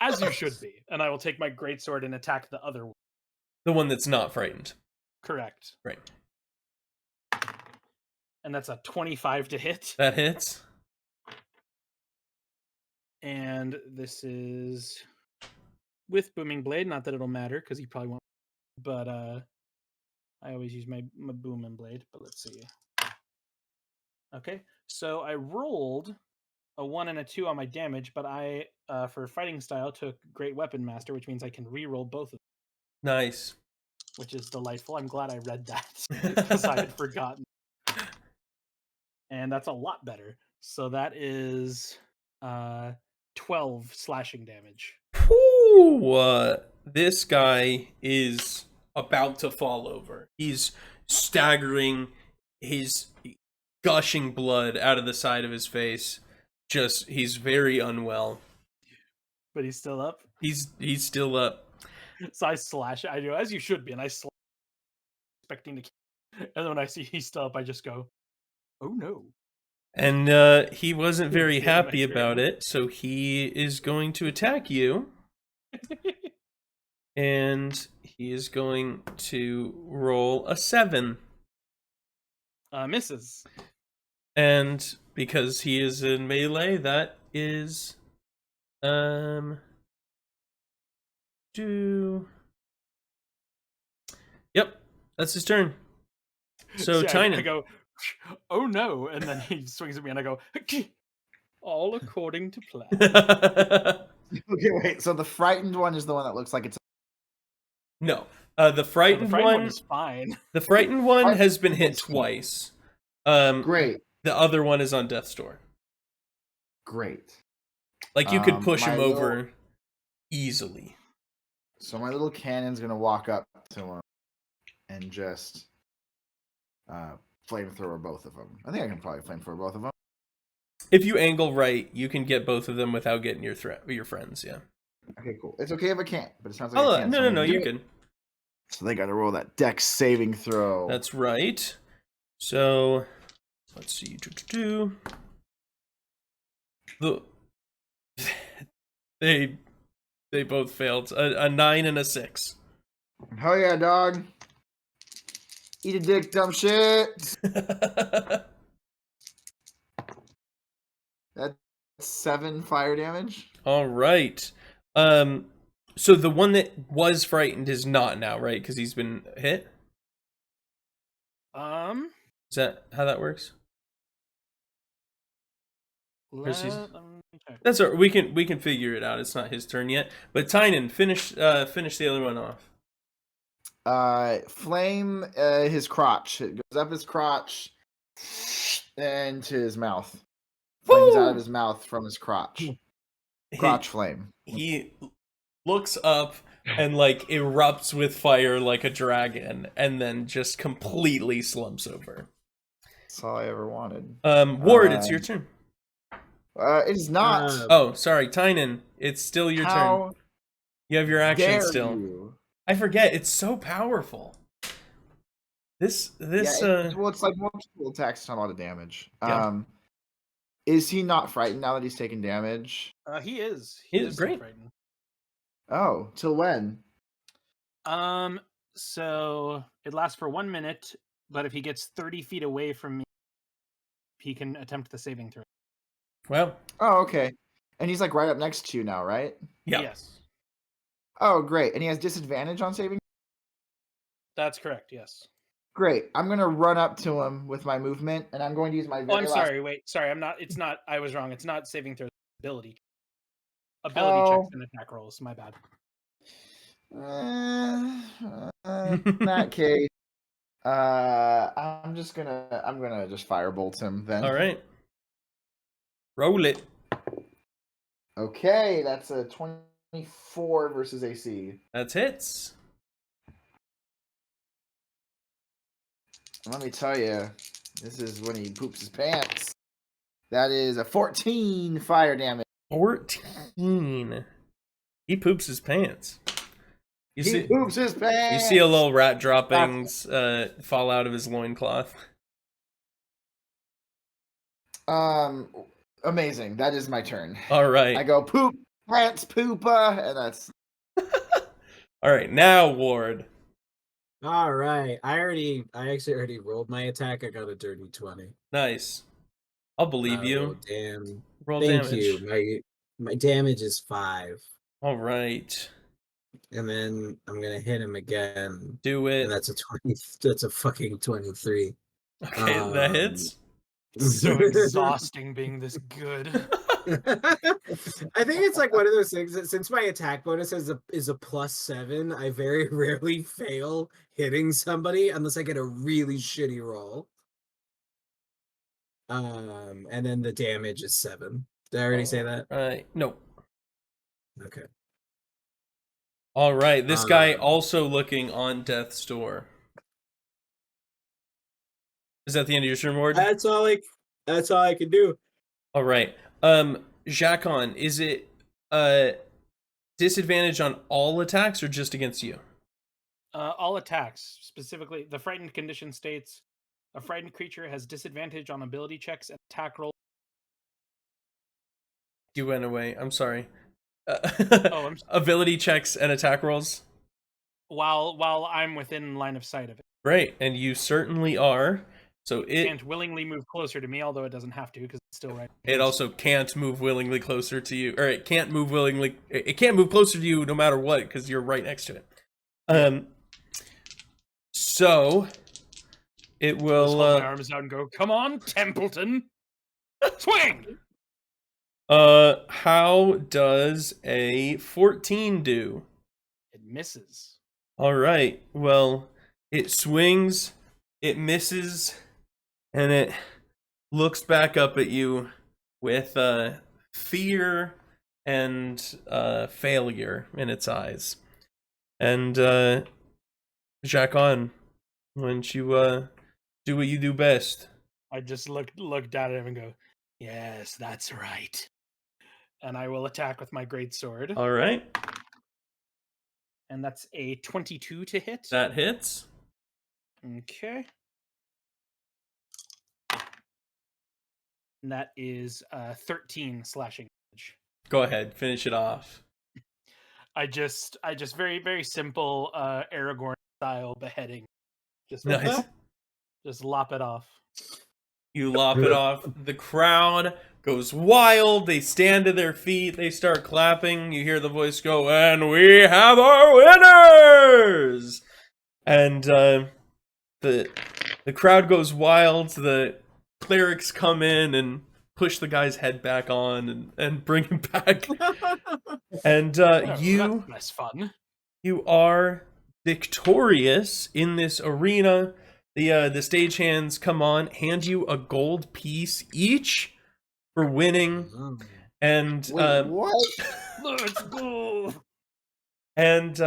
As you should be. And I will take my greatsword and attack the other one. The one that's not frightened. Correct. Right. And that's a 25 to hit. That hits. And this is with Booming Blade. Not that it'll matter, because he probably won't. But I always use my Booming Blade. But let's see. Okay. So I rolled a 1 and a 2 on my damage, but I, for fighting style, took Great Weapon Master, which means I can re-roll both of them, Nice. which is delightful. I'm glad I read that, because I had forgotten. And that's a lot better. So that is 12 slashing damage. Whew, this guy is about to fall over. He's staggering, his gushing blood out of the side of his face. He's very unwell. But he's still up. He's still up. So I slash. I do, as you should be, and I slash, expecting to kill. And then when I see he's still up, I just go, oh no. And he wasn't very It's the end of my happy about turn. it, so he is going to attack you. And he is going to roll a 7. Misses. And because he is in melee, that is Yep, that's his turn. So I China. go, oh no, and then he swings at me, and I go, all according to plan. Okay, wait. So the frightened one is the one that looks like it's. No. The The frightened frightened one one is fine. The frightened one has been hit Frightened twice. Great. The other one is on death's door. Great. Like you could push my him little- over easily. So my little cannon's gonna walk up to him and just flamethrower both of them. I think I can probably flamethrower both of them. If you angle right, you can get both of them without getting your friends. Yeah. Okay, cool. It's okay if I can't, but it sounds like Oh I can. so no, I'm gonna do you it. can. So they got to roll that dex saving throw. That's right. So let's see. The they both failed. A 9 and a 6. Hell yeah, dog. Eat a dick, dumb shit. That's 7 fire damage. All right. So the one that was frightened is not now, right? Because he's been hit. Is that how that works? Chris, he's- check. That's all right. We can figure it out. It's not his turn yet. But Tynan, finish the other one off. Flame his crotch. It goes up his crotch and to his mouth. Flames out of his mouth from his crotch. Crotch flame. He looks up and like erupts with fire like a dragon, and then just completely slumps over. That's all I ever wanted. Ward, it's your turn. It is not. Oh, sorry, Tynan. It's still your turn. How You have your action dare still. you? I forget. It's so powerful. This Well, it's like multiple attacks, not a lot of damage. Yeah. Is he not frightened now that he's taking damage? He is. He is still great. frightened. Oh, till when? So it lasts for 1 minute, but if he gets 30 feet away from me, he can attempt the saving throw. well, Oh, okay. And he's like right up next to you now, right? yeah. Yes. Oh, great. And he has disadvantage on saving? That's correct, yes. Great. I'm going to run up to him with my movement, and I'm going to use my very I'm last... sorry, wait. Sorry, it's not, I was wrong. It's not saving throw, ability. Ability checks and attack rolls, my bad. In that case, I'm gonna just firebolt him then. All right. Roll it. Okay, that's a 24 versus AC. That's hits. Let me tell you, this is when he poops his pants. That is a 14 fire damage. 14. He poops his pants. He poops his pants. You see a little rat droppings fall out of his loincloth. Amazing. That is my turn. All right. I go poop, pants, poopa, and that's... All right, now Ward. All right. I actually already rolled my attack. I got a dirty 20. Nice. I'll believe you. Oh, damn. Roll Thank damage. you. My damage is 5. All right. And then I'm gonna hit him again. Do it. And that's a 20. That's a fucking 23. Okay, that hits. It's so exhausting being this good. I think it's like one of those things that since my attack bonus is a +7, I very rarely fail hitting somebody unless I get a really shitty roll. And then the damage is 7. Did I already say that? No. Okay. All right, this guy also looking on death's door. Is that the end of your turn, Ward? That's all I can do. All right. Jacon, is it disadvantage on all attacks or just against you? All attacks, specifically the frightened condition states a frightened creature has disadvantage on ability checks and attack rolls. You went away. I'm sorry. I'm Ability checks and attack rolls. While I'm within line of sight of it. Great, and you certainly are. So It can't willingly move closer to me, although it doesn't have to because it's still right. It also can't move willingly closer to you, or it can't move willingly. It can't move closer to you no matter what because you're right next to it. So it will. Just hold my arms out and go, "Come on, Templeton, swing!" How does a 14 do? It misses. All right. Well, it swings, it misses, and it looks back up at you with fear and failure in its eyes. And Jacon, why don't you do what you do best? I just looked at him and go, "Yes, that's right." And I will attack with my greatsword. All right. And that's a 22 to hit. That hits. Okay. And that is 13 slashing damage. Go ahead, finish it off. I just very, very simple Aragorn style beheading Just Nice. Just lop it off. You lop it off. The crowd goes wild. They stand to their feet. They start clapping. You hear the voice go, "And we have our winners!" And the crowd goes wild. The clerics come in and push the guy's head back on and bring him back. And That's less fun. you are victorious in this arena. The stagehands come on, hand you a gold piece each for winning, and Wait, what? Let's go. and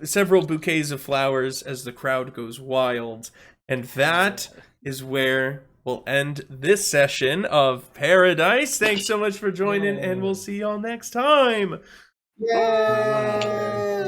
several bouquets of flowers as the crowd goes wild. And that is where we'll end this session of Paradise. Thanks so much for joining, and we'll see y'all next time. Yay!